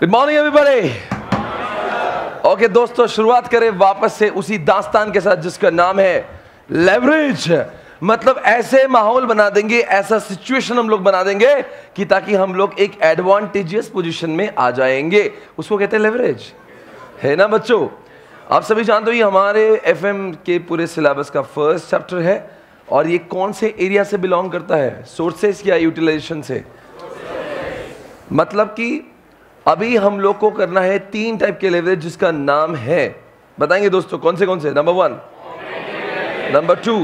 Good morning everybody. Okay दोस्तों, शुरुआत करें वापस से उसी दास्तान के साथ जिसका नाम है लेवरेज। मतलब ऐसे माहौल बना देंगे, ऐसा सिचुएशन हम लोग बना देंगे कि ताकि हम लोग एक एडवांटेजियस पोजीशन में आ जाएंगे। उसको कहते हैं लेवरेज, है ना बच्चों? आप सभी जानते हो ये हमारे एफएम के पूरे सिलेबस का फर्स्ट चैप्टर है। और ये कौन से एरिया से बिलोंग करता है? सोर्सेस या यूटिलाइजेशन से? मतलब कि अभी हम लोग को करना है 3 टाइप के लेवरेज जिसका नाम है, बताएंगे दोस्तों कौन से? नंबर 1, नंबर 2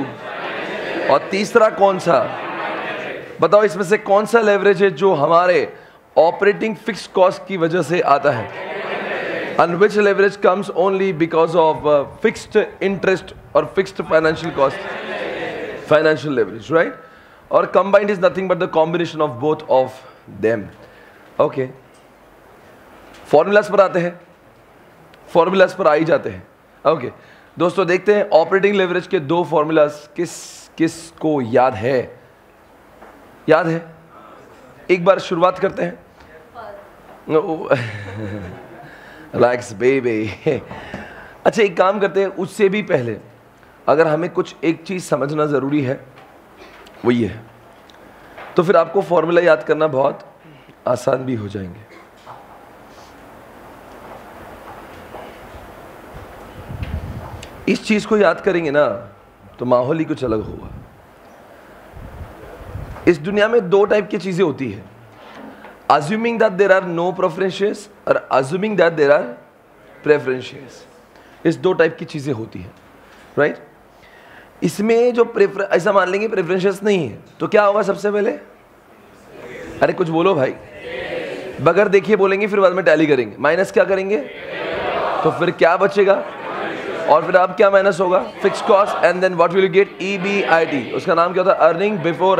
और तीसरा कौन सा? बताओ इसमें से कौन सा लेवरेज है जो हमारे ऑपरेटिंग फिक्स कॉस्ट की वजह से आता है? And which leverage comes only because of fixed interest और fixed financial cost? Financial leverage, right? और combined is nothing but the combination of both of them. Okay, formulas पर आते हैं, फॉर्मूलाज पर आ ही जाते हैं। ओके दोस्तों, देखते हैं ऑपरेटिंग लेवरेज के 2 फॉर्मूलाज किस को याद है? याद है? एक बार शुरुआत करते हैं। Relax baby. अच्छा, एक काम करते हैं, उससे भी पहले अगर हमें कुछ एक चीज समझना जरूरी है वो ये है, तो फिर आपको फॉर्मूला याद करना बहुत आसान भी हो जाएंगे। इस चीज को याद करेंगे ना तो माहौल ही कुछ अलग होगा। इस दुनिया में 2 टाइप की चीजें होती है, assuming that there are no preferences और assuming that there are preferences। इस 2 टाइप की चीजें होती है, राइट? इसमें जो ऐसा मान लेंगे प्रेफरेंसेस नहीं है तो क्या होगा? सबसे पहले अरे कुछ बोलो भाई, बगैर देखिए बोलेंगे फिर बाद में टैली करेंगे, माइनस क्या करेंगे तो फिर क्या बचेगा? और फिर अब क्या माइनस होगा? Fix cost. And then what will you get? EBIT। उसका नाम क्या होता है? Earning before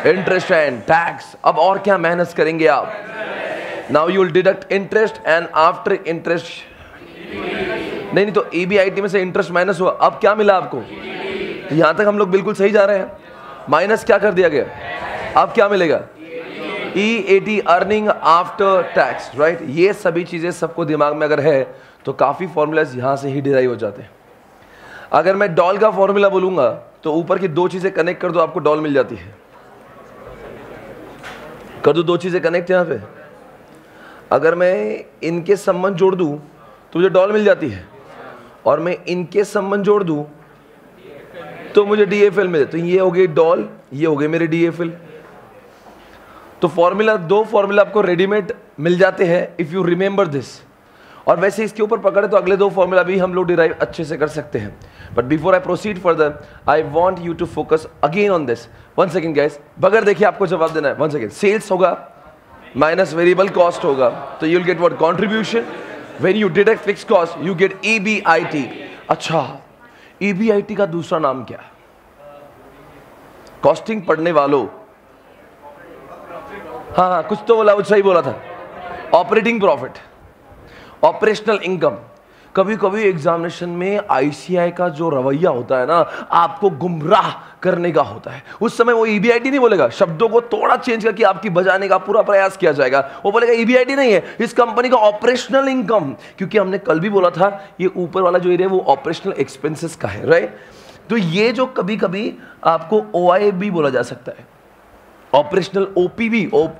interest and tax. अब और क्या माइनस करेंगे आप? Now you will deduct interest and after interest नहीं तो EBIT में से इंटरेस्ट माइनस हुआ, अब क्या मिला आपको? यहां तक हम लोग बिल्कुल सही जा रहे हैं। माइनस क्या कर दिया गया, अब क्या मिलेगा? EAT, earning after tax, right? ये सभी चीजें सबको दिमाग में अगर है तो काफी फॉर्मूलाज यहां से ही डिराइव हो जाते हैं। अगर मैं डॉल का फॉर्मूला बोलूंगा तो ऊपर की 2 चीजें कनेक्ट कर दो, आपको डॉल मिल जाती है। कर दो 2 चीजें कनेक्ट यहां पे, अगर मैं इनके संबंध जोड़ दूं तो मुझे डॉल मिल जाती है, और मैं इनके संबंध जोड़ दूं तो मुझे DFL मिले। तो ये हो गई डॉल, ये हो गए मेरे DFL। तो फॉर्मूला 2 फॉर्मूला आपको रेडीमेड मिल जाते हैं इफ यू रिमेंबर दिस। और वैसे इसके ऊपर पकड़े तो अगले 2 फॉर्मूला भी हम लोग डिराइव अच्छे से कर सकते हैं। But before I proceed further I want you to focus again on this. 1 second guys, बगैर देखिए आपको जवाब देना है। 1 सेकंड। सेल्स होगा माइनस वेरिएबल कॉस्ट होगा तो you will get what? Contribution. When you deduct fix cost you get EBIT। अच्छा, EBIT का दूसरा नाम क्या? कॉस्टिंग पढ़ने वालों, हाँ कुछ तो बोला, सही बोला था। Operating profit, operational income. कभी कभी एग्जामिनेशन में ICI का जो रवैया होता है ना, आपको गुमराह करने का होता है। उस समय वो EBIT नहीं बोलेगा, शब्दों को थोड़ा चेंज करके आपकी बजाने का पूरा प्रयास किया जाएगा। वो बोलेगा EBIT नहीं है, इस कंपनी का ऑपरेशनल इनकम, क्योंकि हमने कल भी बोला था ये ऊपर वाला जो एरिया है वो ऑपरेशनल एक्सपेंसेस का है, राइट? तो ये जो कभी कभी आपको OI भी बोला जा सकता है, ऑपरेशनल OP भी, OP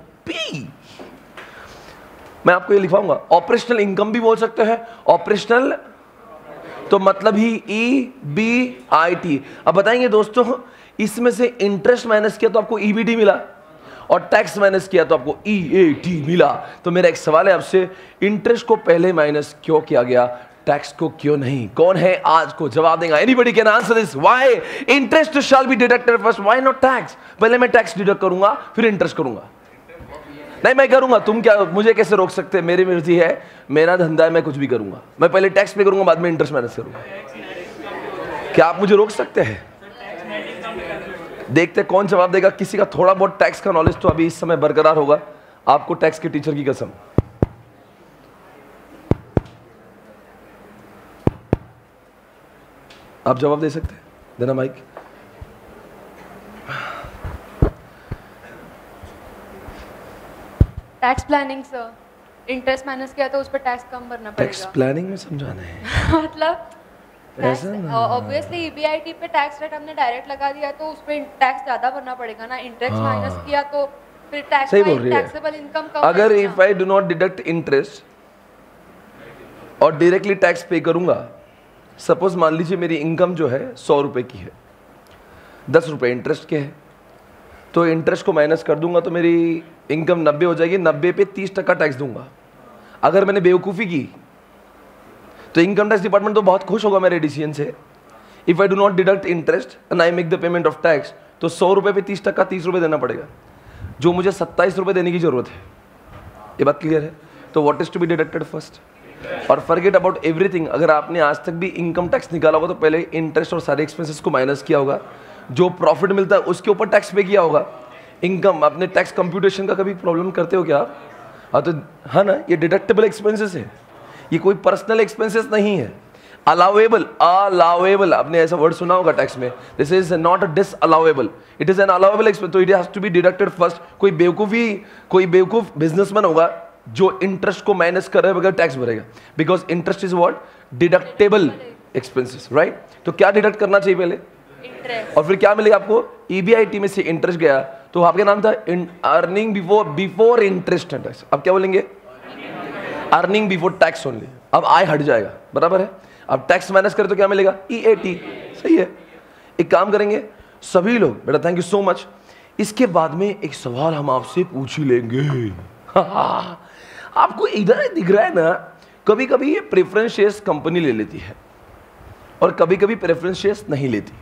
मैं आपको ये लिखवाऊंगा। ऑपरेशनल इनकम भी बोल सकते हैं, ऑपरेशनल तो मतलब ही EBIT। अब बताएंगे दोस्तों, इसमें से इंटरेस्ट माइनस किया तो आपको EBT मिला, और टैक्स माइनस किया तो आपको EAT मिला। तो मेरा एक सवाल है आपसे, इंटरेस्ट को पहले माइनस क्यों किया गया, टैक्स को क्यों नहीं? कौन है आज को जवाब देगा? Anybody can answer this? Why interest shall be deducted first, why not tax? पहले मैं टैक्स डिडक्ट करूंगा फिर इंटरेस्ट करूंगा। नहीं मैं करूंगा, तुम क्या मुझे कैसे रोक सकते हैं? मेरी मर्जी है, मेरा धंधा है, मैं कुछ भी करूंगा। मैं पहले टैक्स पे करूंगा बाद में इंटरेस्ट माइनस करूंगा। क्या आप मुझे रोक सकते हैं? देखते कौन जवाब देगा। किसी का थोड़ा बहुत टैक्स का नॉलेज तो अभी इस समय बरकरार होगा, आपको टैक्स के टीचर की कसम। आप जवाब दे सकते हैं? देना mic. Tax planning, sir. Interest minus किया तो उस पर टैक्स कम भरना पड़ेगा। टैक्स प्लानिंग में समझाना है मतलब ऑब्वियसली ईबीआईटी पे टैक्स रेट हमने डायरेक्ट लगा दिया तो उस पे टैक्स ज्यादा भरना पड़ेगा ना। इंटरेस्ट माइनस किया तो फिर टैक्स टैक्सेबल इनकम कम। अगर if I do not deduct interest और डायरेक्टली टैक्स पे करूंगा, सपोज मान लीजिए मेरी इनकम जो है 100 रुपए की है, 10 रुपए इंटरेस्ट के है, तो इंटरेस्ट को माइनस कर दूंगा तो मेरी इनकम 90 हो जाएगी। 90 पे 30% टैक्स दूंगा। अगर मैंने बेवकूफ़ी की तो इनकम टैक्स डिपार्टमेंट तो बहुत खुश होगा मेरे डिसीजन से। If I do not deduct interest and I make the payment of tax, तो 100 रुपए पे 30%, 30 रुपए देना पड़ेगा, जो मुझे 27 रुपए देने की जरूरत है। ये बात क्लियर है? तो what is to be deducted first? और फॉरगेट अबाउट एवरीथिंग। अगर आपने आज तक भी इनकम टैक्स निकाला होगा तो पहले इंटरेस्ट और सारे एक्सपेंसेस को माइनस किया होगा, जो प्रॉफिट मिलता है उसके ऊपर टैक्स पे किया होगा। इनकम अपने टैक्स कंप्यूटेशन का कभी प्रॉब्लम करते हो क्या आप? हाँ तो हाँ ना, ये डिडक्टेबल एक्सपेंसेस है, ये कोई पर्सनल एक्सपेंसेस नहीं है। अलाउेबल, अलाउेबल, आपने ऐसा वर्ड सुना होगा टैक्स में, this is not a disallowable, it is an allowable expense, तो it has to be deducted first. कोई बेवकूफ बिजनेसमैन होगा जो इंटरेस्ट को माइनस कर रहे बगैर टैक्स भरेगा, because interest is what? Deductible expenses, right? तो क्या डिडक्ट करना चाहिए पहले? और फिर क्या मिलेगा आपको? ईबीआईटी में से इंटरेस्ट गया तो आपका नाम था earning before interest and tax. अब क्या बोलेंगे? Earning before tax only. अब आय हट जाएगा, बराबर है? अब टैक्स माइनस करें तो क्या मिलेगा? ईएटी। सही है। एक काम करेंगे सभी लोग, बेटा थैंक यू सो मच। इसके बाद में एक सवाल हम आपसे पूछ ही लेंगे। आपको इधर दिख रहा है ना, कभी कभी ये प्रेफरेंस शेयर्स कंपनी ले लेती है और कभी कभी प्रेफरेंस शेयर्स नहीं लेती।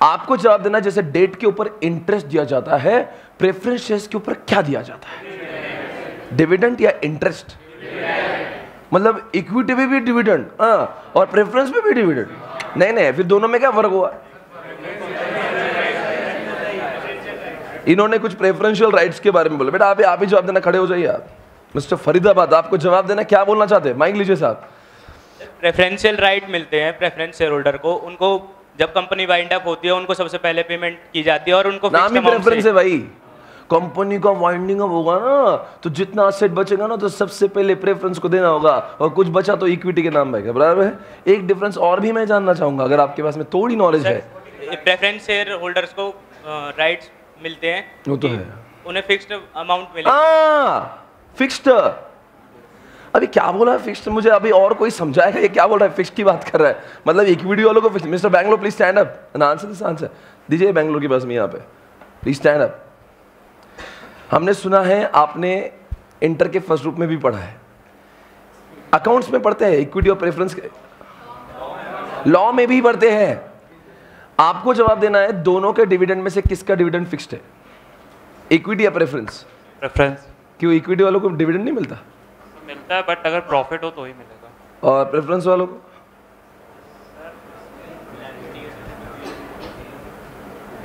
आपको जवाब देना, जैसे डेट के ऊपर इंटरेस्ट दिया जाता है, प्रेफरेंस शेयर्स के ऊपर क्या दिया जाता है? डिविडेंड या इंटरेस्ट? मतलब इक्विटी में भी डिविडेंड और प्रेफरेंस में भी डिविडेंड? नहीं, फिर दोनों में क्या फर्क हुआ? इन्होंने कुछ प्रेफरेंशियल राइट्स के बारे में बोला। बेटा आप ही जवाब देना, खड़े हो जाइए आप। मिस्टर फरीदाबाद, आपको जवाब देना, क्या बोलना चाहते हैं? माइक लीजिए साहब। प्रेफरेंशियल राइट मिलते हैं प्रेफरेंस शेयर होल्डर को। उनको जब कंपनी वाइंड अप होती है उनको सबसे पहले पेमेंट की जाती है और उनको नाम ही प्रेफरेंस है भाई। कंपनी का वाइंडिंग अप होगा ना तो जितना असेट बचेगा ना तो सबसे पहले प्रेफरेंस को देना होगा और कुछ बचा तो इक्विटी के नाम बचेगा, बराबर है? एक डिफरेंस और भी मैं जानना चाहूंगा, अगर आपके पास में थोड़ी नॉलेज है। प्रेफरेंस शेयर होल्डर्स को राइट्स मिलते हैं, वो तो है, उन्हें फिक्स्ड अमाउंट मिलेगा। फिक्स्ड। अभी क्या बोला है फिक्स्ड? मुझे अभी और कोई समझाएगा ये क्या बोल रहा है? फिक्स्ड की बात कर रहा है, मतलब इक्विटी वालों को fixed. Mister Bangalore please stand up and answer this answer. दीजिए बैंगलोर की बस में यहाँ पे, प्लीज स्टैंड अप। हमने सुना है आपने इंटर के फर्स्ट ग्रुप में भी पढ़ा है, अकाउंट्स में पढ़ते हैं, इक्विटी और प्रेफरेंस के लॉ में भी पढ़ते हैं। आपको जवाब देना है दोनों के डिविडेंड में से किसका डिविडेंड फिक्स्ड है, इक्विटी या प्रेफरेंस? प्रेफरेंस। क्यों? इक्विटी वालों को डिविडेंड नहीं मिलता? मिलता है बट अगर प्रॉफिट हो तो ही मिलेगा। और प्रेफरेंस वालों को?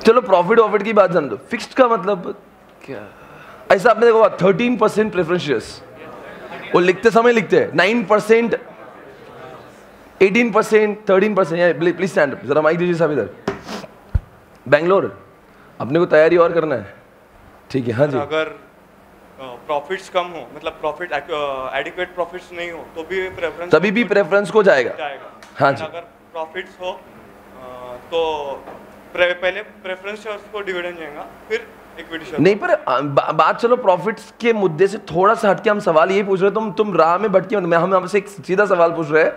चलो प्रॉफिट की बात जान दो, फिक्स्ड का मतलब क्या? ऐसा आपने देखो 13% प्रेफरेंस शेयर्स, वो लिखते समय लिखते हैं 9%, 18%, 13%। प्लीज स्टैंड अप, जरा माइक दीजिए साहब इधर। बैंगलोर, अपने को तैयारी और करना है, ठीक है? हाँ जी। अगर प्रॉफिट्स कम हो, मतलब प्रॉफिट एडिक्वेट प्रॉफिट्स नहीं हो तो भी प्रेफरेंस, तभी भी प्रेफरेंस को जाएगा। हाँ जी। अगर प्रॉफिट्स हो तो पहले प्रेफरेंस शेयर्स को डिविडेंड जाएगा, फिर इक्विटी शेयर। नहीं, पर बात चलो प्रॉफिट्स के मुद्दे से थोड़ा सा हटके हम सवाल ये पूछ रहे हैं, तुम राह में भटके। हम आपसे एक सीधा सवाल पूछ रहे हैं,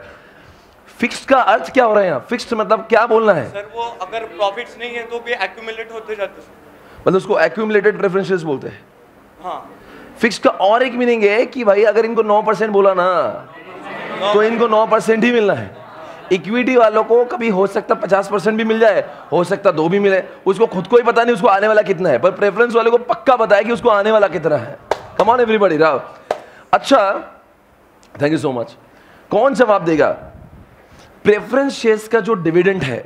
फिक्स्ड का अर्थ क्या हो रहा है यहाँ? फिक्स्ड मतलब क्या बोलना है? सर वो अगर प्रॉफिट्स नहीं है तो भी एक्यूमुलेट होते जाते हैं, मतलब उसको एक्यूमुलेटेड प्रेफरेंसेस बोलते हैं। हाँ। फिक्स्ड का और एक मीनिंग है कि भाई अगर इनको 9% बोला ना तो इनको 9% ही मिलना है। इक्विटी वालों को कभी हो सकता 50% भी मिल जाए, हो सकता 2 भी मिले, उसको खुद को ही पता नहीं उसको आने वाला कितना है, पर प्रेफरेंस वाले को पक्का पता है कि उसको आने वाला कितना है। कम ऑन एवरीबॉडी, राव। अच्छा, थैंक यू सो मच। कौन जवाब देगा? प्रेफरेंस शेयर्स का जो डिविडेंड है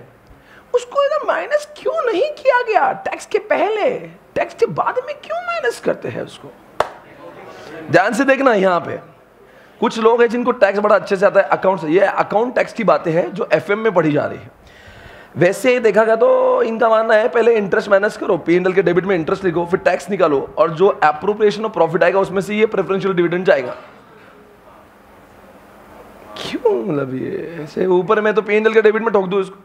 उसको इधर माइनस क्यों नहीं किया गया? टैक्स के पहले, टैक्स के बाद में क्यों माइनस करते हैं उसको? ध्यान से देखना, यहाँ पे कुछ लोग हैं जिनको टैक्स बड़ा अच्छे से आता है, अकाउंट से। ये अकाउंट टैक्स की बातें हैं जो एफएम में पढ़ी जा रही है। वैसे देखा गया तो इनका मानना है पहले इंटरेस्ट माइनस करो, पीएनएल के डेबिट में इंटरेस्ट लिखो, फिर टैक्स निकालो और जो एप्रोप्रिएशन ऑफ प्रॉफिट आएगा उसमें से ये प्रेफरेंशियल डिविडेंड जाएगा। क्यों मतलब ये ऐसे ऊपर में तो P&L के डेबिट में ठोक दूं इसको।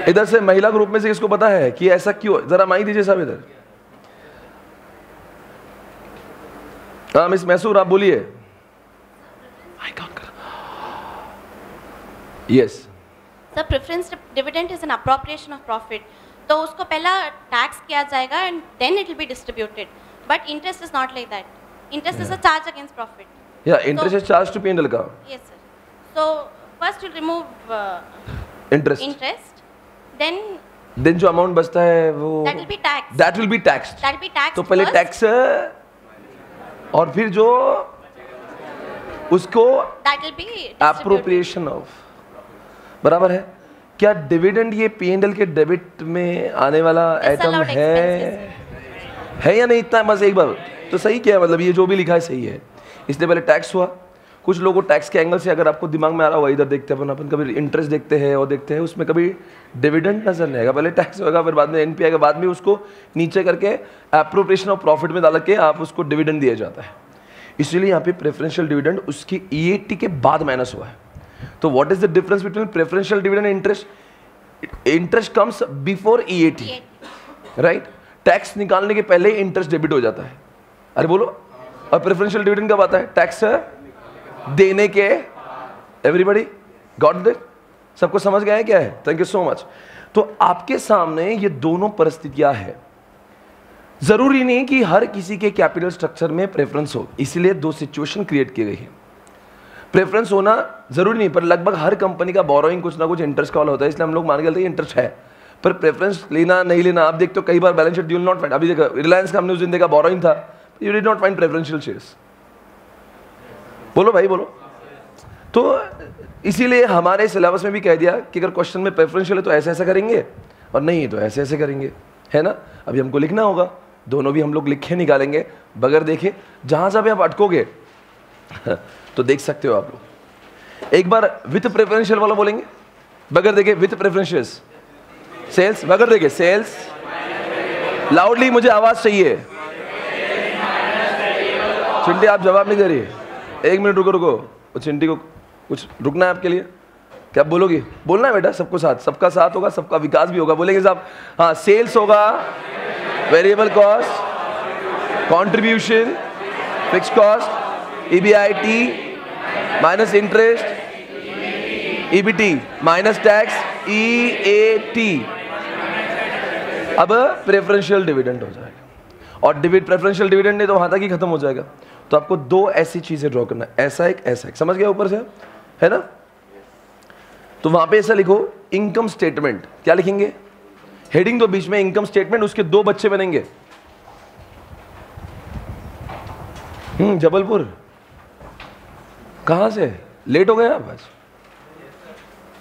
इधर से महिला ग्रुप में से किसको पता है कि ऐसा क्यों? जरा माइक दीजिए साहब इधर। हाँ मिस मैसूर आप बोलिए। Yes sir, preference dividend is an appropriation of profit, तो उसको पहला टैक्स किया जाएगा and then it will be distributed, but interest is not like that. Interest is a charge against profit. या interest is charge to P&L का. Yes sir. So first you remove interest, then जो amount बचता है वो that will be tax. That will be tax. तो पहले tax और फिर जो उसको that will B appropriation of. बराबर है. क्या डिविडेंड ये P&L के डेबिट में आने वाला आइटम है या नहीं? इतना बस एक बार तो सही क्या है, मतलब ये जो भी लिखा है सही है. इसलिए पहले टैक्स हुआ. कुछ लोगों को टैक्स के एंगल से अगर आपको दिमाग में आ रहा होगा, इधर देखते हैं अपन कभी इंटरेस्ट देखते हैं और देखते हैं उसमें कभी डिविडेंड नजर नहीं आएगा. पहले टैक्स होगा, फिर बाद में एनपी आएगा, बाद में उसको नीचे करके एप्रोप्रिएशन ऑफ प्रॉफिट में डाल के आप उसको डिविडेंड दिया जाता है. इसलिए यहाँ पे प्रेफरेंशियल डिविडेंड उसकी EAT के बाद माइनस हुआ है. तो what is the difference between preferential dividend and interest? Interest comes before EAT, right. Tax निकालने के पहले इंटरेस्ट डेबिट हो जाता है. अरे बोलो. और प्रेफरेंशियल डिविडेंड कब आता है? टैक्स देने के. Everybody got it? सबको समझ गया है क्या है? Thank you so much. तो आपके सामने ये दोनों परिस्थितियां है. जरूरी नहीं कि हर किसी के कैपिटल स्ट्रक्चर में प्रेफरेंस हो, इसलिए दो सिचुएशन क्रिएट की गई है. प्रेफरेंस होना जरूरी नहीं, पर लगभग हर कंपनी का बोरोइंग कुछ ना कुछ इंटरेस्ट का वाला होता है, इसलिए हम लोग मान के चलते हैं इंटरेस्ट है. पर प्रेफरेंस लेना नहीं लेना आप देखते हो कई बार balance sheet you will not find. अभी देखो रिलायंस का हमने उस दिन देखा बोरोइंग था, you did not find preferential shares. बोलो भाई बोलो. तो इसीलिए हमारे सिलेबस में भी कह दिया कि अगर क्वेश्चन में प्रेफरेंशियल है तो ऐसे ऐसे करेंगे और नहीं तो ऐसे ऐसे करेंगे, है ना. अभी हमको लिखना होगा, दोनों भी हम लोग लिखे निकालेंगे बगैर देखे. जहां से भी आप अटकोगे तो देख सकते हो आप लोग. एक बार विथ प्रेफरेंशियल वाला बोलेंगे, बगैर देखे विथ प्रेफरेंशियल्स. सेल्स बगैर देखे सेल्स. लाउडली मुझे आवाज चाहिए. चिंटी आप जवाब नहीं दे रही. एक मिनट रुको रुको. चिंटी को कुछ रुकना है आपके लिए. क्या बोलोगी? बोलना है बेटा. सबको साथ, सबका साथ होगा, सबका विकास भी होगा. बोलेंगे साहब. हाँ, सेल्स होगा, variable cost, contribution, fix cost, EBIT minus interest, EBT minus tax, EAT. अब प्रेफरेंशियल डिविडेंड हो जाएगा. और प्रेफरेंशियल डिविडेंड नहीं तो वहां तक ही खत्म हो जाएगा. तो आपको दो ऐसी चीजें ड्रॉ करना है, ऐसा एक ऐसा एक. समझ गया ऊपर से, है ना. तो वहां पे ऐसा लिखो इनकम स्टेटमेंट. क्या लिखेंगे? हेडिंग तो बीच में इनकम स्टेटमेंट, उसके दो बच्चे बनेंगे. जबलपुर कहां से लेट हो गए आप आज?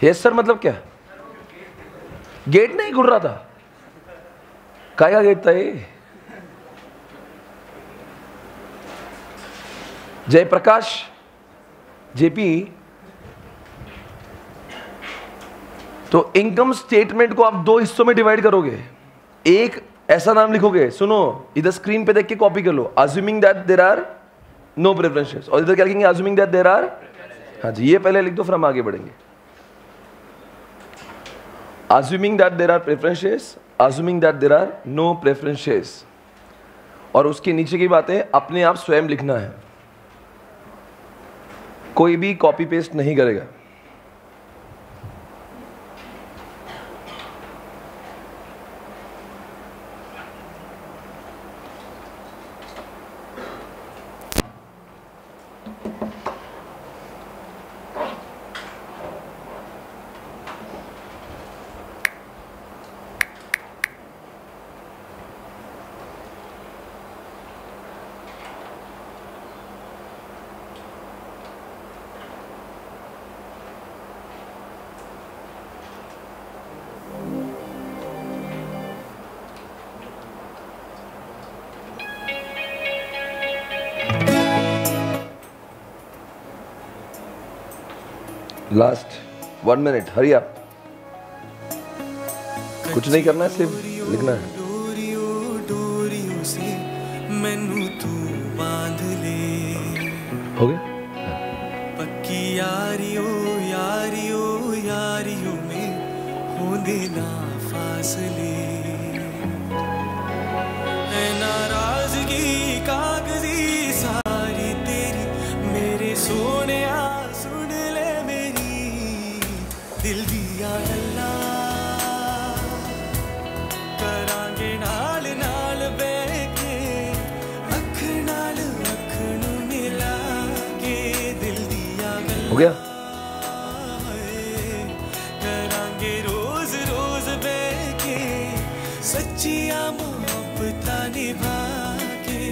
यस सर मतलब क्या? गेट नहीं खुल रहा था? काय का गेट था ये? जयप्रकाश जेपी. तो इनकम स्टेटमेंट को आप दो हिस्सों में डिवाइड करोगे. एक ऐसा नाम लिखोगे, सुनो इधर स्क्रीन पे देख के कॉपी कर लो, assuming that there are no preferences. और इधर क्या लिखेंगे? Assuming that there are. हाँ जी, ये पहले लिख दो फिर हम आगे बढ़ेंगे. Assuming that there are preferences, assuming that there are no preferences. और उसके नीचे की बातें अपने आप स्वयं लिखना है, कोई भी कॉपी पेस्ट नहीं करेगा. लास्ट 1 मिनट, हरी आप. कुछ नहीं करना है, सिर्फ लिखना है. हो गया? बिना फासले, है नाराजगी कागजी सारी तेरी, मेरे सोने सुन ले मेरी दिल दिया गल्ला, करांगे नाल नाल बैठे अख नाल अख नू मिला के, दिल दिया गल्ला हो गया। करांगे रोज रोज बैठे सच्चिया मोहब्बत निभा के,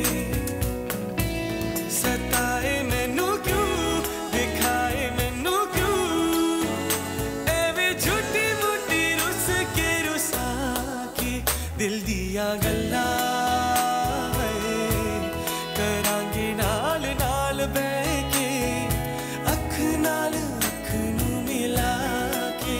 सताए मैनू क्यों दिखाए मैनू क्यों, एवे झूठी मूठी रुस के रुसा के, दिल दिया गल्ला करांगे नाल नाल बैके अख नाल अख नू मिला के।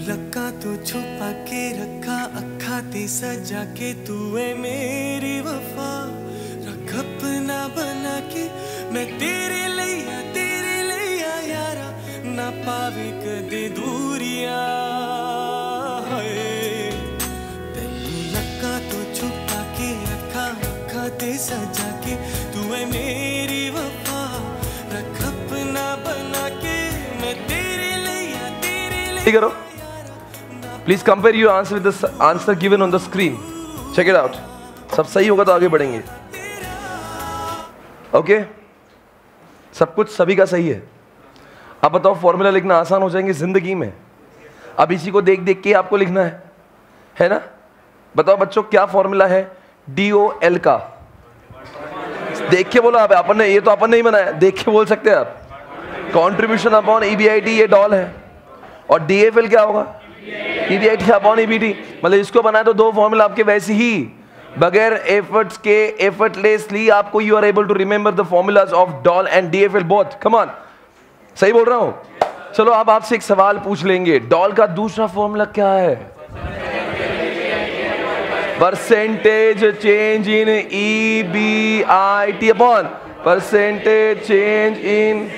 लक्का तो छुपा के रखा अखा ते सजा के, तू है मेरी वफा रख अपना बना के, मैं तेरे लिया यारा ना पावे कदे दूरिया, तेनू लक्का तो छुपा के रखा अखा ते सजा के, तू है मेरी वफा रख अपना बना के, मैं तेरे लिया करो। Please compare your answer with the answer given on the screen, check it out. सब सही होगा तो आगे बढ़ेंगे। ओके सब कुछ सभी का सही है। अब बताओ फॉर्मूला लिखना आसान हो जाएंगे जिंदगी में। अब इसी को देख देख के आपको लिखना है ना। बताओ बच्चों क्या फॉर्मूला है DOL का? देख के बोलो। आप अपन ने, ये तो अपन नहीं बनाया, देख के बोल सकते हैं आप। कॉन्ट्रीब्यूशन अपॉन EBIT ये डॉल है, और DFL क्या होगा? EBIT upon EBT। मतलब इसको बनाए तो दो फॉर्मूला आपके वैसे ही बगैर एफर्ट्स के, एफर्टलेसली आपको you are able to remember the formulas of DOL and DFL both. Come on, सही बोल रहा हूं? चलो अब आपसे एक सवाल पूछ लेंगे। डॉल का दूसरा फॉर्मूला क्या है? Percentage change in EBIT upon percentage change इन।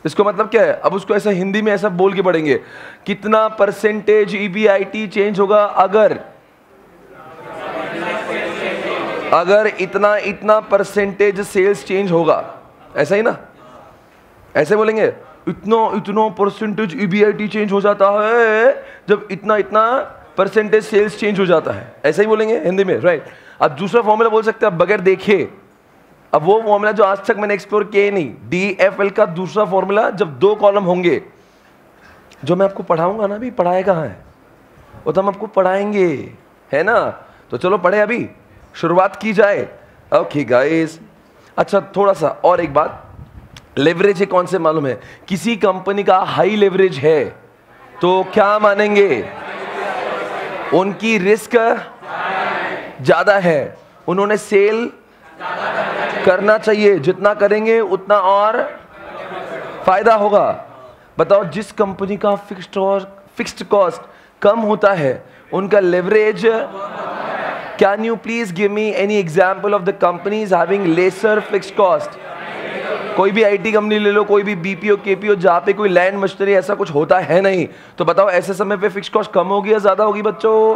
इसको मतलब क्या है? अब उसको ऐसा हिंदी में ऐसा बोल के पढ़ेंगे, कितना परसेंटेज EBIT चेंज होगा अगर इतना इतना परसेंटेज सेल्स चेंज होगा। ऐसा ही ना, ऐसे बोलेंगे इतना इतना परसेंटेज EBIT चेंज हो जाता है जब इतना इतना परसेंटेज सेल्स चेंज हो जाता है। ऐसा ही बोलेंगे हिंदी में, राइट। अब दूसरा फॉर्मूला बोल सकते हैं बगैर देखे। अब वो फॉर्मूला जो आज तक मैंने एक्सप्लोर किया नहीं, DFL का दूसरा फॉर्मूला, जब दो कॉलम होंगे, जो मैं आपको पढ़ाऊंगा ना, अभी पढ़ाए कहाँ है वो तो हम आपको पढ़ाएंगे, है ना। तो चलो पढ़े, अभी शुरुआत की जाए। ओके गाइस, अच्छा थोड़ा सा और एक बात, लेवरेज है कौन से मालूम है? किसी कंपनी का हाई लेवरेज है तो क्या मानेंगे? उनकी रिस्क ज्यादा है, उन्होंने सेल करना चाहिए, जितना करेंगे उतना और फायदा होगा। बताओ जिस कंपनी का फिक्स्ड कॉस्ट कम होता है उनका leverage. Can you please give me any example of the companies having laser fixed cost? कोई भी IT कंपनी ले लो, कोई भी BPO KPO, जहां पे कोई लैंड मशीनरी ऐसा कुछ होता है नहीं, तो बताओ ऐसे समय पे फिक्स्ड कॉस्ट कम होगी या ज्यादा होगी बच्चों?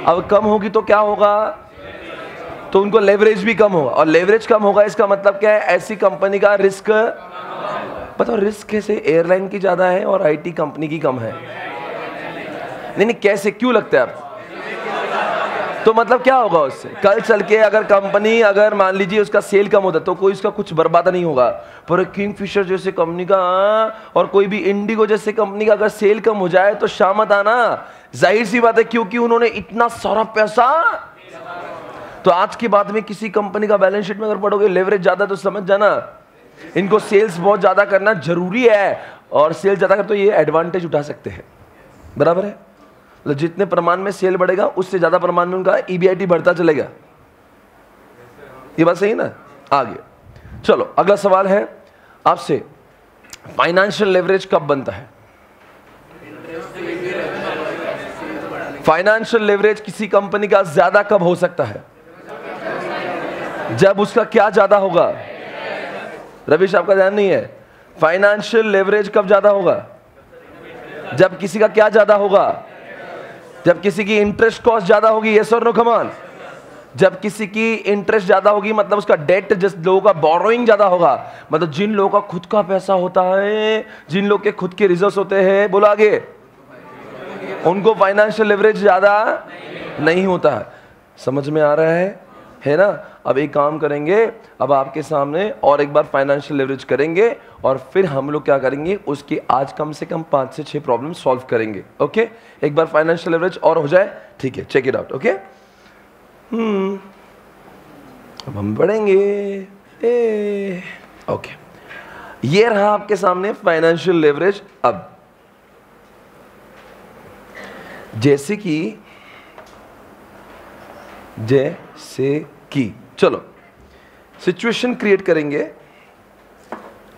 अब कम होगी तो क्या होगा? तो उनको लेवरेज भी कम होगा, और लेवरेज कम होगा इसका मतलब क्या है? ऐसी कंपनी का रिस्क, बताओ रिस्क कैसे एयरलाइन की ज्यादा है और IT कंपनी की कम है? नहीं कैसे, क्यों लगता है आपको? तो मतलब क्या होगा उससे? कल चल के अगर कंपनी, अगर मान लीजिए उसका सेल कम होता तो कोई उसका कुछ बर्बाद नहीं होगा, पर किंगफिशर जैसे कंपनी का और कोई भी इंडिगो जैसे कंपनी का अगर सेल कम हो जाए तो शामत आना, जाहिर सी बात है, क्योंकि उन्होंने इतना सारा पैसा। तो आज की बात में किसी कंपनी का बैलेंस शीट में अगर पढ़ोगे लेवरेज ज्यादा, तो समझ जाना इनको सेल्स बहुत ज्यादा करना जरूरी है, और सेल्स ज्यादा कर तो ये एडवांटेज उठा सकते हैं। बराबर है? मतलब जितने प्रमाण में सेल बढ़ेगा उससे ज्यादा प्रमाण में उनका EBIT बढ़ता चलेगा। ये बात सही ना? आगे चलो, अगला सवाल है आपसे, फाइनेंशियल लेवरेज कब बनता है? फाइनेंशियल लेवरेज किसी कंपनी का ज्यादा कब हो सकता है? जब उसका क्या ज्यादा होगा? रविश आपका ध्यान नहीं है। फाइनेंशियल लेवरेज कब ज्यादा होगा? जब किसी का क्या ज्यादा होगा? जब किसी की इंटरेस्ट कॉस्ट ज्यादा होगी। यस और नो, कम ऑन। जब किसी की इंटरेस्ट ज्यादा होगी मतलब उसका डेट, जिस लोगों का बोरोइंग ज्यादा होगा, मतलब जिन लोगों का खुद का पैसा होता है, जिन लोग के खुद के रिजर्व्स होते हैं, बोलो आगे, उनको फाइनेंशियल लेवरेज ज्यादा नहीं होता है। समझ में आ रहा है ना? अब एक काम करेंगे, अब आपके सामने और एक बार फाइनेंशियल लेवरेज करेंगे और फिर हम लोग क्या करेंगे, उसकी आज कम से कम 5 से 6 प्रॉब्लम सॉल्व करेंगे। ओके, एक बार फाइनेंशियल लेवरेज और हो जाए, ठीक है, चेक इट आउट। ओके, अब हम बढ़ेंगे। ओके, ये रहा आपके सामने फाइनेंशियल लेवरेज। अब जैसे कि चलो सिचुएशन क्रिएट करेंगे।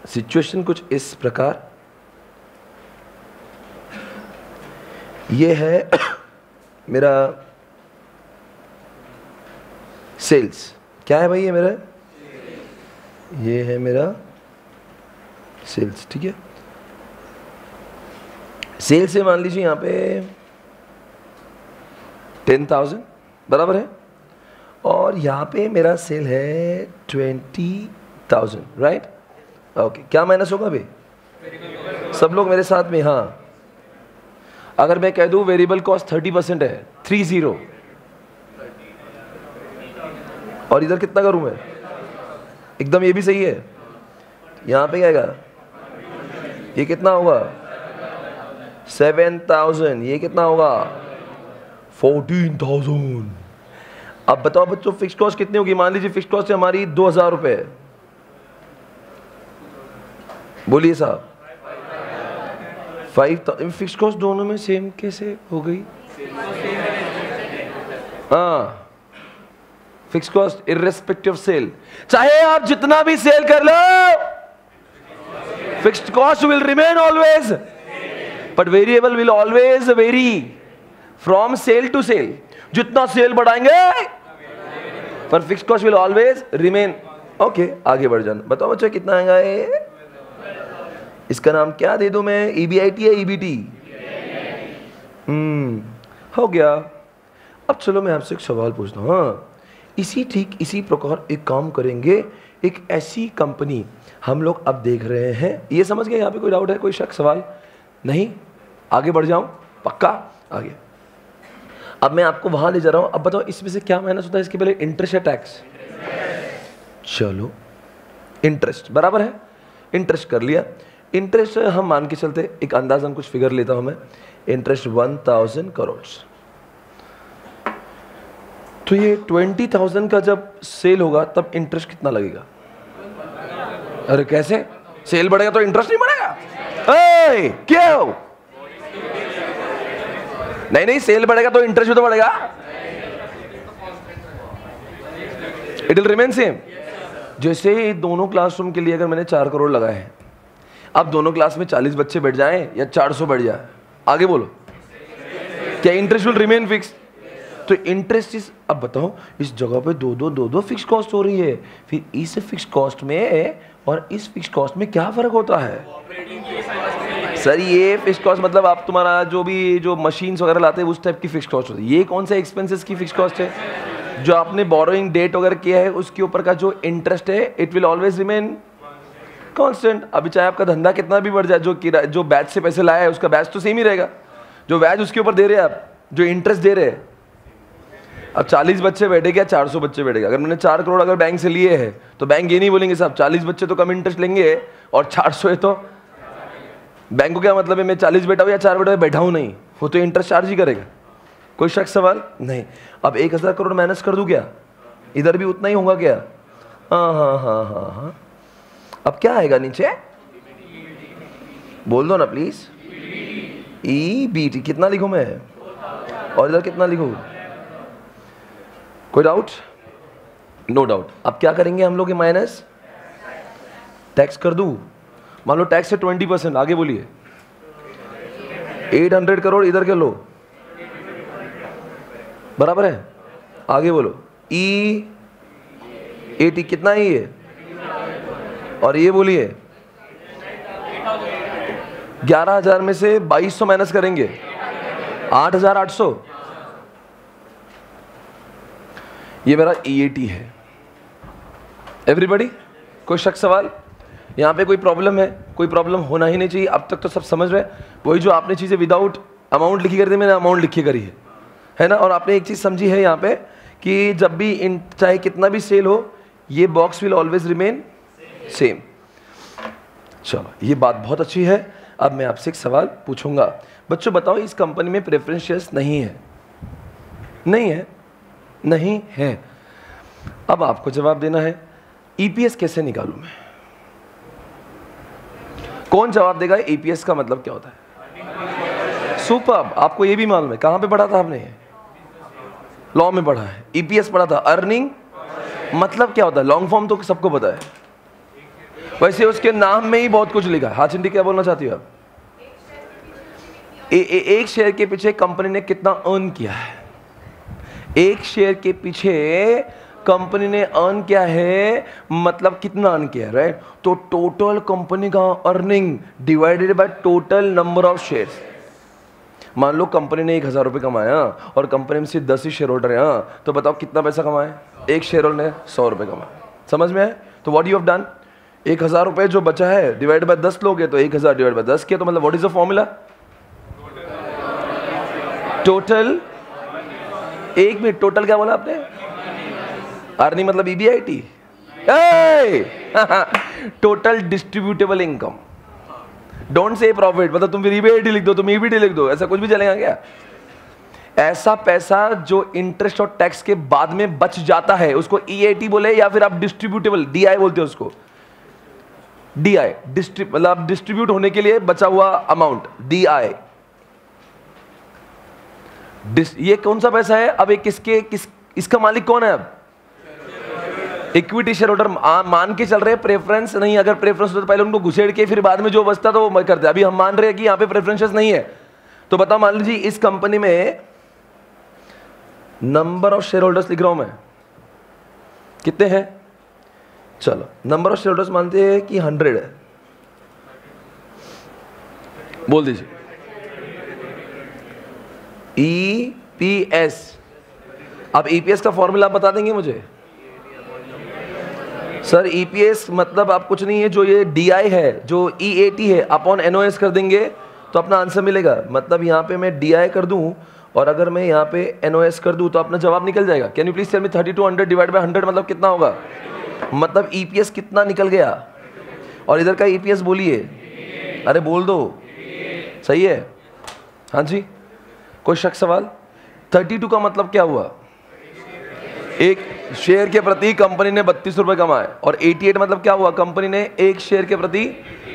सिचुएशन कुछ इस प्रकार, ये है मेरा सेल्स। क्या है भाई? ये मेरा, ये है मेरा सेल्स, ठीक है। सेल्स से मान लीजिए यहां पे 10,000 बराबर है, और यहां पे मेरा सेल है 20,000, राइट? ओके, क्या माइनस होगा भाई? सब लोग मेरे साथ में, हाँ। अगर मैं कह दूं वेरिएबल कॉस्ट 30% है, 30, और इधर कितना करूं मैं? एकदम ये भी सही है। यहां पे क्या आएगा? ये कितना होगा? 7,000। ये कितना होगा? 14,000। अब बताओ बच्चों, फिक्स कॉस्ट कितनी होगी? मान लीजिए फिक्स कॉस्ट है हमारी 2,000 रुपए। बोलिए साहब, 5,000। फिक्स कॉस्ट दोनों में सेम कैसे हो गई? हाँ, फिक्स कॉस्ट इर्रेस्पेक्टिव सेल, चाहे आप जितना भी सेल कर लो, fixed cost will remain always, but variable will always vary from sale to sale. जितना सेल बढ़ाएंगे पर fix cost will always remain. Okay, आगे बढ़ जाना। बताओ बच्चों कितना आएगा ये? इसका नाम क्या दे दूं मैं? EBIT या EBT? हो गया। अब चलो मैं आपसे एक सवाल पूछता हूँ। हाँ, इसी प्रकार एक काम करेंगे। एक ऐसी कंपनी हम लोग अब देख रहे हैं, ये समझ गए? यहाँ पे कोई डाउट है, कोई शक, सवाल नहीं? आगे बढ़ जाऊं? पक्का आगे। अब मैं आपको वहां ले जा रहा हूं। अब बताओ इसमें से क्या माइनस होता है? इसके पहले इंटरेस्ट या टैक्स? चलो, इंटरेस्ट बराबर है, इंटरेस्ट कर लिया। इंटरेस्ट हम मान के चलते, एक अंदाजन कुछ फिगर लेता हूं मैं। इंटरेस्ट 1,000 करोड़। तो ये 20,000 का जब सेल होगा तब इंटरेस्ट कितना लगेगा? अरे कैसे? सेल बढ़ेगा तो इंटरेस्ट नहीं बढ़ेगा? क्यों? नहीं, सेल बढ़ेगा तो इंटरेस्ट भी तो बढ़ेगा। It will remain same. जैसे दोनों क्लासरूम के लिए अगर मैंने 4 करोड़ लगाए हैं, अब दोनों क्लास में 40 बच्चे बैठ जाएं या 400 बैठ जाए, आगे बोलो, क्या इंटरेस्ट विल रिमेन फिक्स? तो इंटरेस्ट इस, अब बताओ इस जगह पे दो फिक्स कॉस्ट हो रही है, फिर इस फिक्स कॉस्ट में और इस फिक्स कॉस्ट में क्या फर्क होता है? सर ये फिक्स कॉस्ट मतलब आप तुम्हारा जो मशीन्स वगैरह लाते हैं उस टाइप की फिक्स कॉस्ट होती है। ये कौन सा एक्सपेंसेस की फिक्स कॉस्ट है? जो आपने बोरोइंग डेट वगैरह किया है उसके ऊपर का जो इंटरेस्ट है, it will always remain constant. अभी चाहे आपका धंधा कितना भी बढ़ जाए, जो बैच से पैसे लाया है उसका बैच तो सेम ही रहेगा। जो बैच उसके ऊपर दे रहे हैं आप, जो इंटरेस्ट दे रहे हैं, अब 40 बच्चे बैठेगा, 400 बच्चे बैठेगा। अगर मैंने 4 करोड़ अगर बैंक से लिए हैं तो बैंक ये नहीं बोलेंगे साहब 40 बच्चे तो कम इंटरेस्ट लेंगे और 400 है तो बैंक को क्या मतलब है मैं 40 बैठा हूँ या 4 बैठा हूँ? नहीं, वो तो इंटरेस्ट चार्ज ही करेगा। कोई शक सवाल नहीं। अब 1,000 करोड़ माइनस कर दूं क्या? इधर भी उतना ही होगा क्या? हाँ। अब क्या आएगा नीचे? बोल दो ना प्लीज। EBT कितना लिखूं मैं और इधर कितना लिखूं? कोई डाउट? No doubt. अब क्या करेंगे हम लोग? माइनस टैक्स कर दूं? मान लो टैक्स है 20%, आगे बोलिए। 800 करोड़ इधर के लो, बराबर है, आगे बोलो। E80 कितना है ये, और ये बोलिए 11,000 में से 2200 माइनस करेंगे, 8,800। ये मेरा E80 है। एवरीबॉडी, कोई शक सवाल? यहाँ पे कोई प्रॉब्लम है? कोई प्रॉब्लम होना ही नहीं चाहिए। अब तक तो सब समझ रहे। वही जो आपने चीज़ें विदाउट अमाउंट लिखी करी थी, मैंने अमाउंट लिखी करी है ना। और आपने एक चीज़ समझी है यहाँ पे कि जब भी चाहे कितना भी सेल हो, ये box will always remain same. चलो, ये बात बहुत अच्छी है। अब मैं आपसे एक सवाल पूछूंगा। बच्चों बताओ, इस कंपनी में प्रेफरेंस शेयर्स नहीं है? नहीं है, नहीं है। अब आपको जवाब देना है, ईपीएस कैसे निकालूं मैं? कौन जवाब देगा ईपीएस का मतलब क्या होता है? सुपर, आपको ये भी मालूम है। कहां पे पढ़ा था आपने? लॉ में पढ़ा है। ईपीएस पढ़ा था। अर्निंग मतलब क्या होता है? लॉन्ग फॉर्म तो सबको पता है, वैसे उसके नाम में ही बहुत कुछ लिखा है। हाँ चिंटी, क्या बोलना चाहती हो आप? एक शेयर के पीछे कंपनी ने कितना अर्न किया है? एक शेयर के पीछे कंपनी ने अर्न किया है, मतलब कितना अर्न किया है, राइट? तो टोटल कंपनी का earning divided by total number of shares. मान लो कंपनी ने 1,000 रुपये कमाया और कंपनी में सिर्फ 10 ही शेयर होल्डर हैं, तो बताओ कितना पैसा कमाए? एक शेयर होल्डर ने 100 रुपये कमाए। समझ में आए? तो व्हाट यू हैव डन, 1,000 रुपये जो बचा है डिवाइड बाय 10 लोग हैं, तो 1,000 डिवाइड बाय 10 किया, तो मतलब what is the formula? Total. एक मिनट, टोटल क्या बोला आपने? अर्निंग मतलब EBIT. Total distributable income. Don't say profit, मतलब तुम फिर ईबीआईटी लिख दो, तुम ईबीटी लिख दो, ऐसा कुछ भी चलेगा क्या? ऐसा पैसा जो इंटरेस्ट और टैक्स के बाद में बच जाता है उसको ईएटी बोले, या फिर आप डिस्ट्रीब्यूटेबल डीआई बोलते हो उसको। डीआई मतलब डिस्ट्रीब्यूट होने के लिए बचा हुआ अमाउंट, डीआई। ये कौन सा पैसा है? अब इसका मालिक कौन है? अब इक्विटी शेयर होल्डर मान के चल रहे हैं, प्रेफरेंस नहीं। अगर प्रेफरेंस होता तो पहले उनको घुसेड़ के फिर बाद में जो बचता तो वो करते। अभी हम मान रहे हैं कि यहाँ पे प्रेफरेंसेस नहीं है। तो बताओ, मान लीजिए इस कंपनी में नंबर ऑफ शेयर होल्डर्स लिख रहा हूं मैं, कितने हैं? चलो, नंबर ऑफ शेयर होल्डर्स मानते हैं कि 100 है, बोल दीजिए। ईपीएस। अब ईपीएस का फॉर्मूला आप बता देंगे मुझे? सर ईपीएस मतलब आप कुछ नहीं है, जो ये डीआई है, जो ईएटी है, अपॉन एनओएस कर देंगे तो अपना आंसर मिलेगा। मतलब यहाँ पे मैं डीआई कर दूं और अगर मैं यहाँ पे एनओएस कर दूं तो अपना जवाब निकल जाएगा। Can you please tell me 3200 divide by 100 मतलब कितना होगा? मतलब ईपीएस कितना निकल गया? और इधर का ईपीएस बोलिए, अरे बोल दो, सही है? हाँ जी, कोई शक सवाल? 32 का मतलब क्या हुआ? एक शेयर के प्रति कंपनी ने 32 रुपए कमाए। और 88 मतलब क्या हुआ? कंपनी ने एक शेयर के प्रति,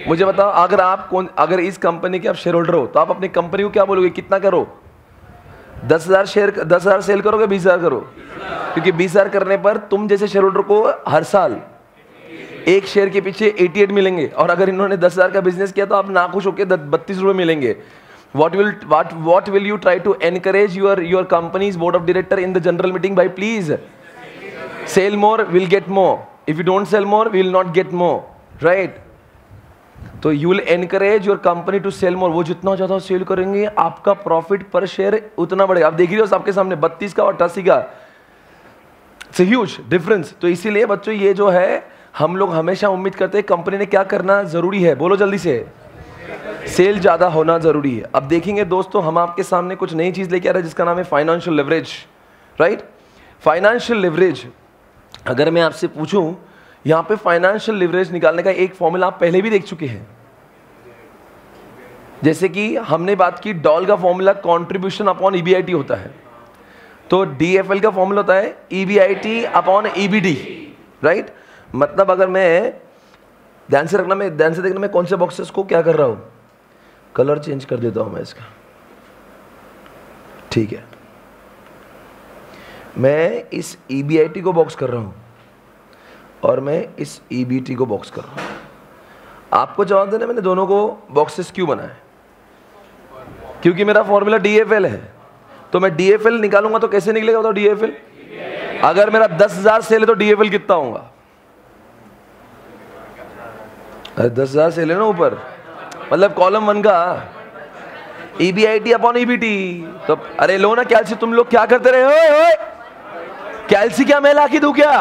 मुझे बताओ, अगर इस कंपनी के आप शेयर होल्डर हो तो आप अपनी कंपनी को क्या बोलोगे? कितना करो? 10,000 सेल करोगे? 20,000 करो? क्योंकि 20,000 करने पर तुम जैसे शेयर होल्डर को हर साल एक शेयर के पीछे 88 मिलेंगे, और अगर इन्होंने 10,000 का बिजनेस किया तो आप नाखुश होकर 32 रुपए मिलेंगे। What will you try to encourage your company's board of director in the general meeting by? Please sell more, we'll get more. If you don't sell more, we will not get more, right? तो you will encourage your company to sell more. वो जितना ज़्यादा cell करेंगे आपका profit पर share उतना बढ़ेगा। आप देख रहे हो सबके सामने 32 का और 88 का, इट्स ह्यूज डिफरेंस। तो इसीलिए बच्चों ये जो है हम लोग हमेशा उम्मीद करते हैं कंपनी ने क्या करना जरूरी है, बोलो जल्दी से, सेल ज्यादा होना जरूरी है। अब देखेंगे दोस्तों, हम आपके सामने कुछ नई चीज लेके आ रहे हैं जिसका नाम है financial leverage, right? Financial leverage, अगर मैं आपसे पूछूं यहां पे फाइनेंशियल लेवरेज निकालने का एक फॉर्मूला आप पहले भी देख चुके हैं। जैसे कि हमने बात की डॉल का फॉर्मूला कंट्रीब्यूशन अपॉन ईबीआईटी होता है, तो डीएफएल का फॉर्मूला होता है ईबीआईटी अपॉन ईबीडी, राइट? मतलब अगर मैं ध्यान से देखना मैं कौन से बॉक्सेस को क्या कर रहा हूं, कलर चेंज कर देता हूं मैं इसका, ठीक है? मैं इस ईबीआईटी को बॉक्स कर रहा हूं और मैं इस ईबीटी को बॉक्स कर रहा हूं। आपको जवाब देना, मैंने दोनों को बॉक्सेस क्यों बनाए? क्योंकि मेरा फॉर्मूला DFL है, तो मैं DFL निकालूंगा तो कैसे निकलेगा बताओ? DFL अगर मेरा 10,000 सेल है तो DFL कितना होगा? अरे 10,000 सेल है ना ऊपर, मतलब कॉलम 1 का EBIT अपॉन EBT। तो अरे लो ना कैल्सी, तुम लोग क्या करते रहे? ओए ओए कैल्सी क्या मैं लाके दूं क्या?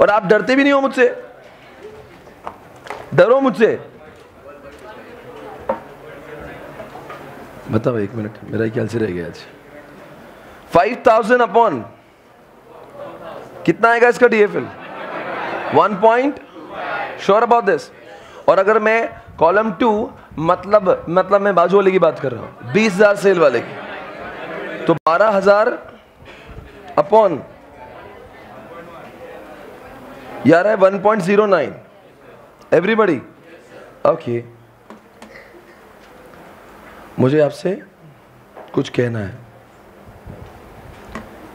और आप डरते भी नहीं हो मुझसे, डरो मुझसे। बताओ 1 मिनट, मेरा ही कैल्सी रह गया आज। 5,000 अपॉन कितना आएगा इसका DFL? 1 point. Sure about this? और अगर मैं कॉलम 2 मतलब मैं बाजू वाले की बात कर रहा हूं, 20,000 सेल वाले की, तो 12,000 अपॉन यार है 1.09। एवरीबॉडी ओके, मुझे आपसे कुछ कहना है।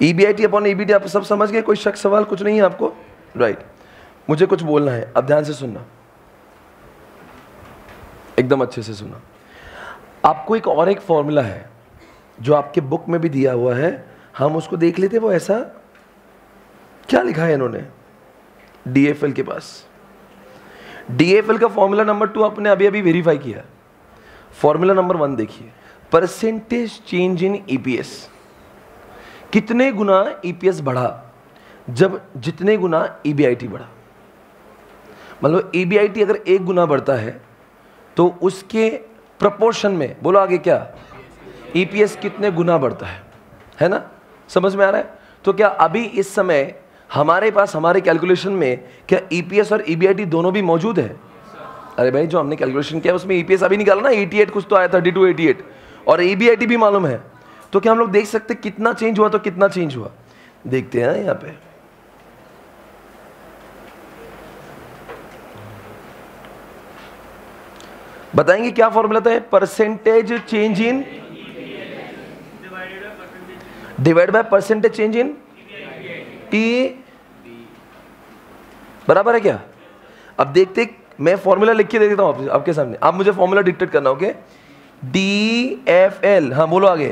EBIT अपॉन EBT आप सब समझ गए? कोई शक सवाल कुछ नहीं है आपको? राइट। मुझे कुछ बोलना है, अब ध्यान से सुनना, एकदम अच्छे से सुना। आपको एक फॉर्मूला है जो आपके बुक में भी दिया हुआ है, हम उसको देख लेते। वो ऐसा क्या लिखा है इन्होंने DFL के पास? DFL का फॉर्मूला नंबर 2 आपने अभी अभी वेरीफाई किया। फॉर्मूला नंबर 1 देखिए, परसेंटेज चेंज इन EPS। कितने गुना EPS बढ़ा जब जितने गुना EBIT बढ़ा। मतलब EBIT अगर 1 गुना बढ़ता है तो उसके प्रपोर्शन में, बोलो आगे क्या, EPS कितने गुना बढ़ता है ना? समझ में आ रहा है? तो क्या अभी इस समय हमारे पास हमारे कैलकुलेशन में क्या EPS और EBIT दोनों भी मौजूद है? अरे भाई जो हमने कैलकुलेशन किया उसमें EPS अभी निकाला ना, 88 कुछ तो आया, 3288, और EBIT भी मालूम है। तो क्या हम लोग देख सकते कितना चेंज हुआ? तो कितना चेंज हुआ देखते हैं यहां पे। बताएंगे क्या फॉर्मूला था? Percentage change in divide by percentage change in E बराबर है क्या? अब देखते, मैं फॉर्मूला लिख के दे देता हूं आपके सामने, आप मुझे फॉर्मूला डिक्टेट करना। ओके, DFL, हाँ बोलो आगे।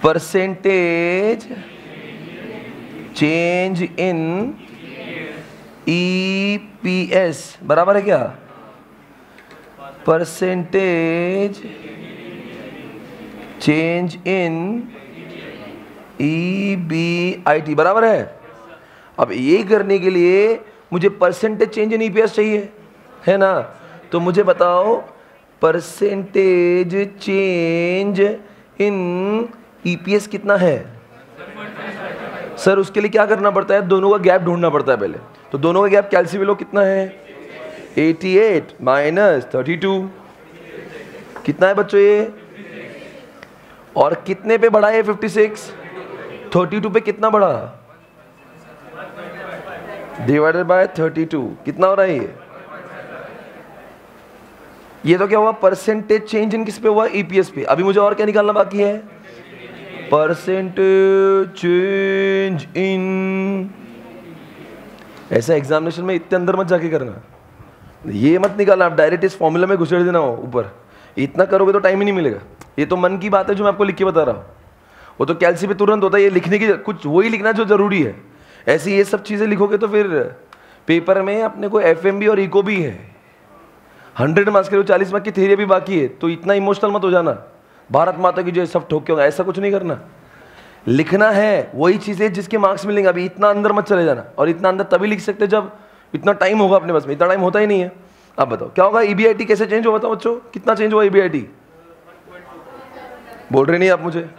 परसेंटेज चेंज इन EPS बराबर है क्या? परसेंटेज चेंज इन EBIT बराबर है। अब ये करने के लिए मुझे परसेंटेज चेंज इन EPS चाहिए, है ना? तो मुझे बताओ परसेंटेज चेंज इन EPS कितना है? सर उसके लिए क्या करना पड़ता है? दोनों का गैप ढूंढना पड़ता है पहले। तो दोनों का गैप कैलसी लो कितना है? 88 माइनस 32 कितना है बच्चों ये? और कितने पे बढ़ा है? 56। 32 पे कितना बढ़ा? डिवाइडेड बाय 32 कितना हो रहा है ये तो क्या हुआ? परसेंटेज चेंज इन किस पे हुआ? EPS पे। अभी मुझे और क्या निकालना बाकी है? परसेंटेज चेंज इन। ऐसा एग्जामिनेशन में इतने अंदर मत जाके करना, ये मत निकालना, आप डायरेक्ट इस फॉर्मूला में घुसेड़ देना हो ऊपर। इतना करोगे तो टाइम ही नहीं मिलेगा। ये तो मन की बात है जो मैं आपको लिख के बता रहा हूँ, वो तो कैल्सी पे तुरंत होता है। ये लिखने की कुछ वही लिखना जो जरूरी है। ऐसी ये सब चीजें लिखोगे तो फिर पेपर में अपने को FMB और इको भी है, 100 मार्क्स के लिए 40 मार्क्स की थ्योरी भी बाकी है। तो इतना इमोशनल मत हो जाना, भारत माता की जो सब ठोक के होगा, ऐसा कुछ नहीं करना। लिखना है वही चीजें जिसके मार्क्स मिलेंगे। अभी इतना अंदर मत चले जाना, और इतना अंदर तभी लिख सकते जब इतना टाइम होगा अपने पास में। इतना टाइम होता ही नहीं है। अब बताओ क्या होगा? EBIT कैसे चेंज होगा? बताओ बच्चों, कितना चेंज हुआ EBIT? बोल रहे नहीं आप मुझे?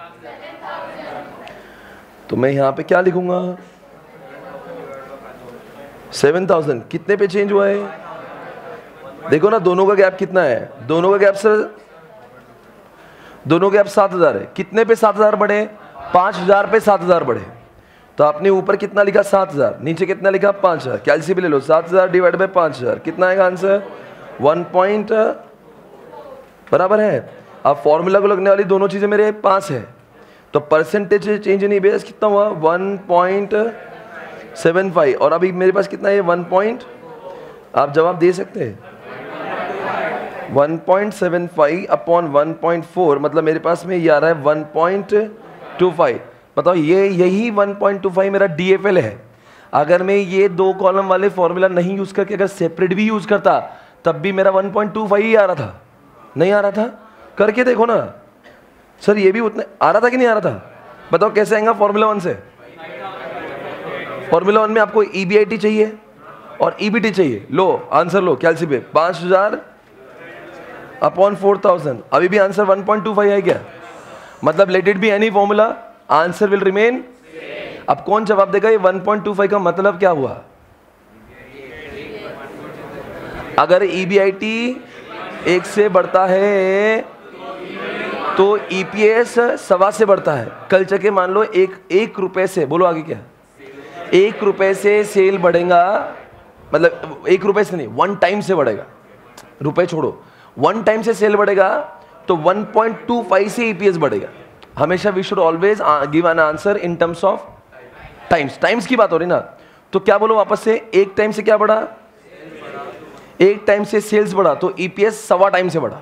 तो मैं यहां पे क्या लिखूंगा? 7000 कितने पे चेंज हुआ है? देखो ना दोनों का गैप कितना है? दोनों का गैप सर, दोनों गैप 7000 है। कितने पे 7000 बढ़े? 5000 पे 7000 बढ़े। तो आपने ऊपर कितना लिखा? 7000, नीचे कितना लिखा? 5000। कैलसी भी ले लो, 7000 डिवाइड बाय 5000 कितना आएगा आंसर? 1 पॉइंट बराबर है। अब फॉर्मूला को लगने वाली दोनों चीजें मेरे पास है। तो परसेंटेज चेंज इन EPS कितना हुआ? 1 पॉइंट 75 और अभी मेरे पास कितना है 1 पॉइंट, आप जवाब दे सकते हैं 1.75 अपॉन 1.4 मतलब मेरे पास में ये आ रहा है 1.25। बताओ ये यही 1.25 मेरा DFL है। अगर मैं ये 2 कॉलम वाले फॉर्मूला नहीं यूज करके अगर सेपरेट भी यूज करता तब भी मेरा 1.25 ही आ रहा था, नहीं आ रहा था? करके देखो ना सर, ये भी उतने आ रहा था कि नहीं आ रहा था? बताओ कैसे आएगा फॉर्मूला 1 से? फॉर्मूला 1 में आपको EBIT चाहिए और EBT चाहिए। लो आंसर लो कैलसी पे, 5000 अपॉन 4000, अभी भी आंसर 1.25 है क्या? मतलब let it be any formula, answer will remain. अब कौन जवाब देगा? ये 1.25 का मतलब क्या हुआ? अगर EBIT 1 से बढ़ता है तो EPS 1.25 से बढ़ता है। कल चके मान लो 1 रुपए से, बोलो आगे क्या, 1 रुपए से सेल बढ़ेगा, मतलब 1 रुपए से नहीं 1 टाइम से बढ़ेगा, रुपए छोड़ो, 1 टाइम से सेल बढ़ेगा तो 1.25 से EPS बढ़ेगा। हमेशा we should always give an answer in terms of times की बात हो रही ना। तो क्या बोलो वापस से, 1 टाइम से क्या बढ़ा? 1 टाइम से सेल्स बढ़ा तो EPS 1.25 टाइम से बढ़ा,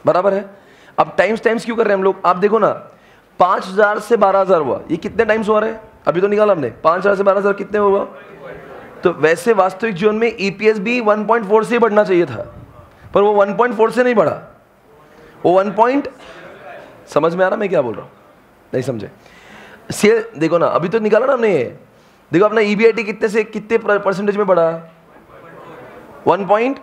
बराबर है। अब टाइम्स क्यों कर रहे हैं हम लोग? आप देखो ना 5000 से 12000 हुआ, ये कितने टाइम्स हुआ रहे? अभी तो निकाला हमने, 5000 से 12000 कितने हुआ? तो वैसे वास्तविक जीवन में EPS भी 1.4 से बढ़ना चाहिए था, पर वो 1.4 से नहीं बढ़ा, वो 1 समझ में आ रहा मैं क्या बोल रहा हूँ? नहीं समझे? सेल देखो ना, अभी तो निकाला ना हमने ये, देखो अपना EBIT कितने से कितने परसेंटेज में बढ़ा? 1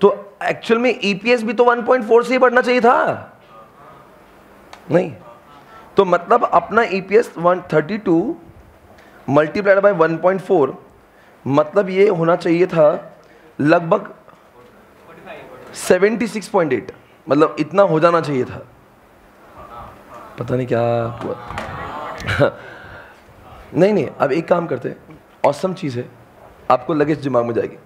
तो एक्चुअल में EPS भी तो 1.4 से ही बढ़ना चाहिए था, नहीं? तो मतलब अपना EPS 132 मल्टीप्लाइड बाय 1.4 मतलब ये होना चाहिए था लगभग 76.8, मतलब इतना हो जाना चाहिए था। पता नहीं क्या हुआ। नहीं अब एक काम करते हैं, ऑसम चीज़ है, आपको लगेज दिमाग में जाएगी।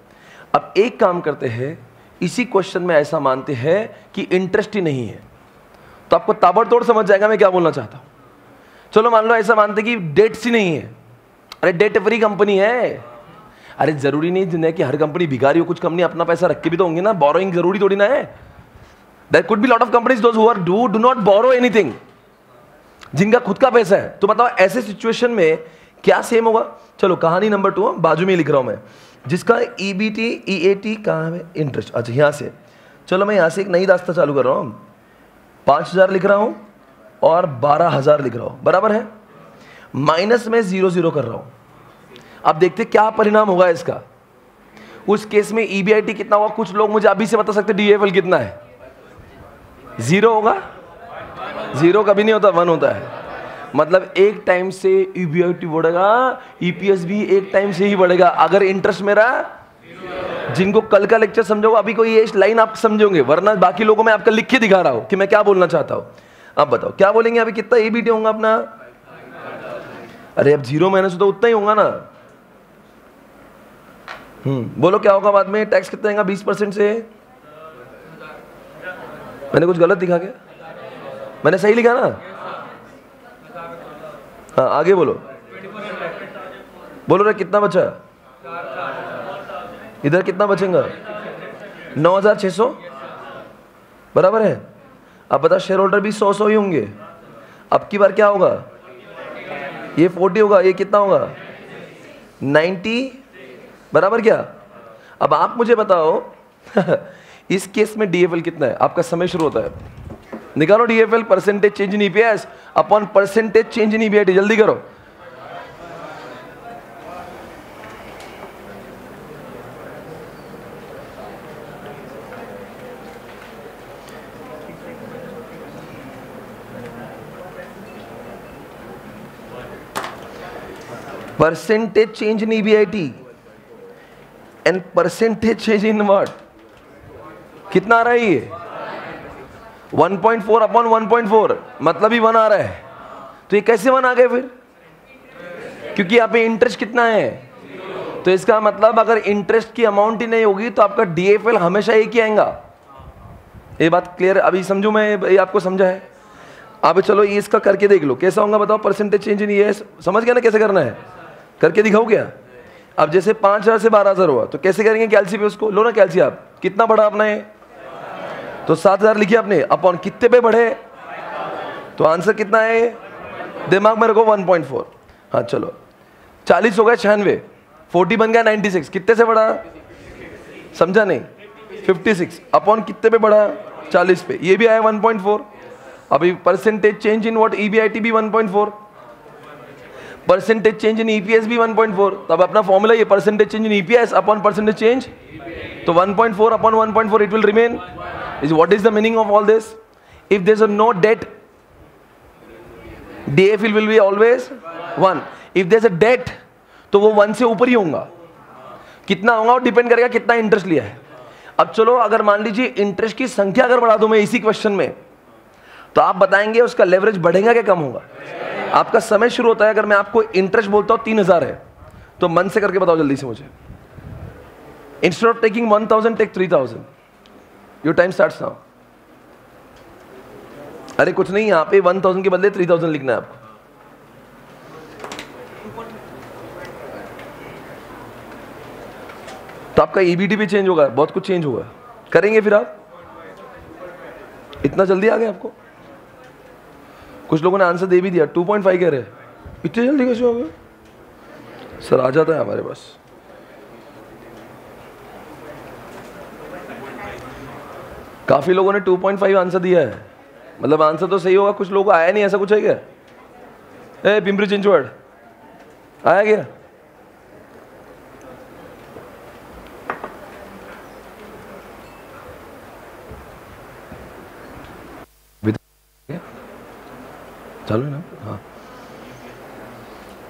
अब एक काम करते हैं, इसी क्वेश्चन में ऐसा मानते हैं कि इंटरेस्ट ही नहीं है, तो आपको ताबड़तोड़ समझ जाएगा मैं क्या बोलना चाहता हूं। चलो मान लो ऐसा मानते कि डेट्स ही नहीं है, अरे डेट फ्री कंपनी है। अरे जरूरी नहीं दुनिया की हर कंपनी भिखारी हो, कुछ कंपनी अपना पैसा रख के भी तो होंगे ना, बोरोइंग जरूरी थोड़ी ना है। There could be lot of companies those who are do not borrow anything, जिनका खुद का पैसा है। तो बताओ ऐसे सिचुएशन में क्या सेम होगा? चलो कहानी नंबर 2 बाजू में लिख रहा हूं मैं, जिसका EBT EAT कहाँ है? इंटरेस्ट। अच्छा यहाँ से, चलो मैं यहाँ से एक नई दास्ता चालू कर रहा हूँ, 5000 लिख रहा हूँ और 12000 लिख रहा हूँ, बराबर है। माइनस में 0 कर रहा हूँ। अब देखते क्या परिणाम होगा इसका। उस केस में EBIT कितना होगा? कुछ लोग मुझे अभी से बता सकते DFL कितना है? 0 होगा? 0 कभी नहीं होता, 1 होता है। मतलब 1 टाइम से EBIT बढ़ेगा, EPS भी 1 टाइम से ही बढ़ेगा अगर इंटरेस्ट मेरा, जिनको कल का लेक्चर समझोगे अभी कोई ये लाइन आप समझोगे, वरना बाकी लोगों में आपका लिख के दिखा रहा हूं कि मैं क्या बोलना चाहता हूं। अब बताओ क्या बोलेंगे? अभी कितना EBIT होगा अपना? अरे अब 0 माइनस तो उतना ही होगा ना। बोलो क्या होगा बाद में? टैक्स कितना आएगा 20% से? मैंने कुछ गलत दिखा क्या? मैंने सही लिखा ना? हाँ आगे बोलो, बोलो रे कितना बचा? इधर कितना बचेगा? 9600, बराबर है। अब बता, शेयर होल्डर भी 100 ही होंगे। अब की बार क्या होगा? ये 40 होगा, ये कितना होगा? 90, बराबर क्या? अब आप मुझे बताओ इस केस में DFL कितना है? आपका समय शुरू होता है, निकालो DFL, percentage change in EPS upon percentage change in EBIT, जल्दी करो। Percentage change in EBIT and percentage change in what? कितना आ रहा है ये? 1.4 अपॉन 1.4 मतलब ही 1 आ रहा है। तो ये कैसे 1 आ गए फिर? क्योंकि यहाँ पे इंटरेस्ट कितना है, तो इसका मतलब अगर इंटरेस्ट की अमाउंट ही नहीं होगी तो आपका DFL हमेशा एक ही आएगा। ये बात क्लियर? अभी समझू मैं, ये आपको समझा है? अब चलो ये इसका करके देख लो कैसा होगा, बताओ। परसेंटेज चेंज इन EPS समझ गया ना कैसे करना है? करके दिखाओ क्या? अब जैसे 5000 से 12000 हुआ तो कैसे करेंगे कैल्सी पे उसको? लो ना कैल्सी आप, कितना बढ़ा अपना ये? तो 7000 लिखिए आपने, अपॉन कितने पे बढ़े? तो आंसर कितना है? दिमाग में रखो 1.4। हाँ चलो, 40 हो गया 96, 40 बन गया 96, कितने से बढ़ा? समझा नहीं? 56 अपॉन कितने पे बढ़ा? 40 पे, ये भी आया 1.4। अभी percentage change in what? EBIT भी 1.4, परसेंटेज चेंज इन EPS भी 1.4। तब अपना फॉर्मूला ये percentage change in EPS upon percentage change, तो 1.4 upon 1.4 it will remain. Is what is the meaning of all this? If there is no debt, DFL will be always 1. If there's a debt, तो वो 1 से ऊपर ही होगा। कितना होगा वो depend करेगा कितना इंटरेस्ट लिया है। अब चलो, अगर मान लीजिए इंटरेस्ट की संख्या अगर बढ़ा दूं मैं इसी क्वेश्चन में, तो आप बताएंगे उसका लेवरेज बढ़ेगा क्या कम होगा? आपका समय शुरू होता है, अगर मैं आपको इंटरेस्ट बोलता हूं 3000 है, तो मन से करके बताओ जल्दी से मुझे। Instead of taking 1000 take 3000। Your time starts now. अरे कुछ नहीं, यहां पे 1000 के बदले 3000 लिखना है आपको। तो आपका EBT भी चेंज होगा, बहुत कुछ चेंज होगा। करेंगे फिर आप? इतना जल्दी आ गया आपको? कुछ लोगों ने आंसर दे भी दिया, 2.5 कह रहे हैं। इतनी जल्दी कैसे हो गया? सर आ जाता है हमारे पास। काफी लोगों ने 2.5 आंसर दिया है, मतलब आंसर तो सही होगा, कुछ लोगों को आया नहीं, ऐसा कुछ है क्या? पिंपरी चिंचवड़ आया क्या? चालू है ना? हाँ,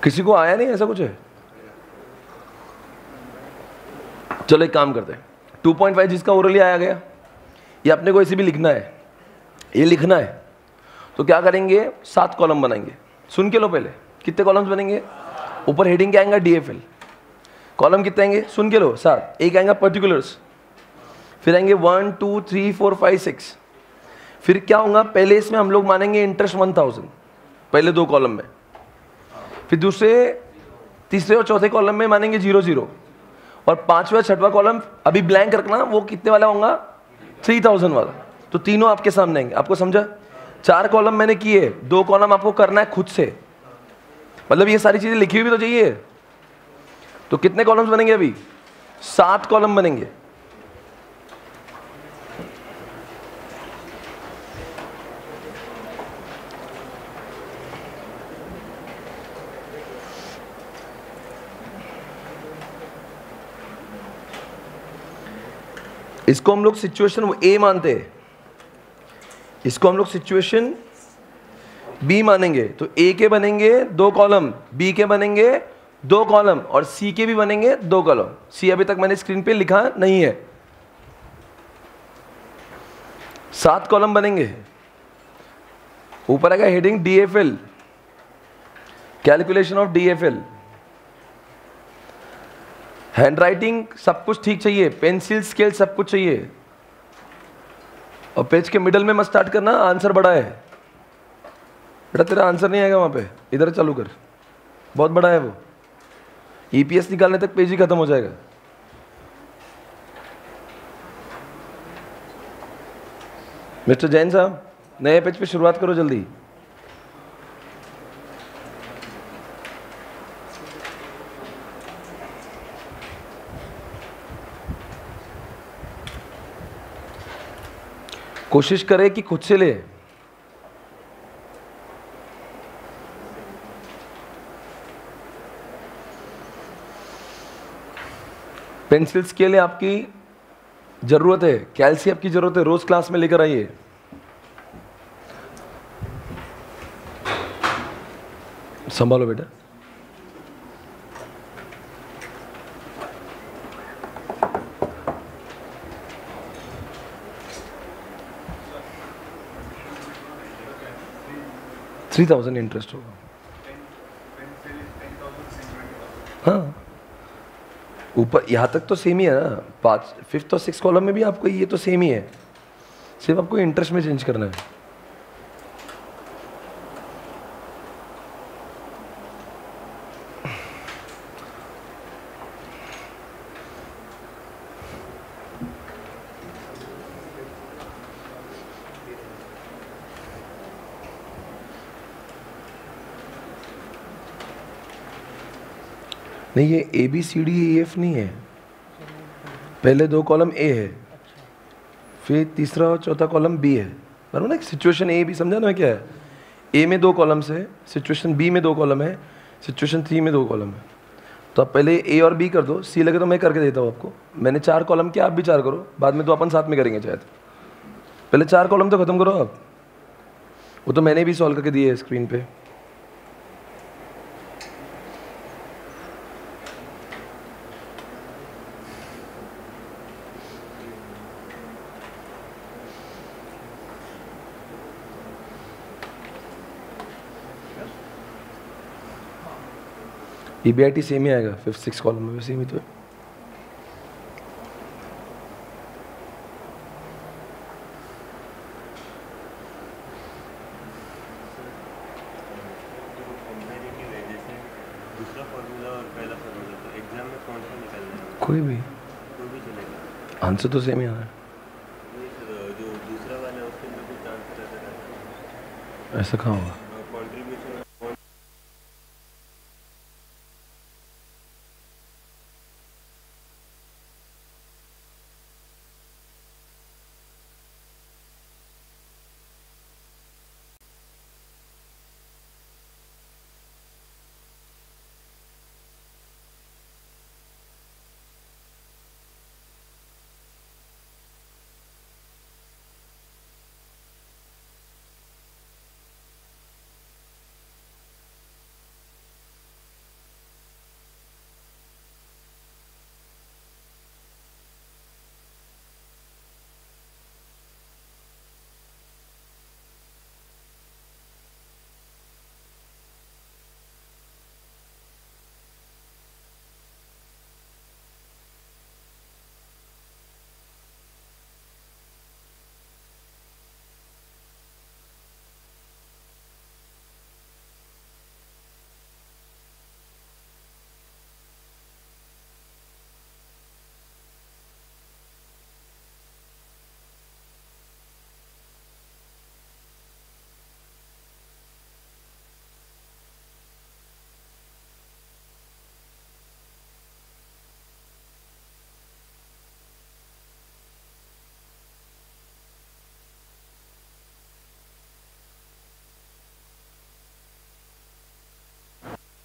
किसी को आया नहीं, ऐसा कुछ है? चलो एक काम करते हैं, 2.5 जिसका ओरली आया गया, ये अपने को ऐसे भी लिखना है, ये लिखना है, तो क्या करेंगे? 7 कॉलम बनाएंगे। सुन के लो पहले, कितने कॉलम्स बनेंगे? ऊपर हेडिंग क्या आएगा? DFL। कॉलम कितने आएंगे? सुन के लो, 7। एक आएगा पर्टिकुलर्स, फिर आएंगे 1 2 3 4 5 6। फिर क्या होगा? पहले इसमें हम लोग मानेंगे इंटरेस्ट 1000, पहले 2 कॉलम में। फिर दूसरे, तीसरे और चौथे कॉलम में मानेंगे 0 0, और 5वां 6वां कॉलम अभी ब्लैंक रखना, वो कितने वाला होगा? 3000 वाला। तो तीनों आपके सामने आएंगे। आपको समझा? 4 कॉलम मैंने किए, 2 कॉलम आपको करना है खुद से, मतलब ये सारी चीजें लिखी हुई भी तो चाहिए। तो कितने कॉलम्स बनेंगे? अभी 7 कॉलम बनेंगे। इसको हम लोग सिचुएशन ए मानते हैं, इसको हम लोग सिचुएशन बी मानेंगे। तो ए के बनेंगे 2 कॉलम, बी के बनेंगे 2 कॉलम, और सी के भी बनेंगे 2 कॉलम। सी अभी तक मैंने स्क्रीन पे लिखा नहीं है। 7 कॉलम बनेंगे। ऊपर आएगा heading DFL, calculation of DFL। Hand writing सब कुछ ठीक चाहिए, पेंसिल स्केल सब कुछ चाहिए, और पेज के मिडल में मत स्टार्ट करना, आंसर बड़ा है बेटा, तेरा आंसर नहीं आएगा वहां पे, इधर चालू कर, बहुत बड़ा है वो। EPS निकालने तक पेज ही खत्म हो जाएगा। मिस्टर जैन साहब, नए पेज पे शुरुआत करो जल्दी। कोशिश करें कि खुद से ले। पेंसिल स्केल आपकी जरूरत है, कैल्सी आपकी जरूरत है, रोज क्लास में लेकर आइए। संभालो बेटा। $3000 इंटरेस्ट होगा। हाँ, ऊपर यहाँ तक तो सेम ही है ना, 5, 5th और 6th कॉलम में भी आपको ये तो सेम ही है, सिर्फ आपको इंटरेस्ट में चेंज करना है। नहीं, ये ABCDEF नहीं है, पहले 2 कॉलम A है, फिर तीसरा और चौथा कॉलम B है, बराबर ना? सिचुएशन A B समझा ना क्या है? A में 2 कॉलम्स है, सिचुएशन B में 2 कॉलम है, सिचुएशन C में 2 कॉलम है। तो आप पहले A और B कर दो, C लगे तो मैं करके देता हूँ आपको। मैंने 4 कॉलम किया, आप भी 4 करो, बाद में तो अपन साथ में करेंगे शायद। पहले 4 कॉलम तो खत्म करो आप। वो तो मैंने भी सॉल्व करके दिए है स्क्रीन पे। EBIT सेम ही आएगा, 5th 6th कॉलम में सेम ही तो है। कोई भी आंसर तो सेम ही आना है। ऐसा कहाँ होगा?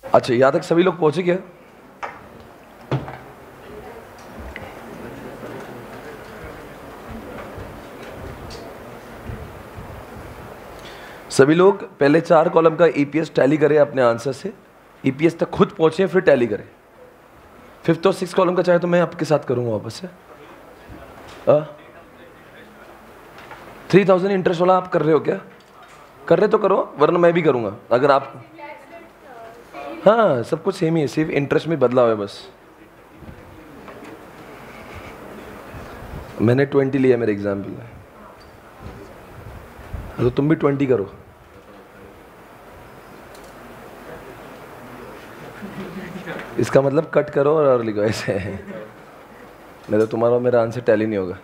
अच्छा, यहाँ तक सभी लोग पहुंचे क्या? सभी लोग पहले 4 कॉलम का EPS टैली करें अपने आंसर से, EPS तक खुद पहुंचे फिर टैली करें। 5th और 6th कॉलम का चाहे तो मैं आपके साथ करूंगा वापस से। 3000 इंटरेस्ट वाला आप कर रहे हो क्या? कर रहे तो करो, वरना मैं भी करूंगा अगर आप। हाँ, सब कुछ सेम ही है, सिर्फ इंटरेस्ट में बदलाव है बस। मैंने 20 लिया मेरे एग्जाम्पल में, तो तुम भी 20 करो। इसका मतलब कट करो और लिखो ऐसे, नहीं तो तुम्हारा मेरा आंसर टैली नहीं होगा।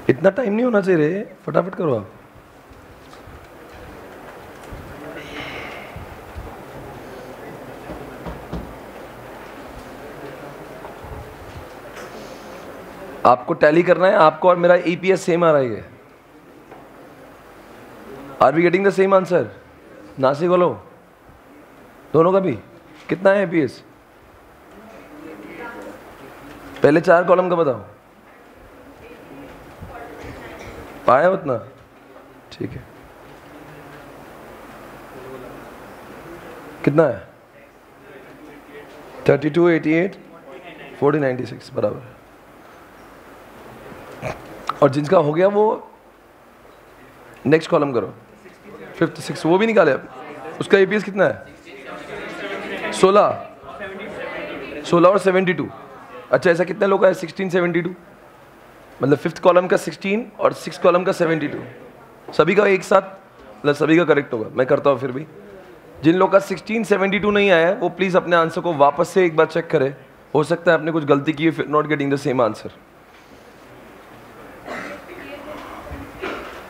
इतना टाइम नहीं होना चाहिए रे, फटाफट करो आप। आपको टैली करना है, आपको और मेरा EPS सेम आ रहा है। Are we getting the same answer? Nashik बोलो, दोनों का भी कितना है EPS? पहले 4 कॉलम का बताओ, पाया उतना? ठीक है, कितना है? 32, 88, 40, 96 बराबर। और जिनका हो गया वो नेक्स्ट कॉलम करो, 5th 6th वो भी निकाले आप। उसका EPS कितना है? 16 और 72। अच्छा, ऐसा कितने लोग का है? 16, 72 मतलब 5th कॉलम का 16 और 6th कॉलम का 72, सभी का एक साथ, मतलब सभी का करेक्ट होगा। मैं करता हूँ फिर भी। जिन लोग का 16 72 नहीं आया है वो प्लीज अपने आंसर को वापस से एक बार चेक करें, हो सकता है आपने कुछ गलती की है, not getting the same answer.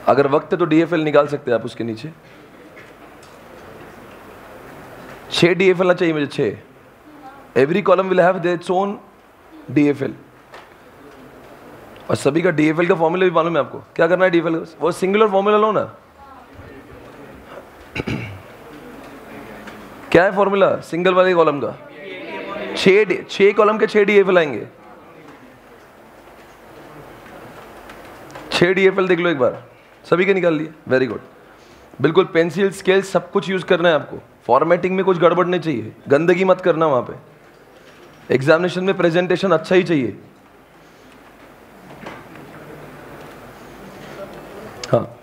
अगर वक्त है तो DFL निकाल सकते हैं आप उसके नीचे। 6 DFL ना चाहिए मुझे, 6। Every column will have its own DFL। और सभी का DFL का फॉर्मूला भी मालूम है आपको। क्या करना है DFL का? वो सिंगुलर फॉर्मूला लो ना। क्या है फॉर्मूला सिंगल वाले कॉलम का? 6 कॉलम के 6 DFL आएंगे। 6 DFL देख लो एक बार। सभी के निकाल लिए, वेरी गुड। बिल्कुल पेंसिल स्केल सब कुछ यूज करना है आपको। फॉर्मेटिंग में कुछ गड़बड़ नहीं चाहिए, गंदगी मत करना वहां पे। एग्जामिनेशन में प्रेजेंटेशन अच्छा ही चाहिए। हाँ,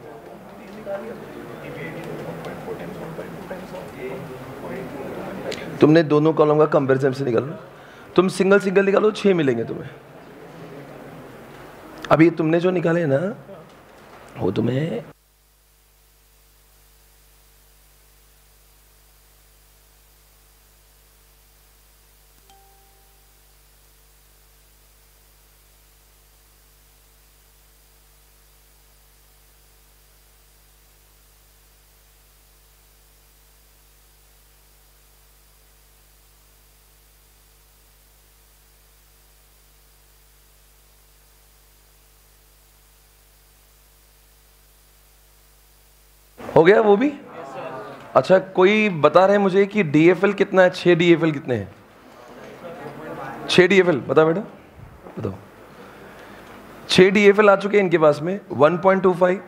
तुमने दोनों कॉलम का कंपैरिजन से निकालना। तुम सिंगल सिंगल निकालो, 6 मिलेंगे तुम्हें। अभी तुमने जो निकाले ना वो तुम्हें हो गया वो भी। अच्छा, कोई बता रहे हैं मुझे कि DFL कितना है? 6 DFL कितने हैं? 6 DFL बता बेटा, बताओ। 6 DFL आ चुके हैं इनके पास में। 1.25,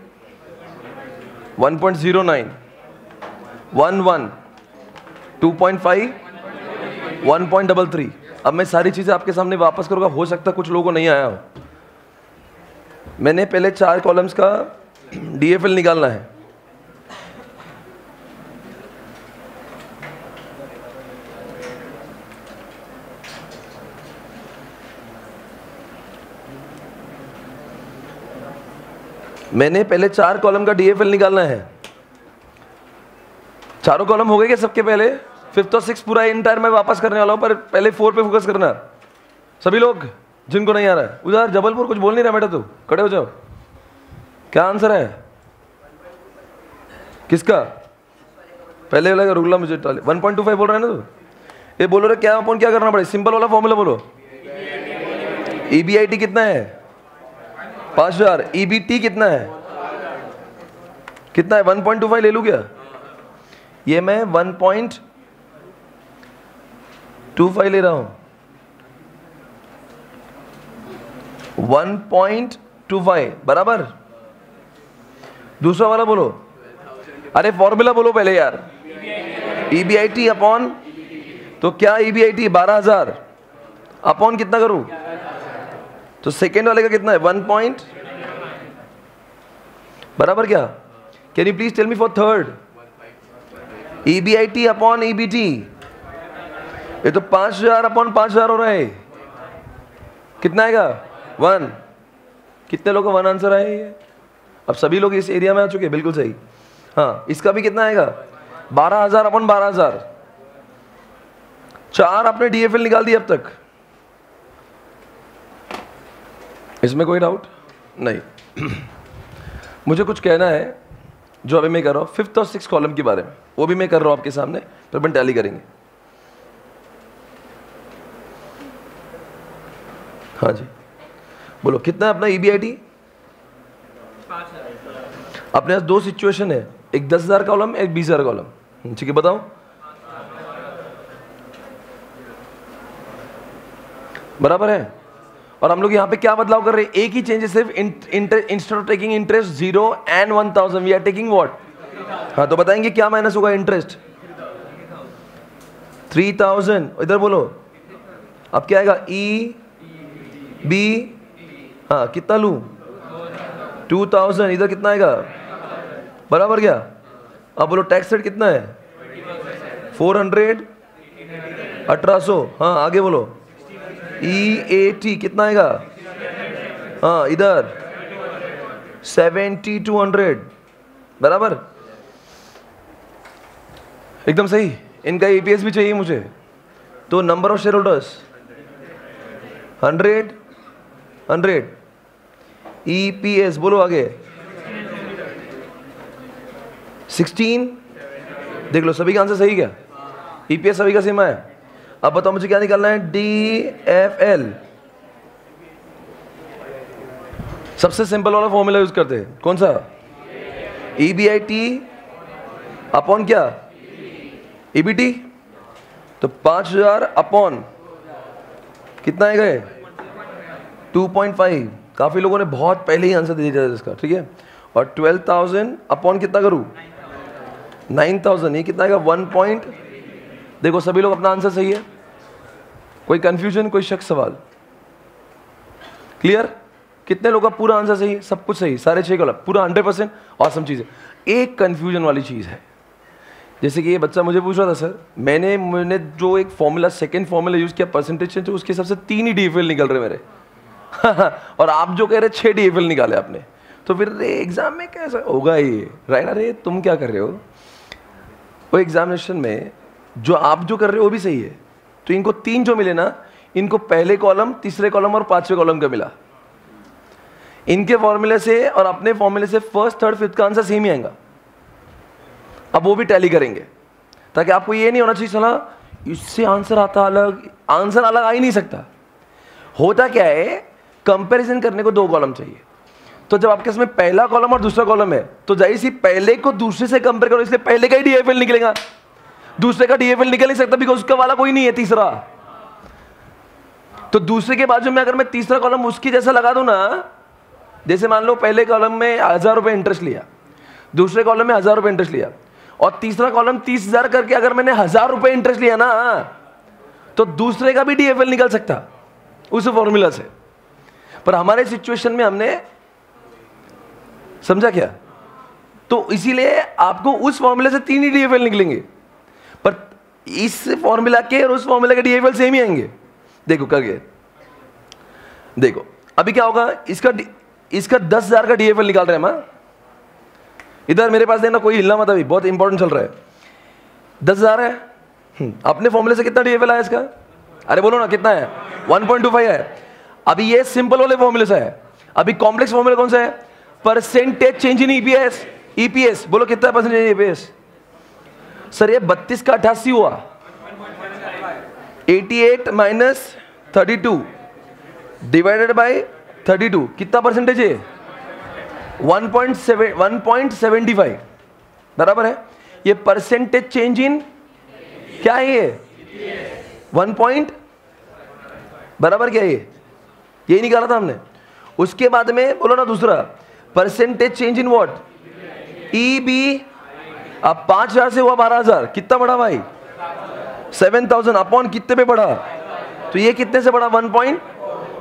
1.09, 11, 2.5, 1.33। अब मैं सारी चीजें आपके सामने वापस करूंगा, हो सकता है कुछ लोगों को नहीं आया हो। मैंने पहले 4 कॉलम्स का DFL निकालना है। मैंने पहले 4 कॉलम का DFL निकालना है। चारों कॉलम हो गए क्या सबके? पहले 5th और 6th पूरा इंटायर मैं वापस करने वाला हूं, पर पहले 4 पे फोकस करना सभी लोग जिनको नहीं आ रहा है। उधर जबलपुर कुछ बोल नहीं रहा बेटा, तू खड़े हो जाओ। क्या आंसर है किसका? पहले वाला रुकला मुझे। 1.25 बोल रहा है ना तू? ये बोलो रे, क्या अपन क्या करना पड़े? सिंपल वाला फॉर्मूला बोलो। EBIT कितना है? 5000। EBT कितना है? कितना है? 1.25 ले लूं क्या? ये मैं 1.25 ले रहा हूं। 1.25 बराबर। दूसरा वाला बोलो। अरे फॉर्मूला बोलो पहले यार। EBIT अपॉन, तो क्या EBIT 12000 अपॉन कितना करूं? तो सेकेंड वाले का कितना है? 1 बराबर क्या? Can you please tell me for third? EBIT upon EBT। ये तो 5000 अपॉन 5000 हो रहा है। कितना आएगा? 1। कितने लोगों का 1 आंसर आया ये? अब सभी लोग इस एरिया में आ चुके हैं, बिल्कुल सही। हाँ, इसका भी कितना आएगा? 12000 अपॉन 12000। 4 आपने DFL निकाल दिया अब तक। इसमें कोई डाउट नहीं। मुझे कुछ कहना है जो अभी मैं कर रहा हूँ 5th और 6th कॉलम के बारे में, वो भी मैं कर रहा हूँ आपके सामने, फिर अपन टैली करेंगे। हाँ जी बोलो, कितना है अपना EBIT? अपने पास 2 सिचुएशन है, एक 10,000 कॉलम, एक 20,000 कॉलम। ठीक है, बताओ। बराबर है। और हम लोग यहाँ पे क्या बदलाव कर रहे हैं? एक ही चेंज है सिर्फ। Instead of taking interest 0 and 1000 we are taking what? हाँ, तो बताएंगे क्या माइनस होगा? इंटरेस्ट 3000। इधर बोलो, अब क्या आएगा? EB, हाँ कितना लूं? 2000। इधर कितना आएगा? बराबर क्या? अब बोलो टैक्स रेट कितना है? 400, 1800। हाँ आगे बोलो। EAT कितना आएगा? हाँ इधर 70 to 100 बराबर, एकदम सही। इनका EPS भी चाहिए मुझे, तो number of share holders 100 EPS बोलो आगे 16। देख लो सभी का आंसर सही क्या? EPS सभी का सेम है। अब बताओ मुझे क्या निकालना है? DFL। सबसे सिंपल वाला फॉर्मूला यूज करते हैं, कौन सा? EBIT अपॉन क्या? EBT। तो 5000 अपॉन कितना है गए? 2.5। काफी लोगों ने बहुत पहले ही आंसर दे दिया इसका, ठीक है। और 12,000 अपॉन कितना करूं? 9,000। ये कितना आएगा? 1 देखो सभी लोग अपना आंसर सही है, कोई कंफ्यूजन, कोई शक, सवाल क्लियर? कितने लोगों का पूरा आंसर सही है? सब कुछ सही, सारे 6 गलत, पूरा 100%। ऑसम चीज है। एक कंफ्यूजन वाली चीज है, जैसे कि ये बच्चा मुझे पूछ रहा था सर, मैंने जो एक फॉर्मूला, सेकंड फॉर्मूला यूज किया परसेंटेज से, उसके हिसाब से 3 ही DFL निकल रहे मेरे और आप जो कह रहे 6 DFL निकाले आपने, तो फिर एग्जाम में कैसा होगा ये? राइट? अरे तुम क्या कर रहे हो? वो एग्जामिनेशन में जो आप जो कर रहे हो वो भी सही है। तो इनको 3 जो मिले ना, इनको पहले कॉलम, तीसरे कॉलम और 5वें कॉलम का मिला। इनके फॉर्मूले से और अपने फॉर्मूले से फर्स्ट, थर्ड, फिफ्थ का आंसर सेम ही आएगा। अब वो भी टैली करेंगे, ताकि आपको ये नहीं होना चाहिए साला इससे आंसर आता अलग, आंसर अलग आ ही नहीं सकता। होता क्या है, कंपैरिजन करने को 2 कॉलम चाहिए। तो जब आपके इसमें पहला कॉलम और दूसरा कॉलम है, तो जाहिर सी पहले को दूसरे से कंपेयर करो, इसलिए पहले का ही DFL निकलेगा, दूसरे का DFL निकल नहीं सकता, बिकॉज उसका वाला कोई नहीं है तीसरा। तो दूसरे के बाजू में अगर मैं तीसरा कॉलम उसकी जैसा लगा दूं ना, जैसे मान लो पहले कॉलम में 1000 रुपए इंटरेस्ट लिया, दूसरे कॉलम में 1000 रुपए इंटरेस्ट लिया, और तीसरा कॉलम 30,000 करके अगर मैंने 1000 रुपए इंटरेस्ट लिया ना, तो दूसरे का भी DFL निकल सकता उस फॉर्मूला से। पर हमारे सिचुएशन में हमने समझा क्या? तो इसीलिए आपको उस फॉर्मूले से 3 ही DFL निकलेंगे, पर इस फॉर्मूला के और उस फॉर्मूला के DFL सेम ही आएंगे। देखो करके देखो अभी क्या होगा, इसका 10,000 का DFL निकाल रहे हैं हम। इधर मेरे पास देना, कोई हिलना मत, अभी बहुत इंपॉर्टेंट चल रहा है। 10,000 है, अपने फॉर्मूले से कितना DFL आया इसका? अरे बोलो ना कितना है? 1.25 है। अभी ये सिंपल वाले फॉर्मूले से है। अभी कॉम्प्लेक्स फॉर्मूला कौन सा है? Percentage change in EPS। बोलो कितना है परसेंटेज EPS? सर ये 32 का 88 हुआ, 88 माइनस 32 डिवाइडेड बाय 32 कितना परसेंटेज है? 1.75 बराबर है। ये परसेंटेज चेंज इन क्या है? ये 1 पॉइंट बराबर क्या है? यही निकाला था हमने। उसके बाद में बोलो ना दूसरा, percentage change in what? EB। अब 5,000 से हुआ 12,000, कितना बढ़ा भाई? 7,000 अपॉन कितने पे बढ़ा? तो ये कितने से बढ़ा? 1 पॉइंट,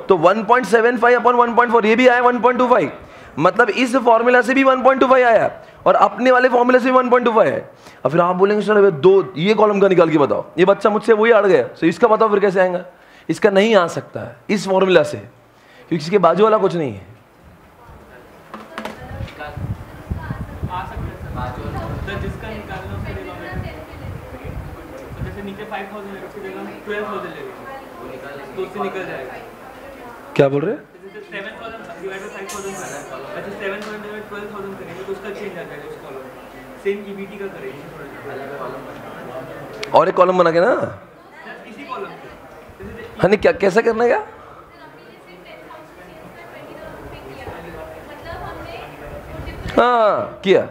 तो 1.75 अपॉन 1.4, ये भी आया 1.25। मतलब इस फॉर्मूला से भी 1.25 आया और अपने वाले फॉर्मूले से भी 1.25 है। अब फिर आप बोलेंगे सर दो ये कॉलम का निकाल के बताओ, ये बच्चा मुझसे वही अड़ गया, तो इसका बताओ फिर कैसे आएगा? इसका नहीं आ सकता है इस फॉर्मूला से, क्योंकि इसके बाजू वाला कुछ नहीं है। क्या बोल रहे हैं? और एक कॉलम बना के ना, हनी क्या कैसा करना है क्या? हाँ किया।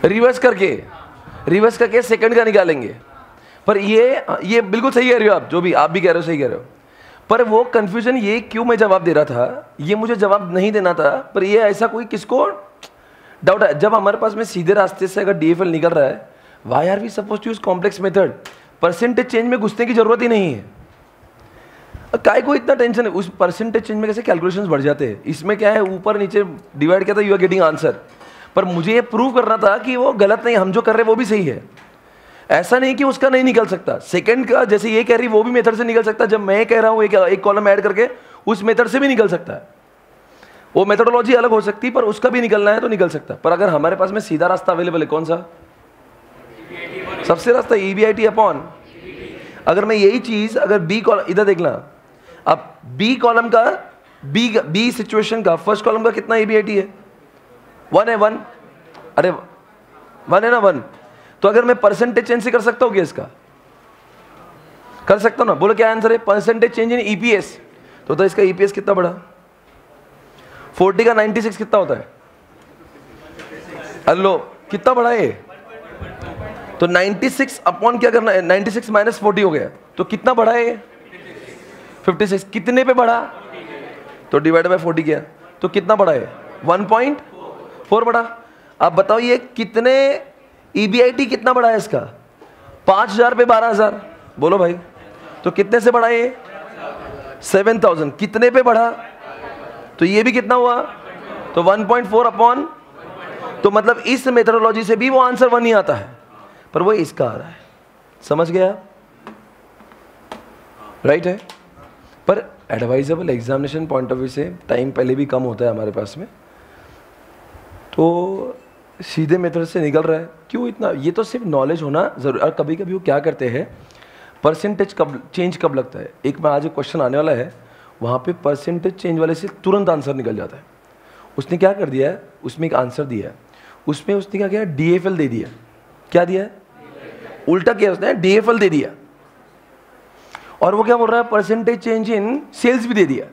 रिवर्स करके सेकंड का निकालेंगे। पर ये बिल्कुल सही कह रहे हो आप, जो भी आप भी कह रहे हो सही कह रहे हो। पर वो कंफ्यूजन ये क्यों मैं जवाब दे रहा था, ये मुझे जवाब नहीं देना था, पर ये ऐसा कोई किसको डाउट है? जब हमारे पास में सीधे रास्ते से अगर DFL निकल रहा है, why are we suppose to use complex method? Percentage change में घुसने की जरूरत ही नहीं है। काय को इतना टेंशन है, उस परसेंटेज चेंज में कैसे कैलकुलेशंस बढ़ जाते हैं, इसमें क्या है ऊपर नीचे डिवाइड किया था, यू आर गेटिंग आंसर। पर मुझे ये प्रूव करना था कि वो गलत नहीं, हम जो कर रहे हैं वो भी सही है। ऐसा नहीं कि उसका नहीं निकल सकता, सेकंड का जैसे ये कह रही वो भी मेथड से निकल सकता है, जब मैं कह रहा हूँ एक कॉलम ऐड करके उस मेथड से भी निकल सकता है। वो मेथोडोलॉजी अलग हो सकती है पर उसका भी निकलना है तो निकल सकता है। पर अगर हमारे पास में सीधा रास्ता अवेलेबल है, कौन सा सबसे रास्ता, EBIT अपॉन, अगर मैं यही चीज अगर बी कॉलम, इधर देखना, अब बी कॉलम का बी सिचुएशन का फर्स्ट कॉलम का कितना EBIT है, 1 है, 1, अरे 1 है ना, 1। तो अगर मैं परसेंटेज चेंज से कर सकता हूँ क्या, इसका कर सकता हूँ ना, बोलो क्या आंसर है, परसेंटेज चेंज इन EPS। तो इसका EPS कितना बढ़ा, 40 का 96 कितना होता है, हेलो कितना बढ़ा है, तो 96 अपॉन क्या करना है, 96 माइनस 40 हो गया, तो कितना बढ़ा है 56, कितने पे बढ़ा, तो डिवाइड बाय 40 किया, तो कितना बढ़ा है 1.4 बढ़ा। अब बताओ ये कितने EBIT कितना बढ़ा है इसका, 5000 पे 12000, बोलो भाई, तो कितने से बढ़ा ये 7000, कितने पे बढ़ा, तो ये भी कितना हुआ, तो 1.4 अपॉन, तो मतलब इस मेथोडोलॉजी से भी वो आंसर 1 ही आता है, पर वो इसका आ रहा है, समझ गया, राइट है। पर advisable examination point of view से टाइम पहले भी कम होता है हमारे पास में, तो सीधे मेथड से निकल रहा है, क्यों इतना, ये तो सिर्फ नॉलेज होना जरूरी। और कभी कभी वो क्या करते हैं, परसेंटेज कब चेंज कब लगता है, एक में आज एक क्वेश्चन आने वाला है, वहाँ पे परसेंटेज चेंज वाले से तुरंत आंसर निकल जाता है। उसने क्या कर दिया है, उसमें एक आंसर दिया है, उसमें उसने क्या किया, DFL दे दिया, क्या दिया है, उल्टा किया उसने, DFL दे दिया, और वो क्या बोल रहा है, परसेंटेज चेंज इन सेल्स भी दे दिया,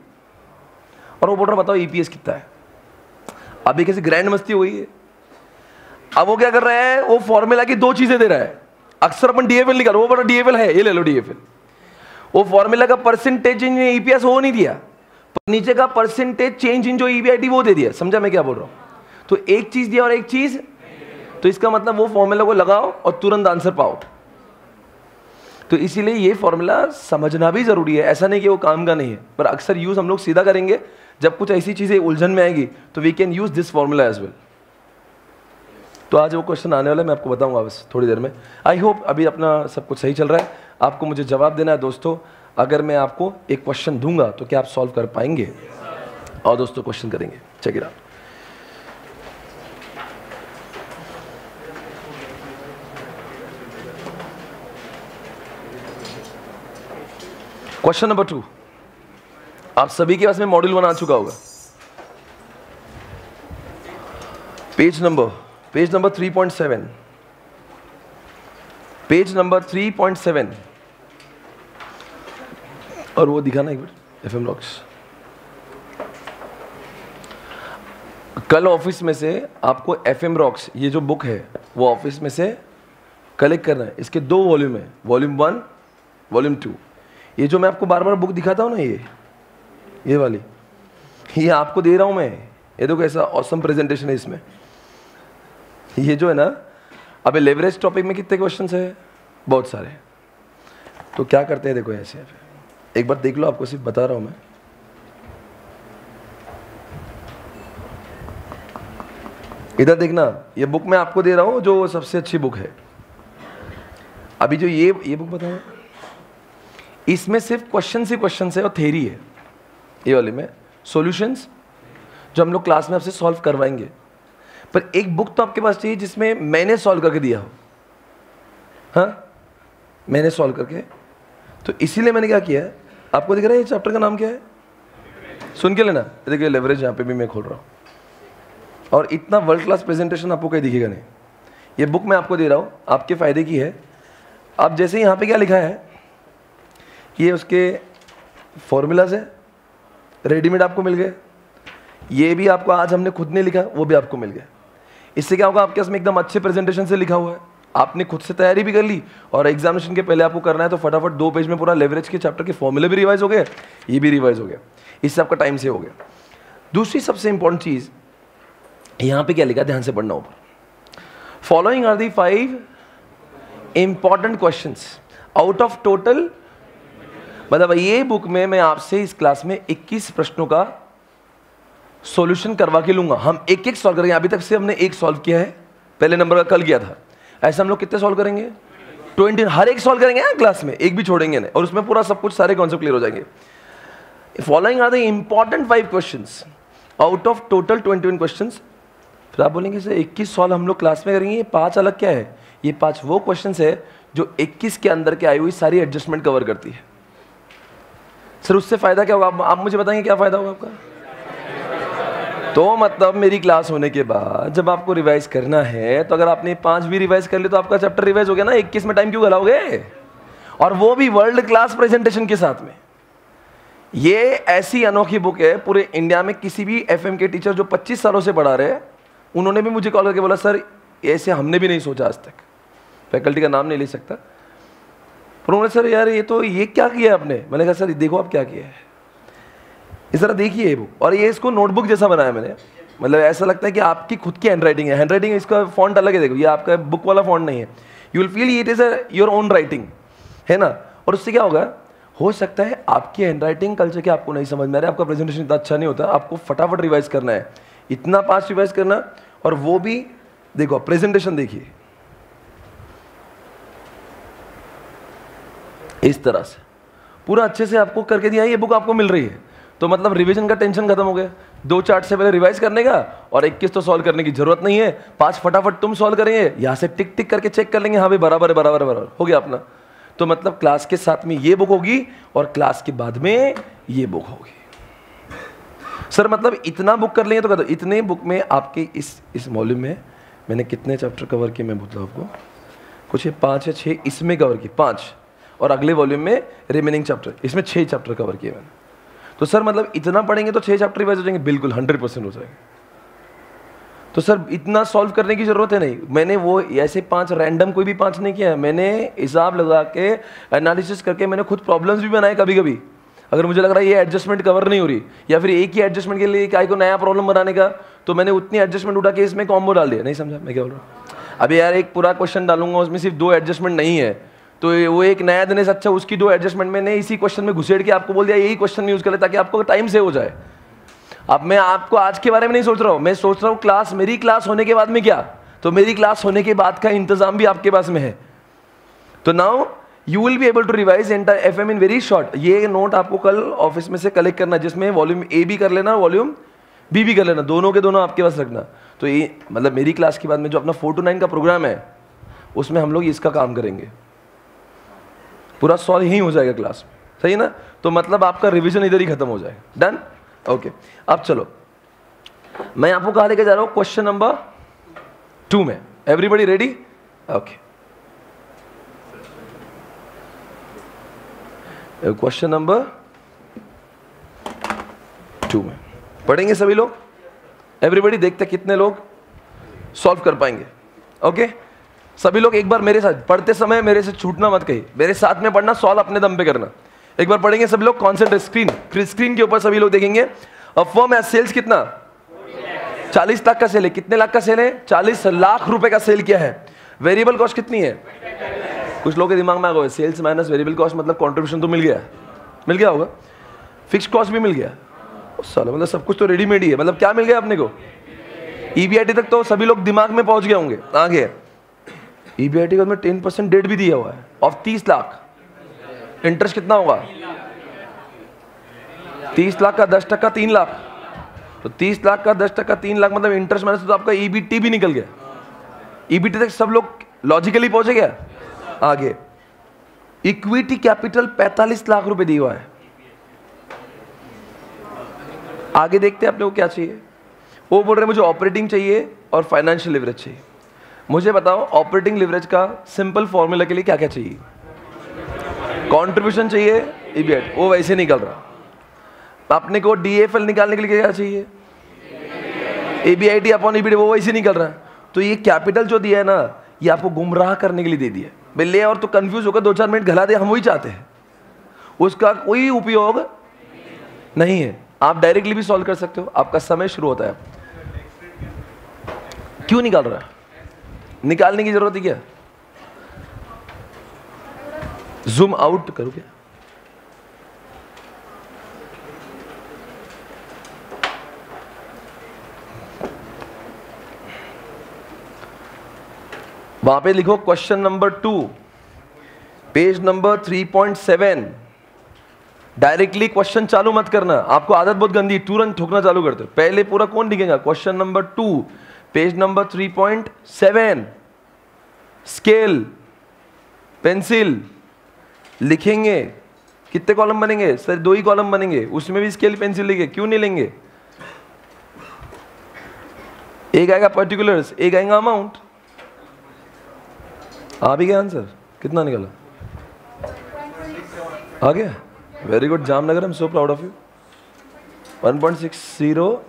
और वो बोल रहा है बताओ EPS कितना है। अभी कैसे ग्रैंड मस्ती हुई है। अब वो क्या कर रहा है, वो फॉर्मूला की 2 चीजें दे रहा है, अक्सर अपन DFL निकाल, वो बोला DFL है, ये ले लो DFL, वो फॉर्मूला का परसेंटेज चेंज इन EPS वो नहीं दिया, पर नीचे का परसेंटेज चेंज इन जो EBIT वो दे दिया, समझा मैं क्या बोल रहा हूं। तो एक चीज दिया और एक चीज, तो इसका मतलब वो फॉर्मूला को लगाओ और तुरंत आंसर पाओ। तो इसीलिए ये फॉर्मूला समझना भी जरूरी है, ऐसा नहीं कि वो काम का नहीं है, पर अक्सर यूज हम लोग सीधा करेंगे, जब कुछ ऐसी चीजें उलझन में आएगी तो we can use this formula as well. तो आज वो क्वेश्चन आने वाला है, मैं आपको बताऊंगा बस थोड़ी देर में। आई होप अभी अपना सब कुछ सही चल रहा है, आपको मुझे जवाब देना है दोस्तों। अगर मैं आपको एक क्वेश्चन दूंगा तो क्या आप सॉल्व कर पाएंगे, और दोस्तों क्वेश्चन करेंगे, check it out. Question number 2, आप सभी के पास में मॉड्यूल 1 आ चुका होगा, पेज नंबर 3.7, पेज नंबर 3.7, और वो दिखाना एक बार FM रॉक्स। कल ऑफिस में से आपको FM रॉक्स ये जो बुक है वो ऑफिस में से कलेक्ट करना है। इसके 2 वॉल्यूम है, वॉल्यूम 1, वॉल्यूम 2। ये जो मैं आपको बार बार बुक दिखाता हूँ ना, ये वाली, ये आपको दे रहा हूँ मैं, ये देखो ऐसा ऑसम प्रेजेंटेशन है इसमें। ये जो है ना, अबे लेवरेज टॉपिक में कितने क्वेश्चंस है, बहुत सारे। तो क्या करते हैं, देखो ऐसे एक बार देख लो, आपको सिर्फ बता रहा हूं मैं। इधर देखना, ये बुक मैं आपको दे रहा हूं जो सबसे अच्छी बुक है। अभी जो ये बुक बताओ, इसमें सिर्फ क्वेश्चन ही क्वेश्चन है और थ्योरी है। ये वाले में सॉल्यूशंस जो हम लोग क्लास में आपसे सॉल्व करवाएंगे, पर एक बुक तो आपके पास चाहिए जिसमें मैंने सॉल्व करके दिया हो। हाँ, मैंने सॉल्व करके, तो इसीलिए मैंने क्या किया है, आपको दिख रहा है ये चैप्टर का नाम क्या है, सुन के लेना। देखिए लेवरेज यहाँ पे भी मैं खोल रहा हूँ, और इतना वर्ल्ड क्लास प्रेजेंटेशन आपको कहीं दिखेगा नहीं। ये बुक मैं आपको दे रहा हूँ, आपके फ़ायदे की है। अब जैसे यहाँ पे क्या लिखा है, ये उसके फॉर्मूलाज है, रेडीमेड आपको मिल गए। ये भी आपको आज हमने खुद ने लिखा, वो भी आपको मिल गया। इससे क्या होगा, आपके पास में एकदम अच्छे प्रेजेंटेशन से लिखा हुआ है, आपने खुद से तैयारी भी कर ली, और एग्जामिनेशन के पहले आपको करना है तो फटाफट 2 पेज में पूरा लेवरेज के चैप्टर के फॉर्मूले भी रिवाइज हो गए, ये भी रिवाइज हो गया, इससे आपका टाइम सेव हो गया। दूसरी सबसे इंपॉर्टेंट चीज यहाँ पे क्या लिखा, ध्यान से पढ़ना ऊपर, following are the 5 important questions out of total, मतलब ये बुक में मैं आपसे इस क्लास में 21 प्रश्नों का सॉल्यूशन करवा के लूंगा। हम एक एक सॉल्व करेंगे। अभी तक से हमने एक सॉल्व किया है, पहले नंबर का कल किया था। ऐसे हम लोग कितने सॉल्व करेंगे? 20। हर एक सॉल्व करेंगे ना क्लास में, एक भी छोड़ेंगे नहीं, और उसमें पूरा सब कुछ सारे कॉन्सेप्ट क्लियर हो जाएंगे। Following are the important 5 questions out of total 21 questions. फिर आप बोलेंगे सर 21 सॉल्व हम लोग क्लास में करेंगे, ये 5 अलग क्या है? ये 5 वो क्वेश्चंस है जो 21 के अंदर के आई हुई सारी एडजस्टमेंट कवर करती है। सर उससे फायदा क्या होगा? आप मुझे बताएंगे क्या फायदा होगा आपका? तो मतलब मेरी क्लास होने के बाद जब आपको रिवाइज करना है, तो अगर आपने 5 भी रिवाइज कर लिए तो आपका चैप्टर रिवाइज हो गया ना। 21 में टाइम क्यों गलाओगे? और वो भी वर्ल्ड क्लास प्रेजेंटेशन के साथ में। ये ऐसी अनोखी बुक है, पूरे इंडिया में किसी भी एफएम के टीचर जो 25 सालों से पढ़ा रहे हैं, उन्होंने भी मुझे कॉल करके बोला सर ऐसे हमने भी नहीं सोचा आज तक। फैकल्टी का नाम नहीं ले सकता, पर उन्होंने सर यार ये क्या किया आपने? मैंने कहा सर देखो आप क्या किया है, इस तरह देखिए ये बुक। और ये इसको नोटबुक जैसा बनाया मैंने, मतलब ऐसा लगता है कि आपकी खुद की हैंडराइटिंग है। हैंडराइटिंग इसका फॉन्ट अलग है, देखो ये आपका बुक वाला फॉन्ट नहीं है। You will feel it is your own writing, है ना। और उससे क्या होगा, हो सकता है आपकी हैंडराइटिंग कल से आपको नहीं समझ में आ रहा है, आपका प्रेजेंटेशन इतना अच्छा नहीं होता, आपको फटाफट रिवाइज करना है, इतना फास्ट रिवाइज करना। और वो भी देखो प्रेजेंटेशन देखिए इस तरह से पूरा अच्छे से आपको करके दिया है, ये बुक आपको मिल रही है। तो मतलब रिवीजन का टेंशन खत्म हो गया। 2 चार्ट से पहले रिवाइज करने का, और 21 तो सॉल्व करने की जरूरत नहीं है। 5 फटाफट तुम सॉल्व करेंगे, यहाँ से टिक टिक करके चेक कर लेंगे, हाँ भाई बराबर है, बराबर है, बराबर हो गया अपना। तो मतलब क्लास के साथ में ये बुक होगी और क्लास के बाद में ये बुक होगी। सर मतलब इतना बुक कर लेंगे तो कहते इतने बुक में आपके इस वॉल्यूम में मैंने कितने चैप्टर कवर किए मैं बताऊँ आपको, कुछ 5 या 6 इसमें कवर किए, 5, और अगले वॉल्यूम में रिमेनिंग चैप्टर, इसमें 6 चैप्टर कवर किए मैंने। तो सर मतलब इतना पढ़ेंगे तो 6 चैप्टर रिवाइज हो जाएंगे? बिल्कुल 100% हो जाएंगे। तो सर इतना सॉल्व करने की जरूरत है नहीं। मैंने वो ऐसे 5 रैंडम कोई भी 5 नहीं किया है, मैंने हिसाब लगा के एनालिसिस करके मैंने खुद प्रॉब्लम्स भी बनाए। कभी कभी अगर मुझे लग रहा है ये एडजस्टमेंट कवर नहीं हो रही, या फिर एक ही एडजस्टमेंट के लिए काय को नया प्रॉब्लम बनाने का, तो मैंने उतनी एडजस्टमेंट उठा के इसमें कॉम्बो डाल दिया। नहीं समझा मैं क्या बोल रहा हूँ? अभी यार एक पूरा क्वेश्चन डालूंगा, उसमें सिर्फ 2 एडजस्टमेंट नहीं है, तो वो एक नया देने से अच्छा उसकी 2 एडजस्टमेंट मैंने इसी क्वेश्चन में घुसेड़ के आपको बोल दिया यही क्वेश्चन में यूज कर ले, ताकि आपको टाइम सेव हो जाए। अब मैं आपको आज के बारे में नहीं सोच रहा हूँ, मैं सोच रहा हूँ क्लास, मेरी क्लास होने के बाद में क्या, तो मेरी क्लास होने के बाद का इंतजाम भी आपके पास में है। तो now you will be able to revise entire FM in very short. ये नोट आपको कल ऑफिस में से कलेक्ट करना, जिसमें वॉल्यूम ए भी कर लेना, वॉल्यूम बी भी कर लेना, दोनों के दोनों आपके पास रखना। तो ये मतलब मेरी क्लास के बाद में जो अपना 4 to 9 का प्रोग्राम है, उसमें हम लोग इसका काम करेंगे, पूरा सॉल्व यही हो जाएगा क्लास में, सही ना। तो मतलब आपका रिवीजन इधर ही खत्म हो जाएगा। Done, okay. अब चलो मैं आपको कहा लेके जा रहा हूं, क्वेश्चन नंबर 2 में। Everybody ready? Okay. Question number 2 में पढ़ेंगे सभी लोग। एवरीबॉडी देखते कितने लोग सॉल्व कर पाएंगे। ओके सभी लोग एक बार मेरे साथ पढ़ते समय मेरे से छूटना मत, कहीं मेरे साथ में पढ़ना, सॉल्व अपने दम पे करना। एक बार पढ़ेंगे सभी लोग, कॉन्सेंट्रेट। स्क्रीन के ऊपर सभी लोग देखेंगे। फर्म है सेल्स कितना? 40 लाख का सेल है। कितने लाख का सेल है? 40 लाख रुपए का सेल किया है। वेरिएबल कॉस्ट कितनी है? कुछ लोगों के दिमाग में आ गया सेल्स माइनस वेरिएबल कॉस्ट मतलब कंट्रीब्यूशन तो मिल गया होगा, फिक्स कॉस्ट भी मिल गया। साला मतलब सब कुछ तो रेडीमेड ही है। मतलब क्या मिल गया अपने को? ईबीआईटी तक तो सभी लोग दिमाग में पहुंच गए होंगे। आगे ईबीआईटी का 10% डेट भी दिया हुआ है ऑफ 30 लाख। इंटरेस्ट कितना होगा? 30 लाख का 10% 3 लाख, तो 30 लाख का 10% 3 लाख मतलब इंटरेस्ट माइनस तो आपका ईबीटी भी निकल गया। ईबीटी तक सब लोग लॉजिकली पहुंचे गया। आगे इक्विटी कैपिटल 45 लाख रुपए दिया हुआ है। आगे देखते हैं अपने को क्या चाहिए। वो बोल रहे मुझे ऑपरेटिंग चाहिए और फाइनेंशियल लिवरेज चाहिए। मुझे बताओ ऑपरेटिंग लिवरेज का सिंपल फॉर्मूला के लिए क्या क्या चाहिए? कंट्रीब्यूशन चाहिए, ईबीआईटी वो वैसे निकल रहा। अपने को डीएफएल निकालने के लिए क्या चाहिए? ईबीआईटी अपॉन ईबीटी वो वैसे निकल रहा है। तो ये कैपिटल जो दिया है ना, ये आपको गुमराह करने के लिए दे दिया। बिल्ले और तो कंफ्यूज होकर 2-4 मिनट घला दे, हम वही चाहते हैं, उसका कोई उपयोग नहीं है। आप डायरेक्टली भी सॉल्व कर सकते हो, आपका समय शुरू होता है। क्यों निकाल रहा है? निकालने की जरूरत है क्या? जूम आउट करो क्या? वहां पे लिखो question number 2, page number 3.7। Directly question चालू मत करना, आपको आदत बहुत गंदी, तुरंत ठोकना चालू करते हो। पहले पूरा कौन लिखेगा? Question number 2 page number 3.7। Scale pencil लिखेंगे, कितने कॉलम बनेंगे सर? 2 ही कॉलम बनेंगे, उसमें भी स्केल पेंसिल लिखे, क्यों नहीं लेंगे? एक आएगा पर्टिकुलर्स, एक आएगा अमाउंट। आ भी गया आंसर? कितना निकला? आ गया, very good Jamnagar, I am so proud of you. 1.60,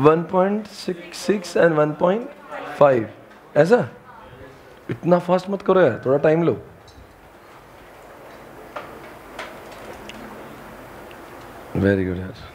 1.66 and 1.5। ऐसा इतना फास्ट मत करो यार, थोड़ा टाइम लो। वेरी गुड यार।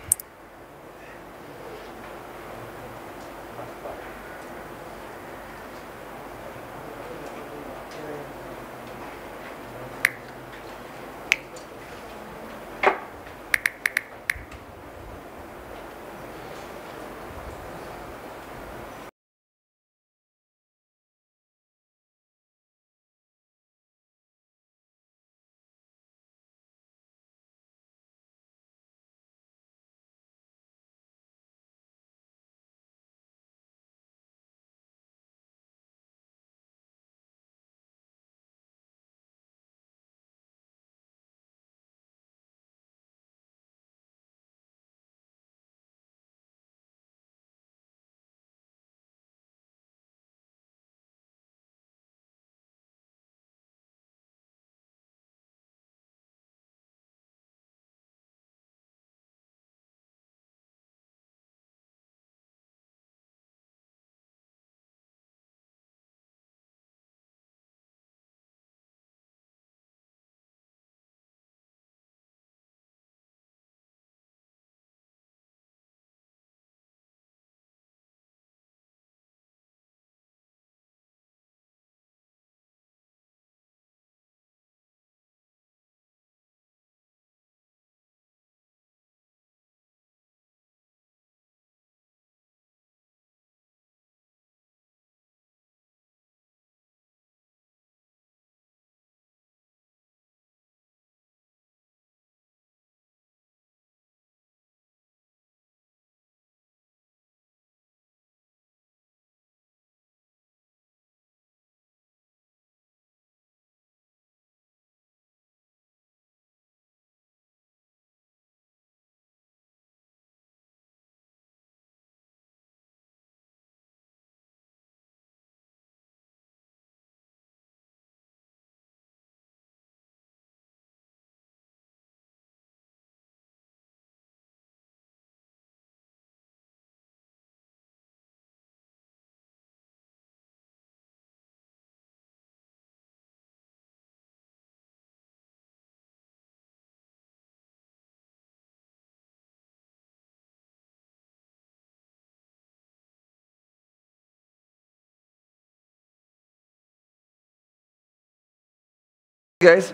Guys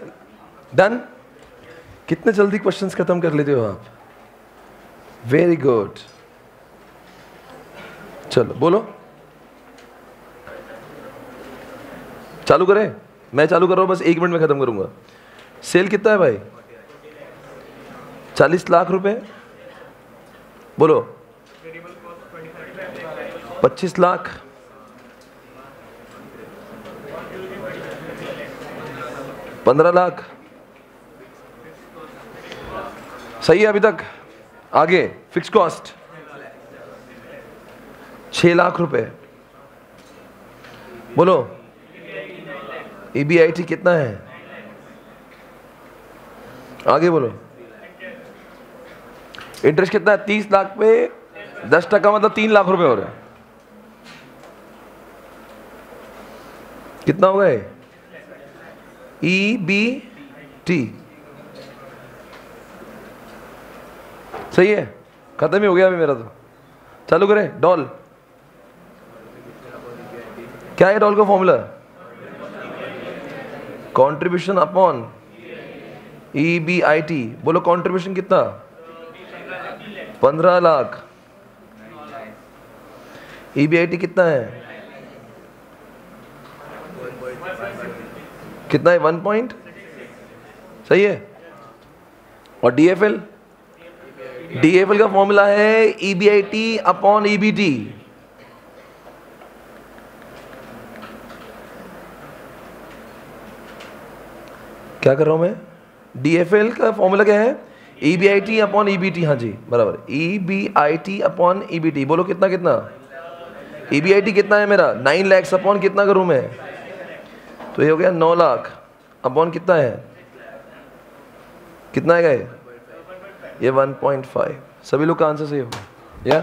done? कितने जल्दी क्वेश्चंस खत्म कर लेते हो आप, वेरी गुड। चलो बोलो, चालू करें? मैं चालू कर रहा हूं, बस 1 मिनट में खत्म करूंगा। सेल कितना है भाई? 40 लाख रुपए। बोलो 25 लाख, 15 लाख। सही है अभी तक? आगे फिक्स कॉस्ट 6 लाख रुपए। बोलो EBIT कितना है? आगे बोलो। इंटरेस्ट कितना है? 30 लाख पे 10% मतलब 3 लाख रुपए हो रहे हैं। कितना हो गए? EBT सही है, खत्म ही हो गया अभी मेरा तो। चालू करें? डॉल क्या है? डॉल का फॉर्मूला कंट्रीब्यूशन अपॉन EBIT। बोलो कंट्रीब्यूशन कितना? 15 लाख। EBIT कितना है? कितना है 1 पॉइंट, सही है। और DFL, DFL का फॉर्मूला है EBIT अपॉन EBT। क्या कर रहा हूं मैं? DFL का फॉर्मूला क्या है? EBIT upon EBT। हाँ जी बराबर, EBIT अपॉन EBT। बोलो कितना कितना? EBIT कितना है मेरा? 9 लाख अपॉन कितना करूं मैं? तो ये हो गया 9 लाख अपॉन कितना है? कितना है ये 1.5। सभी लोग का आंसर सही होगा। या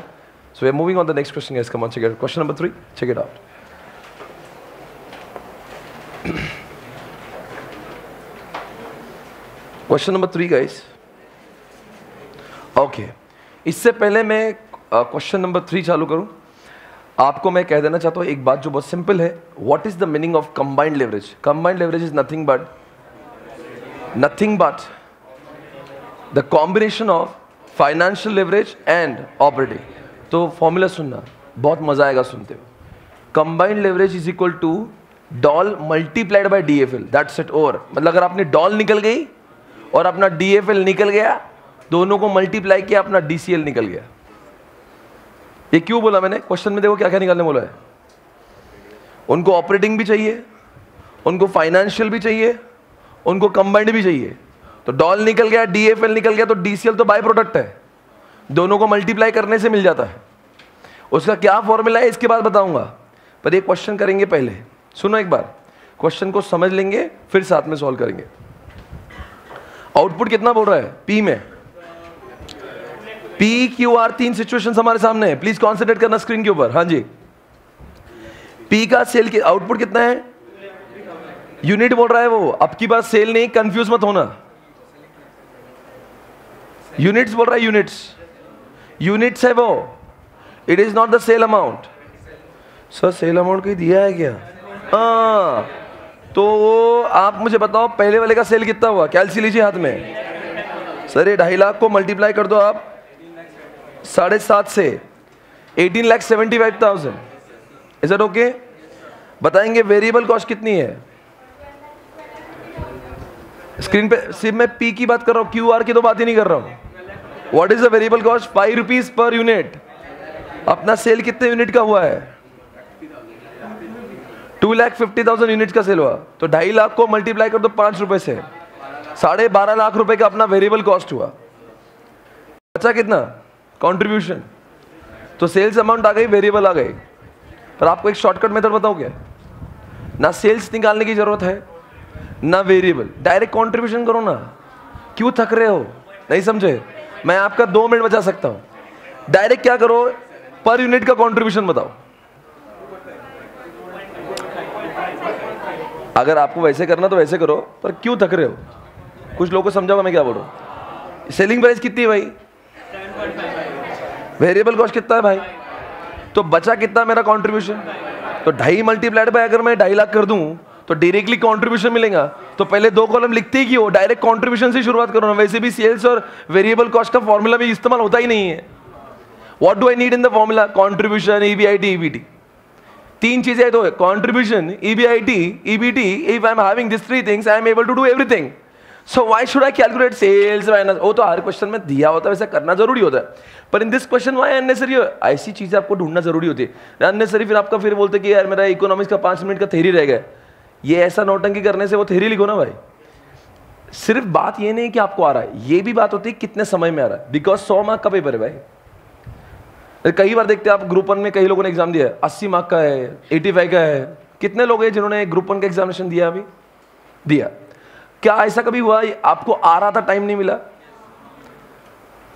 so we are moving on the next question guys. Come on, check it. Question number 3, check it out. Question number 3 guys. Okay, इससे पहले मैं क्वेश्चन नंबर 3 चालू करूं, आपको मैं कह देना चाहता हूं एक बात जो बहुत सिंपल है। What is the meaning of combined leverage? Combined leverage is nothing but the combination of financial leverage and operating. तो फॉर्मूला सुनना, बहुत मजा आएगा सुनते हो। Combined leverage is equal to DOL multiplied by DFL, that's it. और मतलब अगर आपने डॉल निकल गई और अपना DFL निकल गया, दोनों को मल्टीप्लाई किया, अपना DCL निकल गया। ये क्यों बोला मैंने? क्वेश्चन में देखो क्या क्या निकालने बोला है। उनको ऑपरेटिंग भी चाहिए, उनको फाइनेंशियल भी चाहिए, उनको कंबाइंड भी चाहिए। तो डॉल निकल गया, DFL निकल गया, तो DCL तो बाय प्रोडक्ट है, दोनों को मल्टीप्लाई करने से मिल जाता है। उसका क्या फॉर्मूला है इसके बाद बताऊंगा, पर ये क्वेश्चन करेंगे पहले। सुनो एक बार, क्वेश्चन को समझ लेंगे फिर साथ में सॉल्व करेंगे। आउटपुट कितना बोल रहा है P में? PQR 3 सिचुएशंस हमारे सामने है, प्लीज कॉन्सेंट्रेट करना स्क्रीन के ऊपर। हाँ जी, P का सेल के आउटपुट कितना है? यूनिट बोल रहा है वो, अब की बात सेल नहीं, कंफ्यूज मत होना। यूनिट्स बोल रहा है, यूनिट्स है वो, it is not the sale amount. Sir sale amount कहीं दिया है क्या? हाँ, तो आप मुझे बताओ पहले वाले का सेल कितना हुआ? कैलसी लीजिए हाथ में। सर ये 2.5 लाख को मल्टीप्लाई कर दो आप 7.5 से, 18,75,000। Is it okay? बताएंगे वेरिएबल कॉस्ट कितनी है? स्क्रीन पे सिर्फ मैं P की बात कर रहा हूं, QR की तो बात ही नहीं कर रहा हूं। What is the variable cost? 5 rupees per unit. अपना सेल कितने यूनिट का हुआ है? 2,50,000 यूनिट का सेल हुआ, तो 2.5 लाख को मल्टीप्लाई कर दो 5 रुपए से, 12.5 लाख रुपए का अपना वेरिएबल कॉस्ट हुआ। बचा कितना? कंट्रीब्यूशन। तो सेल्स अमाउंट आ गई, वेरिएबल आ गई। पर आपको एक शॉर्टकट मेथड बताओ क्या? ना सेल्स निकालने की जरूरत है ना वेरिएबल, डायरेक्ट कंट्रीब्यूशन करो ना। क्यों थक रहे हो? नहीं समझे? मैं आपका 2 मिनट बचा सकता हूं। डायरेक्ट क्या करो, पर यूनिट का कंट्रीब्यूशन बताओ। अगर आपको वैसे करना तो वैसे करो, पर क्यों थक रहे हो? कुछ लोगों को समझाओगा मैं क्या बोल रहा हूं। सेलिंग प्राइस कितनी है भाई? वेरिएबल कॉस्ट कितना है भाई? तो बचा कितना मेरा कंट्रीब्यूशन? तो 2.5 मल्टीप्लाइड बाय अगर मैं 2.5 लाख कर दूं तो डायरेक्टली कंट्रीब्यूशन मिलेगा। तो पहले 2 कॉलम लिखते ही क्यों? डायरेक्ट कंट्रीब्यूशन से शुरुआत करो ना। वैसे भी सेल्स और वेरिएबल कॉस्ट का फॉर्मूला भी इस्तेमाल होता ही नहीं है। What do I need in the formula? Contribution, EBIT, EBT। 3 चीजें तो है, contribution, EBIT, EBT। If I am having this 3 things I am able to do everything. So why should I calculate sales minus? वो तो हर question में दिया होता है, वैसे करना जरूरी होता है, पर in this question why unnecessary? ऐसी चीजें आपको ढूंढना जरूरी होती है अननेसेसरी। फिर आपका फिर बोलते कि यार मेरा इकोनॉमिक्स का 5 मिनट का थ्योरी रह गया। ये ऐसा नौटंकी करने से वो थ्योरी लिखो ना भाई। सिर्फ बात ये नहीं कि आपको आ रहा है, ये भी बात होती है कितने समय में आ रहा है। बिकॉज 100 मार्क का पेपर है भाई। कई बार देखते हैं आप ग्रुप 1 में कई लोगों ने एग्जाम दिया है, 80 मार्क का है, 85 का है। कितने लोग हैं जिन्होंने ग्रुप 1 का एग्जामिनेशन दिया? अभी दिया। क्या ऐसा कभी हुआ आपको आ रहा था, टाइम नहीं मिला?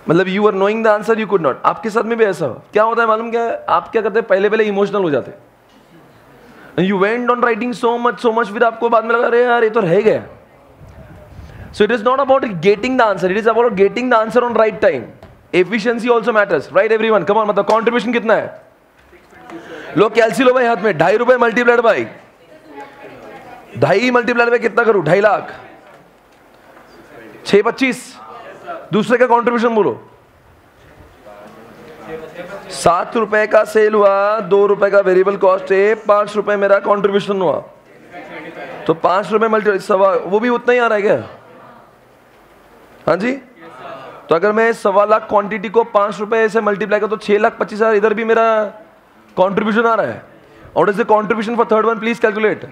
मतलब you are knowing the answer, you could not. आपके साथ में भी ऐसा हो? क्या होता है मालूम क्या है? आप क्या करते हैं, पहले इमोशनल हो जाते हैं। You went on writing so much, फिर आपको बाद में लगा अरे यार ये तो रह गया। So it is not about getting the answer, it is about getting the answer on right time. Efficiency also matters, right everyone? Come on, मतलब कंट्रीब्यूशन कितना है? लो कैलसी लो भाई हाथ में। 2.5 रुपए मल्टीप्लाइड बाई 2.5 मल्टीप्लाइड बाई कितना करूं? 2.5 लाख, 625। दूसरे का कंट्रीब्यूशन बोलो। 7 रुपए का सेल हुआ, 2 रुपए का वेरिएबल कॉस्ट है, 5 रुपए मेरा कंट्रीब्यूशन हुआ। तो तो 5 रुपए मल्टी सवा, वो भी उतना ही आ रहा है क्या? हाँ जी। तो अगर मैं 1.25 लाख क्वांटिटी को 5 रुपए से मल्टीप्लाई कर तो 6,25,000 इधर भी मेरा कंट्रीब्यूशन आ रहा है। और is the contribution for third one? Please calculate.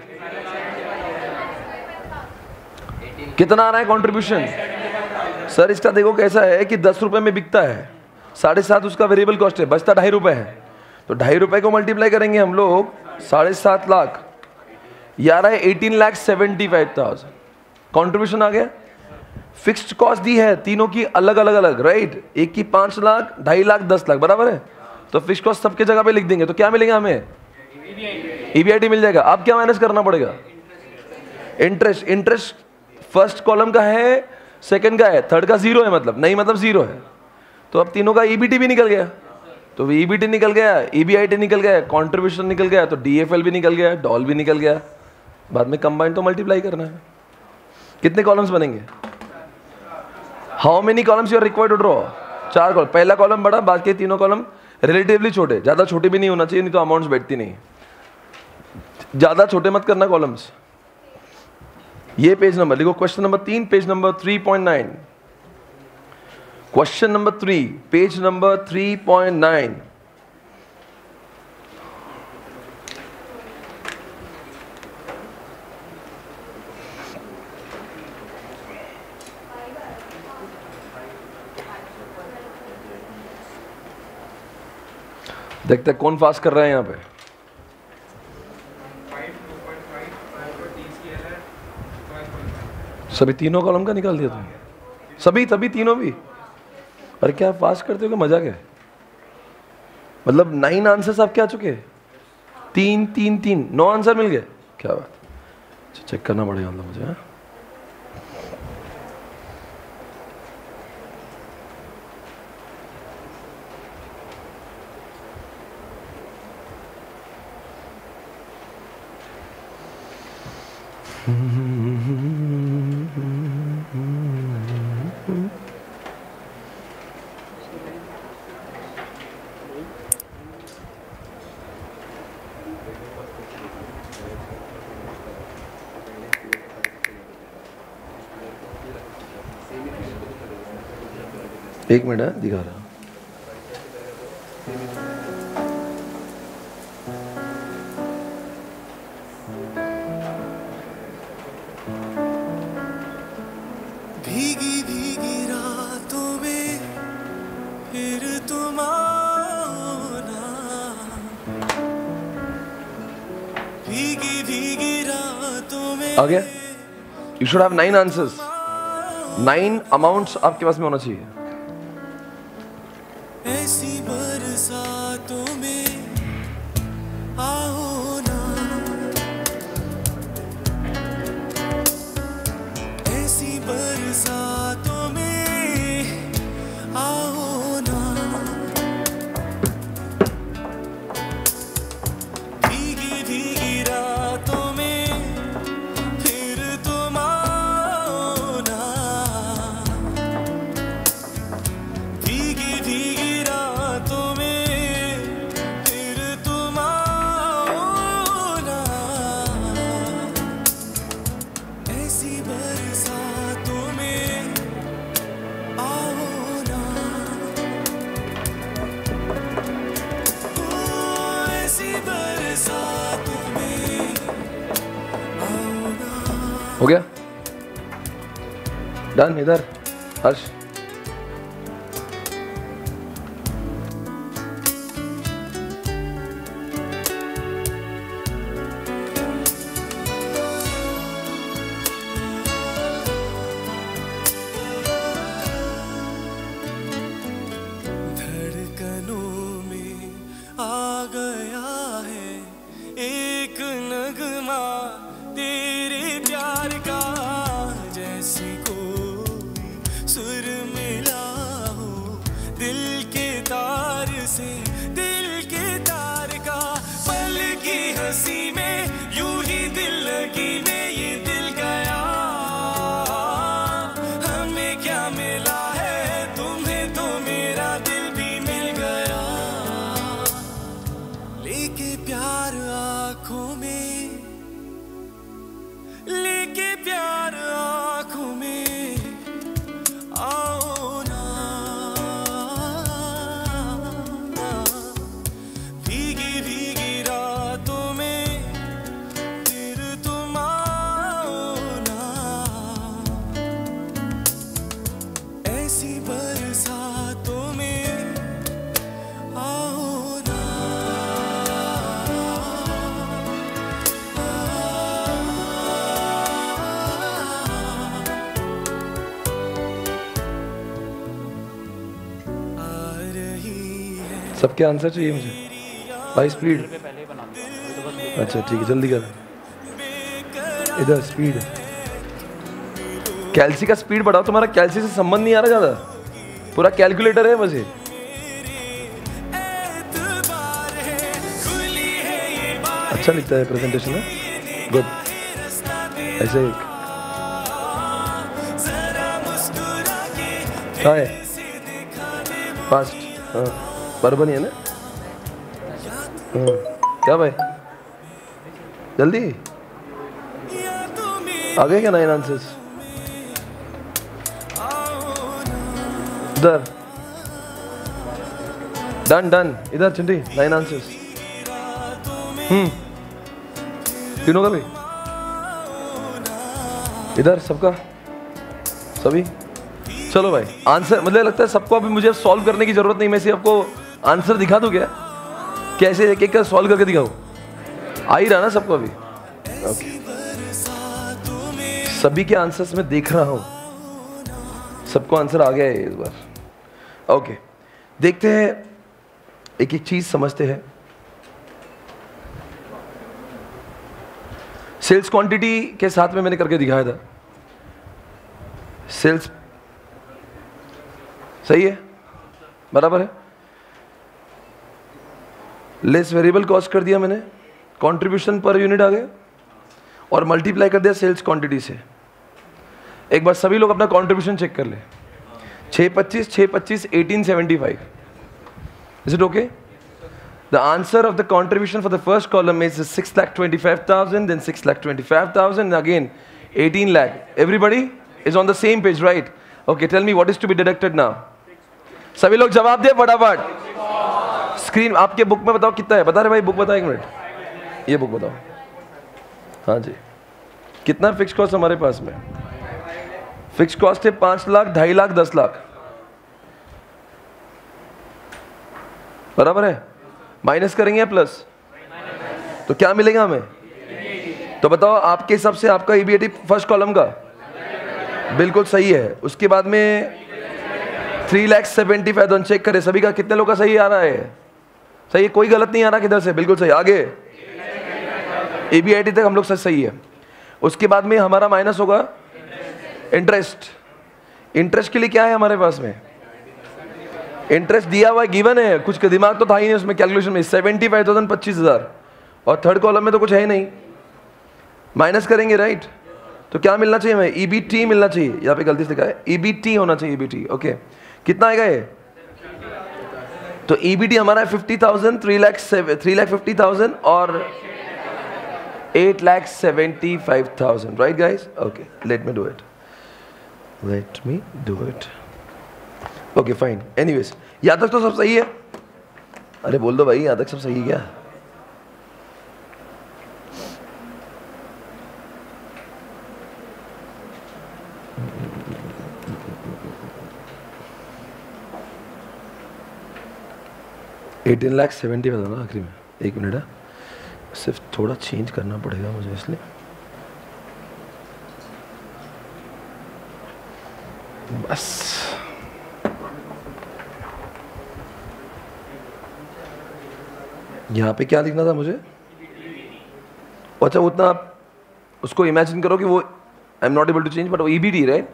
कितना आ रहा है कंट्रीब्यूशन? सर इसका देखो कैसा है कि 10 रुपए में बिकता है, 7.5 उसका वेरिएबल कॉस्ट है, बचता 2.5 रुपए है। तो 2.5 रुपए को मल्टीप्लाई करेंगे हम लोग 7.5 लाख, ये आ रहा है 18,75,000 कंट्रीब्यूशन आ गया। फिक्स्ड कॉस्ट दी है तीनों की अलग अलग, राइट? एक की 5 लाख, 2.5 लाख, 10 लाख, बराबर है। तो फिक्स्ड कॉस्ट सबके जगह पे लिख देंगे तो क्या मिलेगा हमें? EBIT मिल जाएगा। अब क्या माइनस करना पड़ेगा? इंटरेस्ट। इंटरेस्ट फर्स्ट कॉलम का है, सेकंड का है, थर्ड का जीरो है, मतलब नहीं, मतलब जीरो है। तो अब तीनों का EBT भी निकल गया, तो EBT निकल गया, EBIT निकल गया, कंट्रीब्यूशन निकल गया, तो DFL भी निकल गया, डॉल भी निकल गया। बाद में कंबाइन तो मल्टीप्लाई करना है। कितने कॉलम्स बनेंगे? How many columns you are required to draw? 4 column. पहला कॉलम बड़ा, बाकी तीनों कॉलम रिलेटिवली छोटे, ज्यादा छोटे भी नहीं होना चाहिए, नहीं तो अमाउंट्स बैठती नहीं। ज्यादा छोटे मत करना कॉलम्स। ये पेज नंबर लिखो, question number 3 page number 3.9। Question number 3 page number 3.9। देखते हैं कौन फास्ट कर रहा है यहाँ पे। सभी तीनों कॉलम का निकाल दिया तुमने? सभी तभी तीनों भी? अरे क्या फास्ट करते हो, क्या मजाक है? मतलब 9 आंसर्स आपके आ चुके? 3 3 3 9 आंसर मिल गए, क्या बात। चेक करना पड़ेगा मतलब मुझे। एक मिनट है, दिखा रहा। भीगी भीगी रातों में फिर तुम आना, भीगी भीगी रातों में। आ गया? You should have 9 answers, 9 amounts आपके पास में होना चाहिए। ऐसी बरसातों में आओ ना, ऐसी बरसातों में आओ ना, भीगी भीगी रातों में फिर तुम आओ ना, भीगी भीगी हो गया? डन। इधर हर्ष। धड़कनों में आ गया है एक नगमा तेरे प्यार का, जैसे कोई सुर मिला हो दिल के तार से, दिल के तार का। पल की हंसी में यूं ही दिल लगी में ये दिल गया, हमें क्या मिला है तुम्हें तो मेरा दिल भी मिल गया। लेके प्यार आँखों में, सबके आंसर चाहिए मुझे भाई, स्पीड। अच्छा ठीक है, जल्दी कर। इधर स्पीड, कैल्सी का स्पीड बढ़ाओ। तुम्हारा कैल्सी से संबंध नहीं आ रहा ज़्यादा, पूरा कैलकुलेटर है बस ये। अच्छा लिखता है प्रेजेंटेशन में, गुड। ऐसे कहाँ है? फास्ट, हाँ बराबर नहीं है ना? हाँ क्या भाई, जल्दी आ गए क्या 9 आंसर्स? इधर डन डन, इधर चिंटी 9 आंसर्स। तीनों का भी इधर, सबका सभी। चलो भाई आंसर, मतलब लगता है सबको अभी मुझे सॉल्व करने की जरूरत नहीं, मैं सिर्फ आपको आंसर दिखा दूं क्या? कैसे एक एक का सॉल्व करके दिखाऊं? आ ही रहा ना सबको अभी? ओके, सभी के आंसर्स में देख रहा हूं, सबको आंसर आ गया है इस बार। ओके, देखते हैं, एक एक चीज समझते हैं। सेल्स क्वांटिटी के साथ में मैंने करके दिखाया था। सेल्स सही है, बराबर है। लेस वेरिएबल कॉस्ट कर दिया मैंने, कंट्रीब्यूशन पर यूनिट आ गया और मल्टीप्लाई कर दिया सेल्स क्वांटिटी से। एक बार सभी लोग अपना कंट्रीब्यूशन चेक कर ले। 625, 625, 1875। Is it okay? The answer of the contribution for the first column is 6,25,000, then 6,25,000, and again 18 lakh. Everybody is on the same page, right? Okay, tell me what is to be deducted now. सभी लोग जवाब दे फटाफट। Screen आपके book में बताओ कितना है, बता रहे भाई, बुक बताओ 1 मिनट, ये बुक बताओ। हाँ जी, कितना फिक्स कॉस्ट हमारे पास में? फिक्स कॉस्ट है 5 लाख, 2.5 लाख, 10 लाख, बराबर है। माइनस करेंगे प्लस, तो क्या मिलेगा हमें? तो बताओ आपके हिसाब से आपका ईबीआईटी फर्स्ट कॉलम का बिल्कुल सही है। उसके बाद में 3,75,000 चेक करें सभी का, कितने लोग का सही आ रहा है? सही है, कोई गलत नहीं आ रहा, किधर से बिल्कुल सही। आगे ईबीआईटी तक हम लोग सही है। उसके बाद में हमारा माइनस होगा इंटरेस्ट। इंटरेस्ट के लिए क्या है हमारे पास में? इंटरेस्ट दिया हुआ गिवन है, कुछ दिमाग तो था ही नहीं उसमें कैलकुलेशन में। 75,000 25,000, और थर्ड कॉलम में तो कुछ है ही नहीं, माइनस करेंगे राइट। तो क्या मिलना चाहिए हमें? ईबीटी मिलना चाहिए, यहाँ पे गलती से लिखा है ईबीटी होना चाहिए, ईबीटी। ओके, कितना आएगा ये? तो ईबीटी हमारा है 50,000, 3,50,000 और 8,75,000, right guys? Okay, let me do it. Okay fine. Anyways, यहाँ तक तो सब सही है। अरे बोल दो भाई, यहाँ तक सब सही है क्या? $18,70,000 बता ना आखिरी में। 1 मिनट है, सिर्फ थोड़ा चेंज करना पड़ेगा मुझे, इसलिए बस। यहाँ पे क्या लिखना था मुझे? अच्छा, उतना आप उसको इमेजिन करो कि वो I am not able to change, but वो ईबीटी राइट।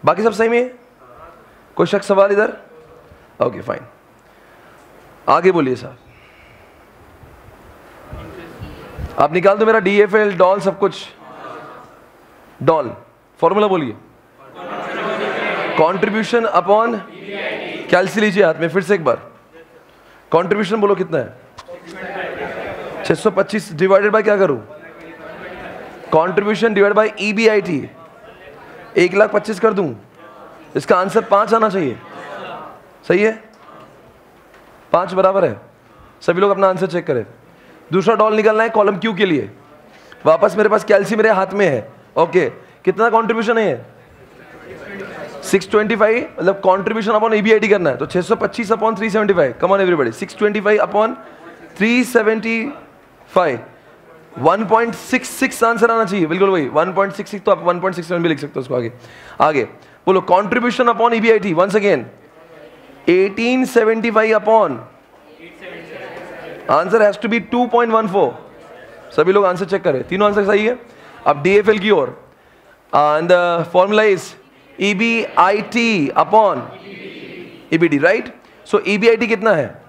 बाकी सब सही में है? कोई शक सवाल इधर? ओके फाइन, आगे बोलिए साहब। आप निकाल दो मेरा DFL, डॉल, सब कुछ। डॉल फॉर्मूला बोलिए, कंट्रीब्यूशन अपॉन कैल्सी। लीजिए हाथ में फिर से एक बार, कंट्रीब्यूशन बोलो कितना है? 625 डिवाइडेड बाय क्या करूं? कंट्रीब्यूशन डिवाइड बाय ईबीआईटी, 1,25,000 कर दूं। इसका आंसर 5 आना चाहिए, सही है? 5 बराबर है। सभी लोग अपना आंसर चेक करें। दूसरा डॉल निकालना है कॉलम क्यू के लिए। वापस मेरे पास कैल्सी मेरे हाथ में है। ओके, कितना कंट्रीब्यूशन है? 625, मतलब कंट्रीब्यूशन अपॉन ईबीआईटी करना है, तो 625 upon 375। Come on everybody, 625 upon 375, 1.66 answer आना चाहिए, बिल्कुल वही 1.66। तो आप 1.67 भी लिख सकते हो उसको। आगे बोलो, contribution upon EBIT. Once again 1875 upon answer has to be 2.14। सभी लोग आंसर चेक करें, तीनों आंसर सही है। अब DFL की ओर, and the formula is EBIT upon EBD, right? So EBIT कितना है?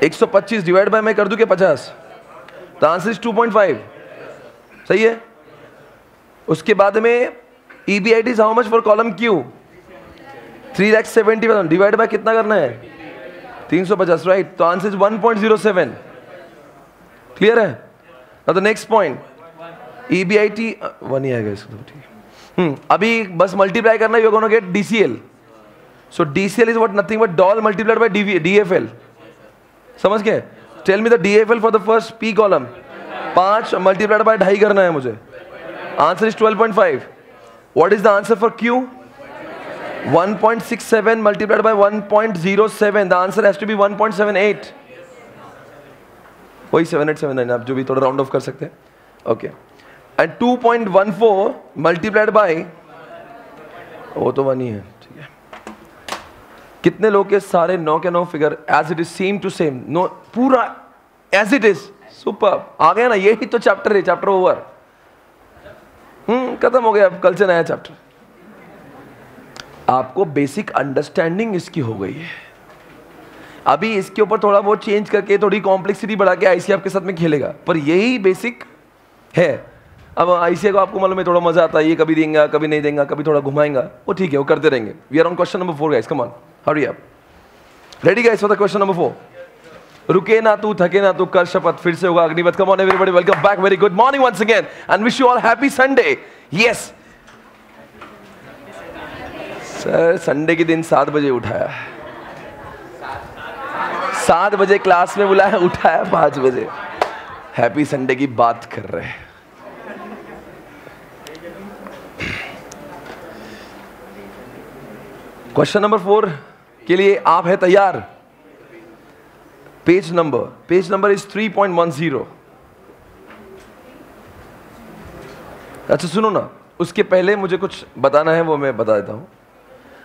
125 डिवाइड बाय मैं कर दूं क्या 50? तो आंसर इज 2.5, सही है। उसके बाद में EBIT is how much for column Q? 3,70,000 divide by कितना करना है? 350, राइट? तो आंसर इज 1.07। क्लियर है? द नेक्स्ट पॉइंट, EBIT 1 ही आएगा इसको, ठीक है। अभी बस मल्टीप्लाई करना, you are gonna get DCL। So DCL is what? Nothing but DOL multiplied by DFL। समझ गए? Tell me the DFL for the first P column. 5 multiplied by 2.5 करना है मुझे। Answer is 12.5। What is the answer for Q? 1.67 multiplied by 1.07, the answer has to be 1.78। वही 7879, आप जो भी थोड़ा राउंड ऑफ कर सकते हैं, ओके। एंड 2.14 मल्टीप्लाइड बाय, वो तो 1 ही है, ठीक है। कितने लोग के सारे 9 के 9 figure as it is, same to same, no पूरा एज इट इज, सुपर। आ गया ना? यही तो चैप्टर है, चैप्टर ओवर, खत्म हो गया। अब कल से नया चैप्टर। आपको बेसिक अंडरस्टैंडिंग इसकी हो गई है। अभी इसके ऊपर थोड़ा बहुत चेंज करके, थोड़ी कॉम्प्लेक्सिटी बढ़ा के ICA आपके साथ में खेलेगा, पर यही बेसिक है। अब ICA को आपको मालूम है थोड़ा मजा आता है, ये कभी देंगे कभी नहीं देंगे, कभी थोड़ा घुमाएंगा, वो ठीक है, वो करते रहेंगे। We are on question number 4 guys, come on, hurry up. Ready guys for the question number 4? रुके ना तू, थके ना तू, कर शपथ, फिर से होगा अग्निपथ। Come on everybody, welcome back, very good morning once again and wish you all happy Sunday. Yes sir, Sunday के दिन 7 बजे उठाया, 7 बजे क्लास में बुलाया, उठाया 5 बजे। हैप्पी संडे की बात कर रहे हैं। क्वेश्चन नंबर 4 के लिए आप है तैयार? Page number is 3.10। अच्छा सुनो ना, उसके पहले मुझे कुछ बताना है, वो मैं बता देता हूं।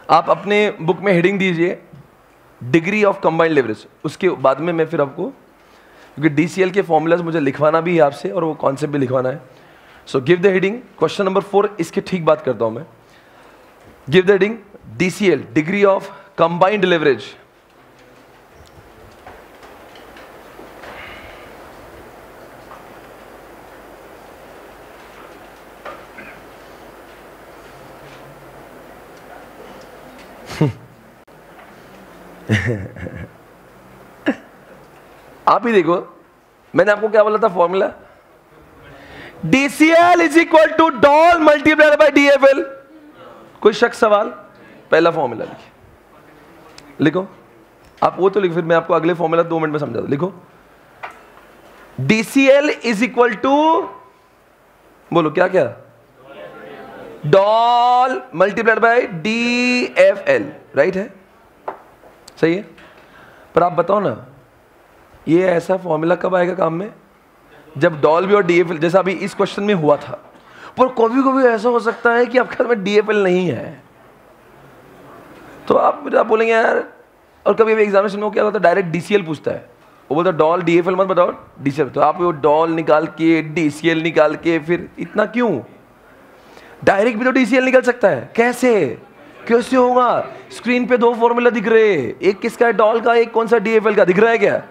आप अपने बुक में हेडिंग दीजिए डिग्री ऑफ कंबाइंड लेवरेज। उसके बाद में मैं फिर आपको, क्योंकि DCL के फॉर्मूलाज मुझे लिखवाना भी है आपसे और वो कॉन्सेप्ट भी लिखवाना है। So give the heading question number 4, इसके ठीक बात करता हूं मैं। Give the heading DCL, degree of combined leverage. आप ही देखो, मैंने आपको क्या बोला था formula? DCL is equal to DOL multiplied by DFL। कोई शक सवाल? पहला फॉर्मूला लिखो आप, वो तो लिखो, फिर मैं आपको अगले फॉर्मूला 2 मिनट में समझा दूं। लिखो DCL इज इक्वल टू, बोलो क्या क्या? Doll multiplied by DFL, right है? सही है। पर आप बताओ ना, ये ऐसा फॉर्मूला कब आएगा काम में? जब डॉल भी और DFL, जैसा अभी इस क्वेश्चन में हुआ था। पर कभी कभी ऐसा हो सकता है कि आपके में DFL नहीं है, तो आप बोलेंगे यार। और कभी एग्जामिनेशन में क्या होता है, डायरेक्ट DCL पूछता है, वो बोलता है डॉल DFL मत बताओ DCL, तो आप वो डॉल निकाल के DCL निकाल के, फिर इतना क्यों? डायरेक्ट भी तो DCL निकल सकता है। कैसे होगा? स्क्रीन पे 2 फॉर्मूला दिख रहे हैं, एक किसका है डॉल का, एक कौन सा DFL का, दिख रहा है क्या?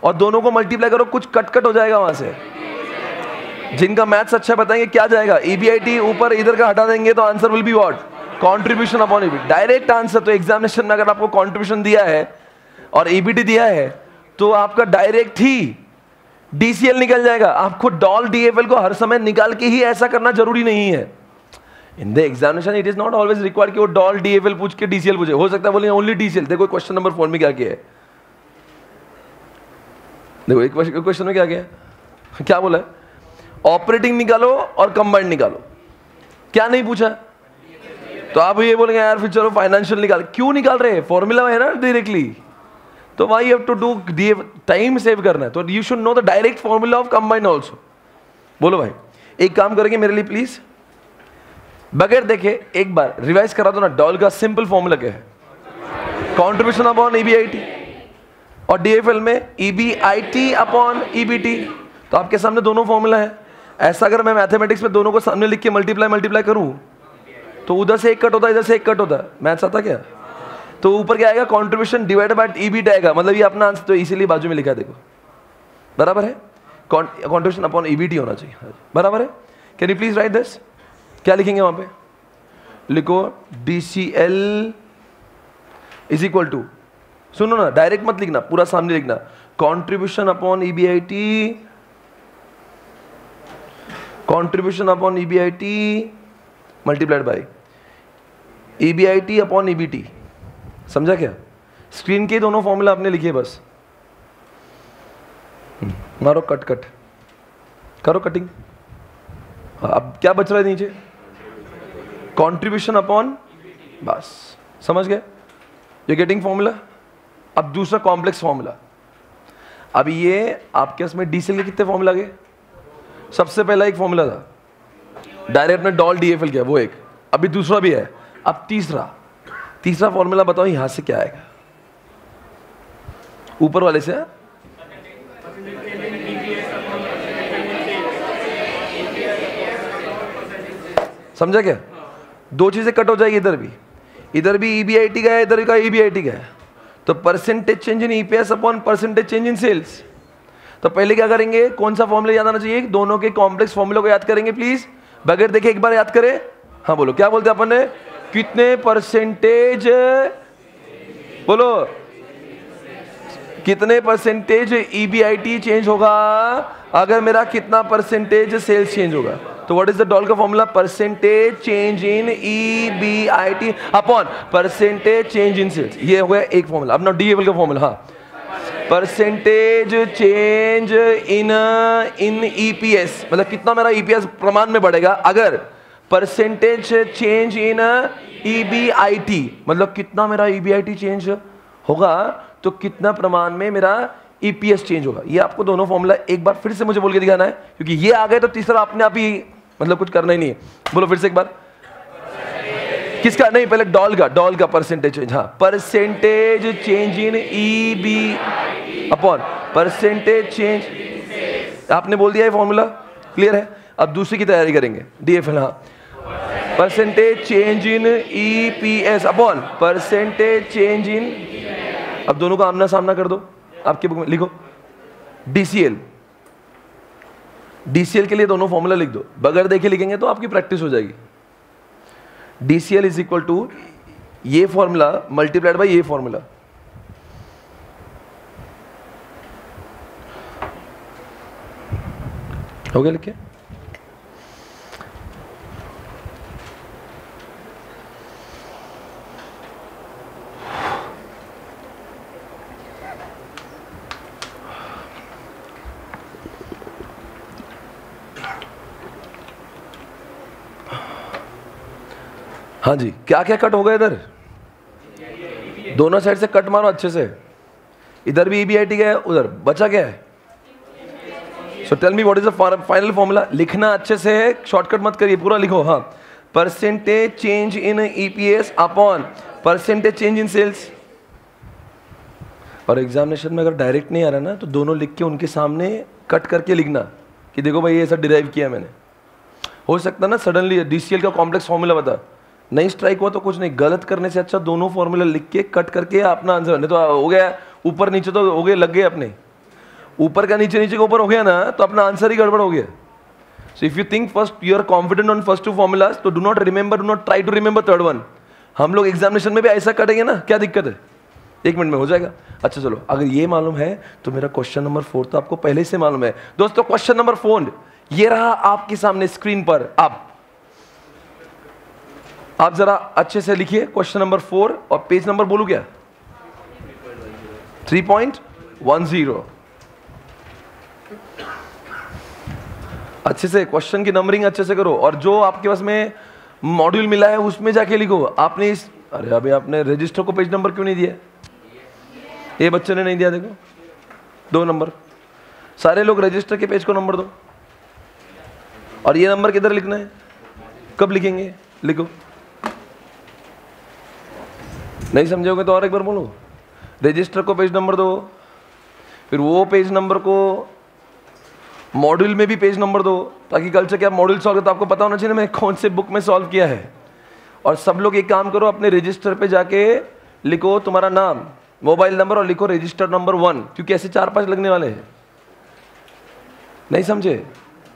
और दोनों को मल्टीप्लाई करो, कुछ कट हो जाएगा वहां से। जिनका मैथ्स अच्छा बताएंगे क्या जाएगा? EBIT ऊपर इधर का हटा देंगे तो answer will be what? Contribution upon EBIT, direct answer. तो एग्जामिनेशन में अगर आपको कंट्रीब्यूशन दिया है और EBIT दिया है तो आपका डायरेक्ट ही DCL निकल जाएगा। आपको डॉल DFL को हर समय निकाल के ही ऐसा करना जरूरी नहीं है। In the examination it is not always required कि वो डॉल DFL पूछ के DCL पूछे। हो सकता है बोले ओनली DCL। देखो क्वेश्चन नंबर 4 में क्या किया है, देखो एक क्वेश्चन में क्या किया, क्या बोला है? ऑपरेटिंग निकालो और कंबाइंड निकालो। क्या नहीं पूछा? तो आप ये बोलेंगे यार फिर चलो फाइनेंशियल निकाल। क्यों निकाल रहे हैं? फॉर्मूला है ना डायरेक्टली, तो why have to do, time save करना है, तो you should know the direct formula of combined also. बोलो भाई, एक काम करेंगे मेरे लिए प्लीज, बगैर देखे एक बार रिवाइज करा दो ना। डॉल का सिंपल फॉर्मूला क्या है? Contribution upon EBIT। और DFL में EBIT अपॉन EBT। तो आपके सामने दोनों फॉर्मूला है। ऐसा अगर मैं मैथमेटिक्स में दोनों को सामने लिख के मल्टीप्लाई करूं तो उधर से एक कट होता है, इधर से एक कट होता है। मैथ्स आता क्या? तो ऊपर क्या आएगा? कंट्रीब्यूशन डिवाइड बाय EBIT आएगा। मतलब ये अपना आंसर, तो इसीलिए बाजू में लिखा है, देखो बराबर है। कंट्रीब्यूशन अपॉन EBT होना चाहिए, बराबर है। Can you please right this? क्या लिखेंगे वहां पे? लिखो DCL इज इक्वल टू, सुनो ना, डायरेक्ट मत लिखना, पूरा सामने लिखना, contribution upon EBIT, contribution upon EBIT multiplied by EBIT upon EBT। समझा क्या? स्क्रीन के दोनों फॉर्मूला आपने लिखे बस। मारो कट करो कटिंग। अब क्या बच रहा है नीचे? कंट्रीब्यूशन अपॉन, बस समझ गए? You getting formula? अब दूसरा कॉम्प्लेक्स फॉर्मूला। अब ये आपके इसमें DCL के कितने फॉर्मूला गए? सबसे पहला एक फॉर्मूला था, डायरेक्ट में डॉल DFL किया, वो एक। अभी दूसरा भी है। अब तीसरा फॉर्मूला बताओ यहां से क्या आएगा? ऊपर वाले से समझा क्या? दो चीजें कट हो जाएगी, इधर भी EBIT का है, इधर का EBIT का है। तो percentage change in EPS upon percentage change in sales. तो पहले क्या करेंगे? कौन सा फॉर्मूला याद आना चाहिए? दोनों के कॉम्प्लेक्स फॉर्मूला को याद करेंगे प्लीज, बगैर देखे एक बार याद करें। हाँ बोलो, क्या बोलते अपन ने? कितने परसेंटेज, बोलो कितने परसेंटेज EBIT चेंज होगा अगर मेरा कितना परसेंटेज सेल्स चेंज होगा? तो व्हाट इज द डॉल का formula? Percentage change in EBIT upon percentage change in sales. ये हो गया एक फॉर्मूला। अब ना DFL का फॉर्मूला, हाँ, परसेंटेज चेंज इन EPS, मतलब कितना मेरा EPS प्रमाण में बढ़ेगा अगर परसेंटेज चेंज इन EBIT, मतलब कितना मेरा EBIT चेंज होगा तो कितना प्रमाण में मेरा EPS चेंज होगा। ये आपको दोनों फॉर्मूला एक बार फिर से मुझे बोल के दिखाना है, क्योंकि ये आ गए तो तीसरा अपने आप ही, मतलब कुछ करना ही नहीं है। बोलो फिर से एक बार, किसका? नहीं, पहले डॉल का परसेंटेज चेंज। हाँ, परसेंटेज चेंज इन EB अपॉन परसेंटेज चेंज। आपने बोल दिया है फॉर्मूला, क्लियर है? अब दूसरी की तैयारी करेंगे, DFL। हाँ, percentage change in EPS upon percentage change इन, अब दोनों का आमना सामना कर दो, आपके बुक में लिखो DCL के लिए दोनों फॉर्मूला लिख दो, बगैर देखे लिखेंगे तो आपकी प्रैक्टिस हो जाएगी। DCL इज इक्वल टू ये फॉर्मूला मल्टीप्लाइड बाय ये फॉर्मूला। हो गया लिखे? हाँ जी, क्या क्या कट हो गया इधर? दोनों साइड से कट मारो अच्छे से। इधर भी EBIT गया है, उधर बचा क्या है? So tell me what is the final formula. लिखना अच्छे से, शॉर्टकट मत करिए, पूरा लिखो। हाँ, percentage change in EPS upon percentage change in sales. और एग्जामिनेशन में अगर डायरेक्ट नहीं आ रहा ना तो दोनों लिख के उनके सामने कट करके लिखना कि देखो भाई ये सब डिराइव किया मैंने। हो सकता ना सडनली DCL का कॉम्प्लेक्स फॉर्मूला बता, नहीं स्ट्राइक हुआ तो कुछ नहीं, गलत करने से अच्छा दोनों फॉर्मूला लिख के कट करके अपना आंसर, नहीं तो हो गया ऊपर नीचे तो हो गए, लग गए अपने, ऊपर का नीचे, नीचे का ऊपर हो गया ना तो अपना आंसर ही गड़बड़ हो गया। So if you think first you are confident on first two formulas तो do not try to remember third one. हम लोग एग्जामिनेशन में भी ऐसा करेंगे ना, क्या दिक्कत है? 1 मिनट में हो जाएगा। अच्छा चलो, अगर ये मालूम है तो मेरा क्वेश्चन नंबर 4 तो आपको पहले से मालूम है। दोस्तों क्वेश्चन नंबर 4 ये रहा आपके सामने स्क्रीन पर। आप जरा अच्छे से लिखिए क्वेश्चन नंबर 4 और पेज नंबर बोलू क्या? 3.10। अच्छे से क्वेश्चन की नंबरिंग अच्छे से करो, और जो आपके पास में मॉड्यूल मिला है उसमें जाके लिखो। आपने इस, अरे अभी आपने रजिस्टर को पेज नंबर क्यों नहीं दिया? ये बच्चे ने नहीं दिया, देखो 2 नंबर। सारे लोग रजिस्टर के पेज को नंबर दो। और ये नंबर किधर लिखना है? कब लिखेंगे? लिखो। नहीं समझोगे तो और एक बार बोलो, रजिस्टर को पेज नंबर दो, फिर वो पेज नंबर को मॉड्यूल में भी पेज नंबर दो, ताकि कल से क्या मॉड्यूल सॉल्व तो आपको पता होना चाहिए ना मैंने कौन से बुक में सॉल्व किया है। और सब लोग एक काम करो, अपने रजिस्टर पे जाके लिखो तुम्हारा नाम, मोबाइल नंबर और लिखो रजिस्टर नंबर 1, क्योंकि ऐसे 4-5 लगने वाले हैं। नहीं समझे?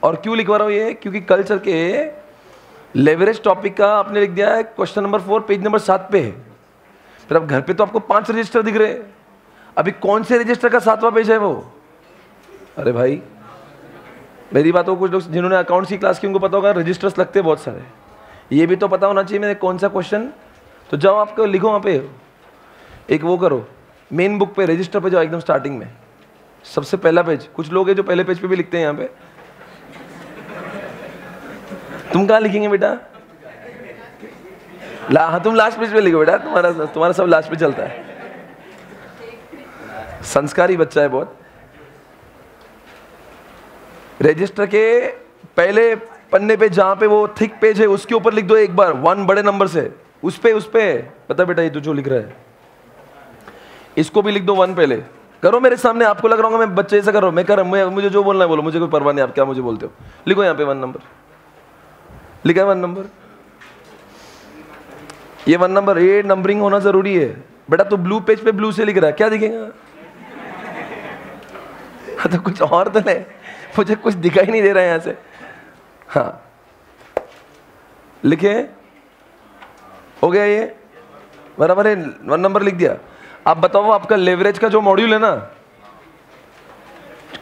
और क्यों लिखवा रहा हूँ ये, क्योंकि कल चल के लेवरेज टॉपिक का आपने लिख दिया है क्वेश्चन नंबर 4 पेज नंबर 7 पे है। फिर अब घर पे तो आपको 5 रजिस्टर दिख रहे हैं, अभी कौन से रजिस्टर का 7वां पेज है वो? अरे भाई मेरी बात हो, कुछ लोग जिन्होंने अकाउंट्स की क्लास की उनको पता होगा रजिस्टर्स लगते हैं बहुत सारे, ये भी तो पता होना चाहिए मैंने कौन सा क्वेश्चन। तो जाओ आपको लिखो वहाँ पे, एक वो करो मेन बुक पे रजिस्टर पे जाओ, एकदम स्टार्टिंग में सबसे पहला पेज। कुछ लोग हैं जो पहले पेज पे भी लिखते हैं यहाँ पे, तुम कहाँ लिखेंगे बेटा? हाँ तुम लास्ट पेज पे लिखो बेटा, तुम्हारा सब लास्ट पे चलता है। संस्कारी बच्चा है बहुत। रजिस्टर के पहले पन्ने पे जहां पे वो थिक पेज है उसके ऊपर लिख दो एक बार 1 बड़े नंबर से, उस पे पता बेटा ये तो जो लिख रहा है इसको भी लिख दो 1 पहले। करो मेरे सामने, आपको लग रहा होगा मैं बच्चे ऐसा कर रहा हूँ, मैं कर रहा हूँ, मुझे जो बोलना है बोलो, मुझे कोई परवाह नहीं आप क्या मुझे बोलते हो। लिखो यहाँ पे 1 नंबर लिखा है, 1 नंबर। ये 1 नंबर, ये नंबरिंग होना जरूरी है बेटा। तो ब्लू पेज पे ब्लू से लिख रहा है, क्या दिखेगा? हाँ तो कुछ और तो नहीं, मुझे कुछ दिखाई नहीं दे रहा है यहाँ से। हाँ लिखे, हो गया ये बराबर है, 1 नंबर लिख दिया। आप बताओ आपका लेवरेज का जो मॉड्यूल है ना,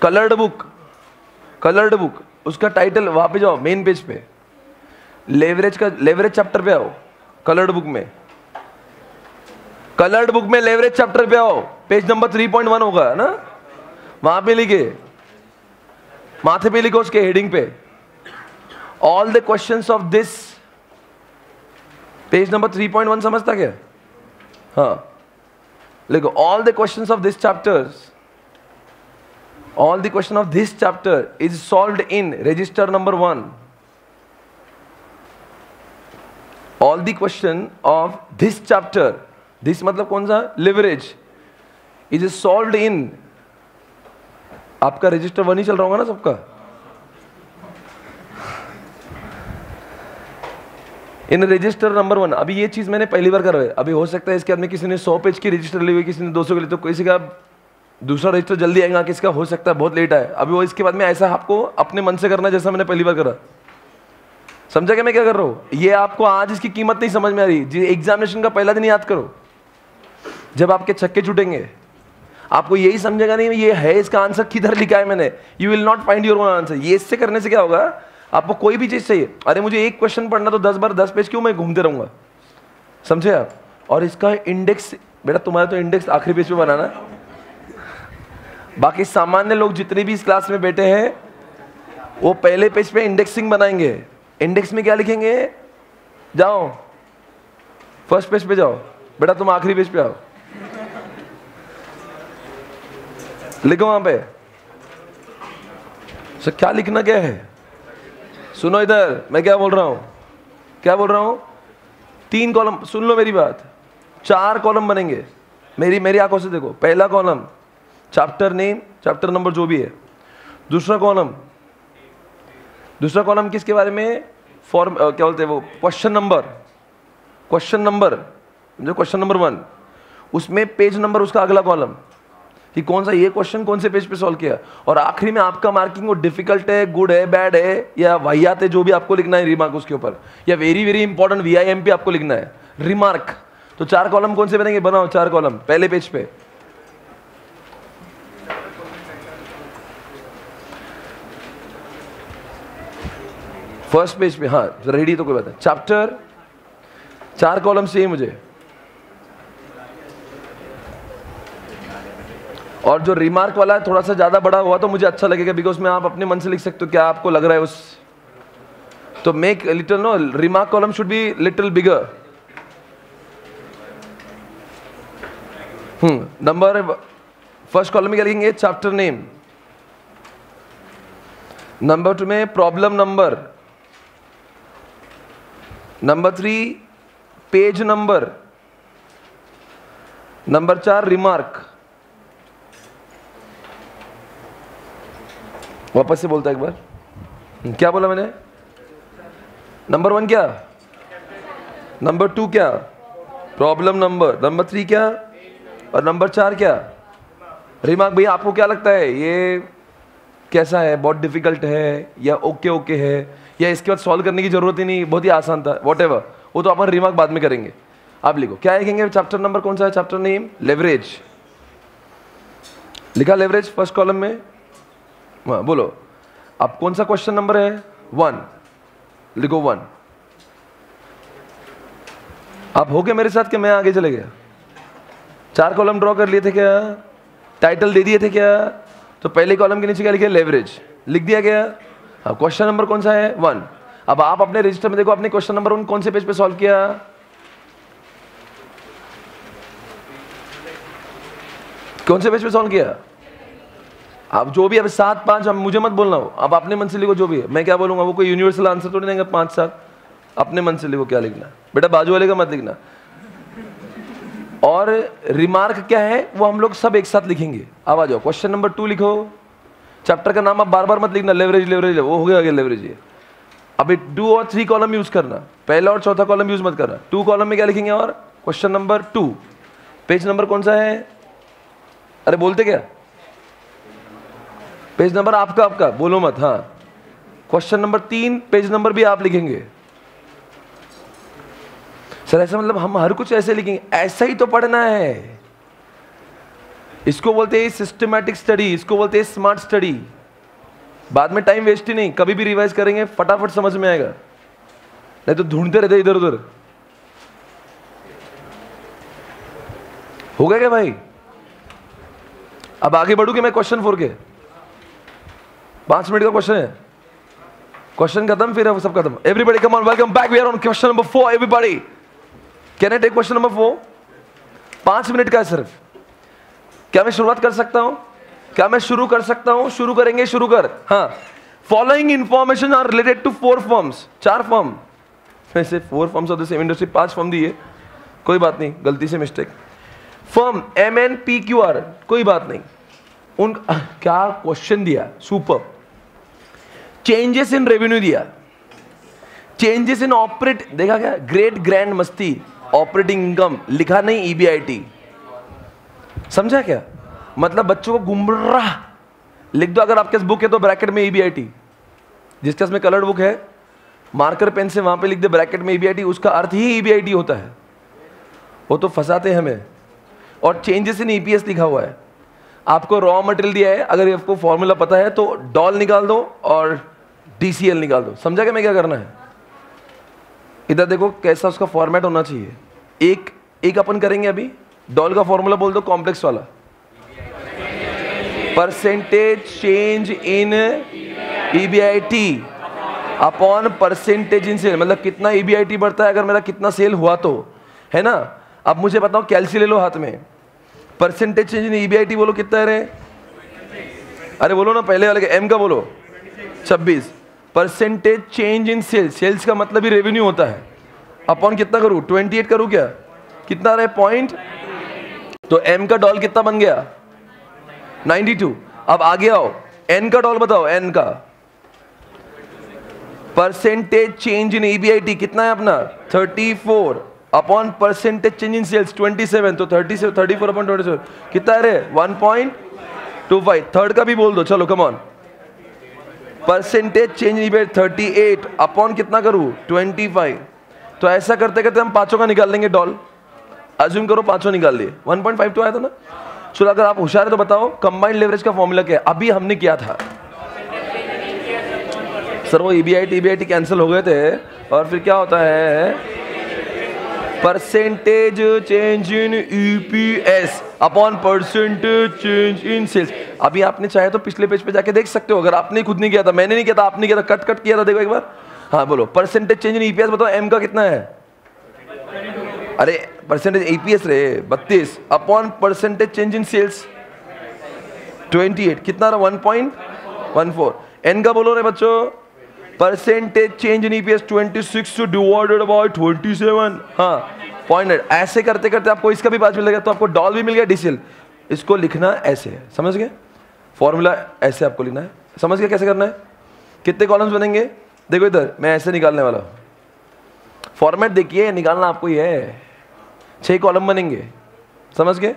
कलर्ड बुक, उसका टाइटल वहां पे जाओ मेन पेज पे, लेवरेज चैप्टर पे आओ, कलर्ड बुक में लेवरेज चैप्टर पे आओ, पेज नंबर 3.1 होगा ना, वहां पे लिखे, माथे पे लिखो उसके हेडिंग पे all the questions of this, page number 3.1 समझता क्या? हाँ लिखो all the questions of this chapters, all the question of this chapter is solved in register number 1। All the question of this chapter, this मतलब कौन सा? Leverage, is solved इन, आपका register 1 ही चल रहा होगा ना सबका, इन रजिस्टर नंबर 1। अभी ये चीज मैंने पहली बार करा है, अभी हो सकता है इसके बाद में किसी ने 100 पेज की रजिस्टर ली हुई, किसी ने 200 के लिए, तो किसी का दूसरा रजिस्टर जल्दी आएगा, किसका हो सकता है बहुत लेट आए। अभी वो इसके बाद में ऐसा आपको अपने मन से करना जैसा मैंने पहली बार करा। समझा क्या मैं क्या कर रहा हूँ? ये आपको आज इसकी कीमत नहीं समझ में आ रही, एग्जामिनेशन का पहला दिन याद करो, जब आपके छक्के छूटेंगे आपको यही समझेगा नहीं ये है इसका आंसर किधर लिखा है मैंने, you will not find your own answer. ये इससे करने से क्या होगा, आपको कोई भी चीज चाहिए, अरे मुझे एक क्वेश्चन पढ़ना तो 10 बार 10 पेज क्यों मैं घूमते रहूंगा, समझे आप? और इसका इंडेक्स बेटा, तुम्हारा तो इंडेक्स आखिरी पेज पे बनाना। बाकी सामान्य लोग जितने भी इस क्लास में बैठे हैं वो पहले पेज पे इंडेक्सिंग बनाएंगे। इंडेक्स में क्या लिखेंगे? जाओ फर्स्ट पेज पे जाओ बेटा, तुम आखिरी पेज पे आओ, लिखो वहां पे सर क्या लिखना क्या है। सुनो इधर मैं क्या बोल रहा हूं, 3 कॉलम, सुन लो मेरी बात, 4 कॉलम बनेंगे, मेरी आंखों से देखो। पहला column chapter name, chapter number जो भी है। दूसरा कॉलम किसके बारे में? फॉर्म क्या बोलते हैं वो, क्वेश्चन नंबर जो क्वेश्चन नंबर 1, उसमें पेज नंबर उसका अगला कॉलम कि कौन सा ये क्वेश्चन कौन से पेज पे सॉल्व किया। और आखिरी में आपका मार्किंग वो डिफिकल्ट है, गुड है, बैड है या वाहियात है, जो भी आपको लिखना है रिमार्क उसके ऊपर, या वेरी वेरी इंपॉर्टेंट VIMP आपको लिखना है रिमार्क। तो 4 कॉलम कौन से बनेंगे? बनाओ 4 कॉलम पहले पेज पे। फर्स्ट पेज पे, हाँ रेडी तो कोई बात है। चैप्टर 4 कॉलम चाहिए मुझे, और जो रिमार्क वाला है थोड़ा सा ज्यादा बड़ा हुआ तो मुझे अच्छा लगेगा, बिकॉज में आप अपने मन से लिख सकते हो क्या आपको लग रहा है उस, तो make little no, remark column should be little bigger. Number first column में क्या लिखेंगे? Chapter name. नंबर 2 में problem number. Number 3 page number. Number 4 remark. वापस से बोलता एक बार, क्या बोला मैंने? नंबर 1 क्या, नंबर 2 क्या, प्रॉब्लम नंबर 3 क्या, और नंबर 4 क्या, रिमार्क। भैया आपको क्या लगता है ये कैसा है, बहुत डिफिकल्ट है या ओके ओके है, या इसके बाद सॉल्व करने की जरूरत ही नहीं, बहुत ही आसान था, व्हाटएवर, वो तो अपन रिमार्क बाद में करेंगे। आप लिखो क्या लिखेंगे, चैप्टर नंबर कौन सा है, चैप्टर नेम लेवरेज, लिखा लेवरेज फर्स्ट कॉलम में। बोलो अब कौन सा क्वेश्चन नंबर है, 1, लिखो 1। आप हो गए मेरे साथ कि मैं आगे चले गया? 4 कॉलम ड्रॉ कर लिए थे क्या, टाइटल दे दिए थे क्या? तो पहले कॉलम के नीचे क्या लिखे, लेवरेज, लिख दिया गया। अब क्वेश्चन नंबर कौन सा है, 1। अब आप अपने रजिस्टर में देखो आपने क्वेश्चन नंबर 1 कौन से पेज पे सॉल्व किया, कौन से पेज पे सॉल्व किया? आप जो भी अब 7, 5, मुझे मत बोलना हो, आप अपने मन से लिखो जो भी है, मैं क्या बोलूंगा वो कोई यूनिवर्सल आंसर तो नहीं देंगे 5, 7, अपने मन से लिखो क्या लिखना, बेटा बाजू वाले का मत लिखना। और रिमार्क क्या है वो हम लोग सब एक साथ लिखेंगे। अब आ जाओ क्वेश्चन नंबर 2 लिखो, चैप्टर का नाम आप बार बार मत लिखना, लेवरेज लेवरेज वो हो गया लेवरेज। ये अभी 2 और 3 कॉलम यूज करना, पहला और चौथा कॉलम यूज मत करना। 2 कॉलम में क्या लिखेंगे, और क्वेश्चन नंबर 2, पेज नंबर कौन सा है, अरे बोलते क्या, पेज नंबर आपका बोलो मत, हाँ। क्वेश्चन नंबर 3 पेज नंबर भी आप लिखेंगे। सर ऐसा मतलब हम हर कुछ ऐसे लिखेंगे, ऐसा ही तो पढ़ना है। इसको बोलते हैं सिस्टमैटिक स्टडी, इसको बोलते हैं स्मार्ट स्टडी। बाद में टाइम वेस्ट ही नहीं, कभी भी रिवाइज करेंगे फटाफट समझ में आएगा, नहीं तो ढूंढते रहते इधर उधर। हो गया क्या भाई? अब आगे बढ़ूंगे मैं क्वेश्चन 4 के, 5 मिनट का क्वेश्चन है, क्वेश्चन खत्म फिर सब खत्म। Everybody come on, welcome back, we are on question number 4। Everybody can I take question number 4? 5 minute का है सिर्फ। क्या मैं शुरुआत कर सकता हूं, क्या मैं शुरू कर सकता हूं? शुरू करेंगे, शुरू कर। हाँ, following information are related to 4 firms, 4 firm, वैसे 4 firms of the same industry, 5 firm दी है, कोई बात नहीं, गलती से मिस्टेक। फर्म MNPQR, कोई बात नहीं। उन क्या क्वेश्चन दिया, सुपर। चेंजेस इन रेवेन्यू दिया, चेंजेस इन ऑपरेट, देखा क्या, ग्रेट ग्रैंड मस्ती, ऑपरेटिंग इनकम लिखा नहीं, EBIT, समझा क्या? मतलब बच्चों को गुमराह लिख दो। अगर आपके पास बुक है तो ब्रैकेट में EBIT, जिसके पास में कलर्ड बुक है मार्कर पेन से वहां पे लिख दे ब्रैकेट में EBIT, उसका अर्थ ही EBIT होता है। वो तो फंसाते हैं हमें। और चेंजेस इन EPS लिखा हुआ है, आपको रॉ मटेरियल दिया है, अगर आपको फॉर्मूला पता है तो डॉल निकाल दो और DCL निकाल दो। समझा क्या मैं क्या करना है? इधर देखो कैसा उसका फॉर्मेट होना चाहिए। एक एक अपन करेंगे अभी, डॉल का फॉर्मूला बोल दो, कॉम्प्लेक्स वाला, percentage change in EBIT upon percentage in sale, मतलब कितना EBIT बढ़ता है अगर मेरा कितना सेल हुआ तो, है ना। अब मुझे बताओ, कैलसी ले लो हाथ में, परसेंटेज चेंज इन EBIT बोलो कितना है रे, अरे बोलो ना, पहले वाले M का बोलो 26, percentage change in sales, sales का मतलब ही रेवेन्यू होता है, अपॉन कितना करूं, 28 करूं क्या, कितना रहे पॉइंट, तो M का डॉल कितना बन गया 92। अब आगे आओ, N का डॉल बताओ, N का परसेंटेज चेंज इन EBIT कितना है अपना 34 upon percentage change in sales 27, तो 34 अपॉन 27 कितना है रे 1.25। थर्ड का भी बोल दो, चलो come on, percentage change in EBIT 38 upon कितना करूं 25। तो ऐसा करते करते हम पांचों का निकाल लेंगे डॉल, अज्यूम करो पांचों निकाल लिए, 1.52 आया था ना। चलो अगर आप होशियार है तो बताओ कंबाइंड लेवरेज का फॉर्मूला क्या है, अभी हमने किया था सर, वो EBIT कैंसिल हो गए थे, और फिर क्या होता है percentage change in EPS upon percentage change in sales. अभी आपने चाहे तो पिछले पेज पे जाके देख सकते हो, अगर आपने खुद नहीं किया था, मैंने नहीं किया था, आपने किया था, कट किया था, देखो एक बार। हाँ बोलो, परसेंटेज चेंज इन EPS बताओ, M का कितना है, अरे परसेंटेज EPS रे 32 upon percentage change in sales 28, कितना रहा 1.14। N का बोलो रे बच्चों, percentage change in EPS 26 divided by 27, हाँ 0.8। ऐसे करते करते आपको इसका भी पाँच मिल गया, तो आपको डॉल भी मिल गया, DCL। इसको लिखना ऐसे है, समझ गए, फॉर्मूला ऐसे आपको लिखना है। समझ गए कैसे करना है? कितने कॉलम्स बनेंगे? देखो इधर मैं ऐसे निकालने वाला हूं, फॉर्मेट देखिए, निकालना आपको ही है। 6 कॉलम बनेंगे, समझ गए?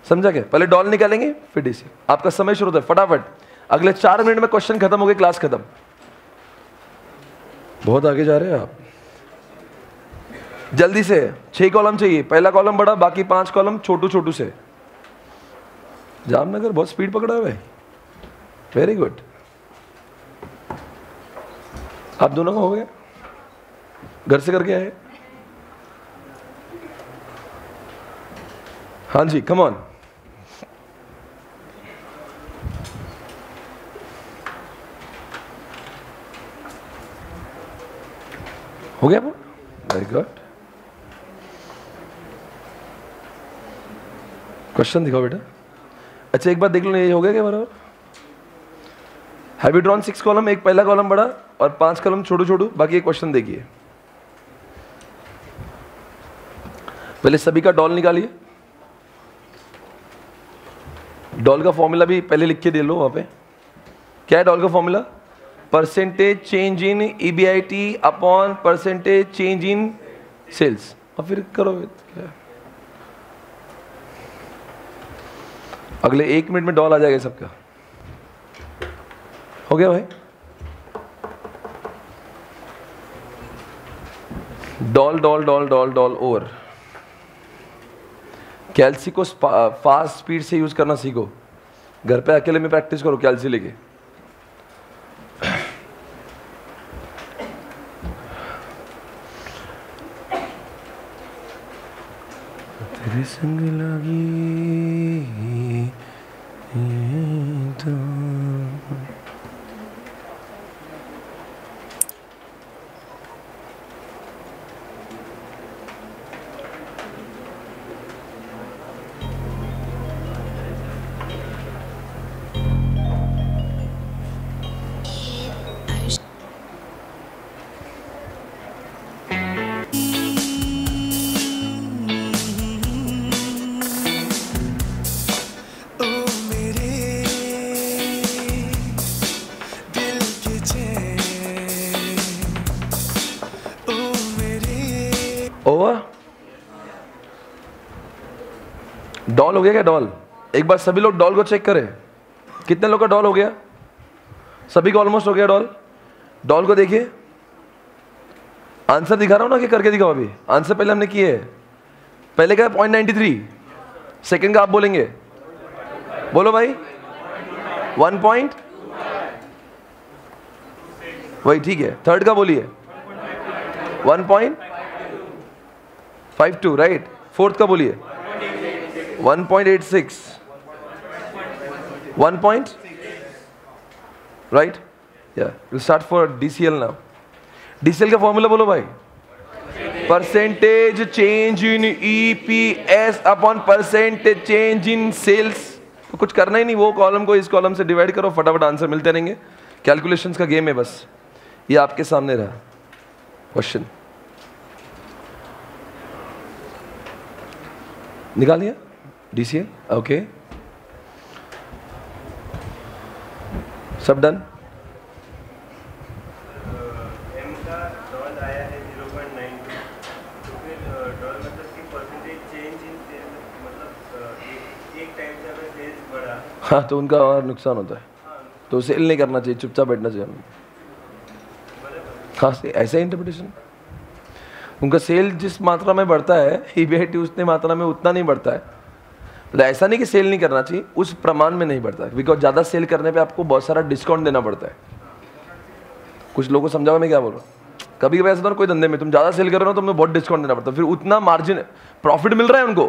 समझा क्या? पहले डॉल निकालेंगे फिर डीसी। आपका समय शुरू होता है फटाफट, अगले 4 मिनट में क्वेश्चन खत्म हो गए, क्लास खत्म। बहुत आगे जा रहे हैं आप, जल्दी से। 6 कॉलम चाहिए, पहला कॉलम बड़ा, बाकी 5 कॉलम छोटू छोटू से। जामनगर बहुत स्पीड पकड़ा है भाई, वेरी गुड। आप दोनों को हो गया, घर से करके आए? हाँ जी, कम ऑन। हो गया वो, वेरी गुड। क्वेश्चन दिखाओ बेटा। अच्छा एक बात देख लो, ये हो गया क्या बराबर? हैव यू ड्रॉन 6 कॉलम, एक पहला कॉलम बड़ा और 5 कॉलम छोटू छोटू, बाकी एक क्वेश्चन देखिए। पहले सभी का डॉल निकालिए। डॉल का फॉर्मूला भी पहले लिख के दे लो वहां पे। क्या है डॉल का formula? Percentage change in EBIT upon percentage change in sales. और फिर करो क्या, अगले 1 मिनट में डॉल आ जाएगा सबका। हो गया भाई? डॉल डॉल डॉल डॉल डॉल ओवर। कैल्सी को फास्ट स्पीड से यूज करना सीखो, घर पे अकेले में प्रैक्टिस करो कैल्सी लेके। तेरे संग लगी तो डॉल हो गया क्या? डॉल एक बार सभी लोग डॉल को चेक करें। कितने लोग का डॉल हो गया? सभी का ऑलमोस्ट हो गया डॉल। डॉल को देखिए, आंसर दिखा रहा हूं ना कि करके दिखाओ। अभी आंसर पहले हमने किए है। पहले का 0.93, सेकंड का आप बोलेंगे, बोलो भाई 1 पॉइंट, वही ठीक है। थर्ड का बोलिए 1.52, राइट। फोर्थ का बोलिए 1.86, 1 point, right? Yeah, we'll start for DCL now. DCL का फॉर्मूला बोलो भाई, percentage change in EPS upon percentage change in sales. तो कुछ करना ही नहीं, वो कॉलम को इस कॉलम से डिवाइड करो, फटाफट आंसर मिलते रहेंगे। कैलकुलेशंस का गेम है बस। ये आपके सामने रहा क्वेश्चन, निकालिए। DCL ओके, सब डन। M का डॉल आया है 0.92, तो फिर डॉल मतलब कि परसेंटेज चेंज इन सेल्स, मतलब एक टाइम से अगर सेल्स बढ़ा, हाँ तो उनका और नुकसान होता है, तो सेल नहीं करना चाहिए, चुपचाप बैठना चाहिए हमें। हाँ ऐसा ही इंटरप्रिटेशन। उनका सेल जिस मात्रा में बढ़ता है, EBIT उतनी मात्रा में उतना नहीं बढ़ता है। तो ऐसा नहीं कि सेल नहीं करना चाहिए, उस प्रमाण में नहीं बढ़ता है, बिकॉज ज़्यादा सेल करने पे आपको बहुत सारा डिस्काउंट देना पड़ता है। कुछ लोगों को समझाओ मैं क्या बोल रहा हूँ। कभी कभी ऐसा होता है कोई धंधे में तुम ज़्यादा सेल कर रहे हो तो तुम्हें बहुत डिस्काउंट देना पड़ता है, फिर उतना मार्जिन प्रॉफिट मिल रहा है उनको,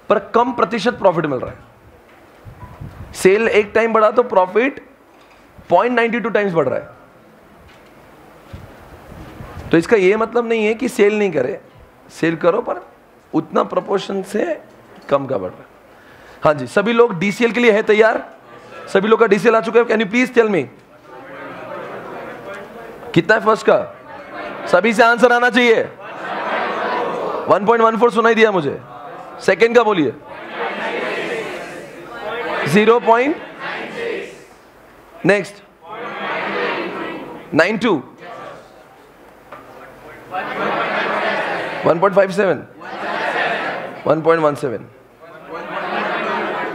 पर कम प्रतिशत प्रॉफिट मिल रहा है। सेल एक टाइम बढ़ा तो प्रॉफिट 0.92 टाइम्स बढ़ रहा है। तो इसका ये मतलब नहीं है कि सेल नहीं करे, सेल करो पर उतना प्रोपोर्शन से कम का बढ़ रहा है। हाँ जी, सभी लोग DCL के लिए है तैयार? सभी लोग का DCL आ चुका है? Can you please tell me कितना है फर्स्ट का? सभी से आंसर आना चाहिए। 1.14 सुनाई दिया मुझे। सेकंड का बोलिए 0. Next 92 1.57 1.17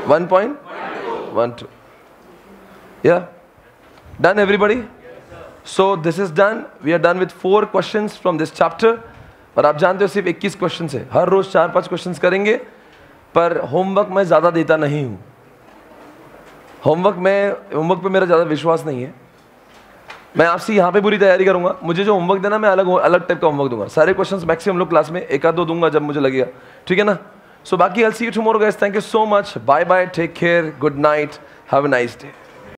1.12 yeah done everybody so this is done we are done with 4 questions from this chapter और आप जानते हो सिर्फ 21 क्वेश्चन है हर रोज 4-5 क्वेश्चंस करेंगे पर होमवर्क मैं ज़्यादा देता नहीं हूँ होमवर्क पे मेरा ज़्यादा विश्वास नहीं है मैं आपसे यहाँ पे पूरी तैयारी करूँगा मुझे जो होमवर्क देना मैं अलग टाइप का होमवर्क दूंगा सारे क्वेश्चंस मैक्सिमम लोग क्लास में 1-2 दूंगा जब मुझे लगेगा ठीक है ना सो बाकी I'll see you tomorrow guys thank you so much bye bye take care good night have a nice day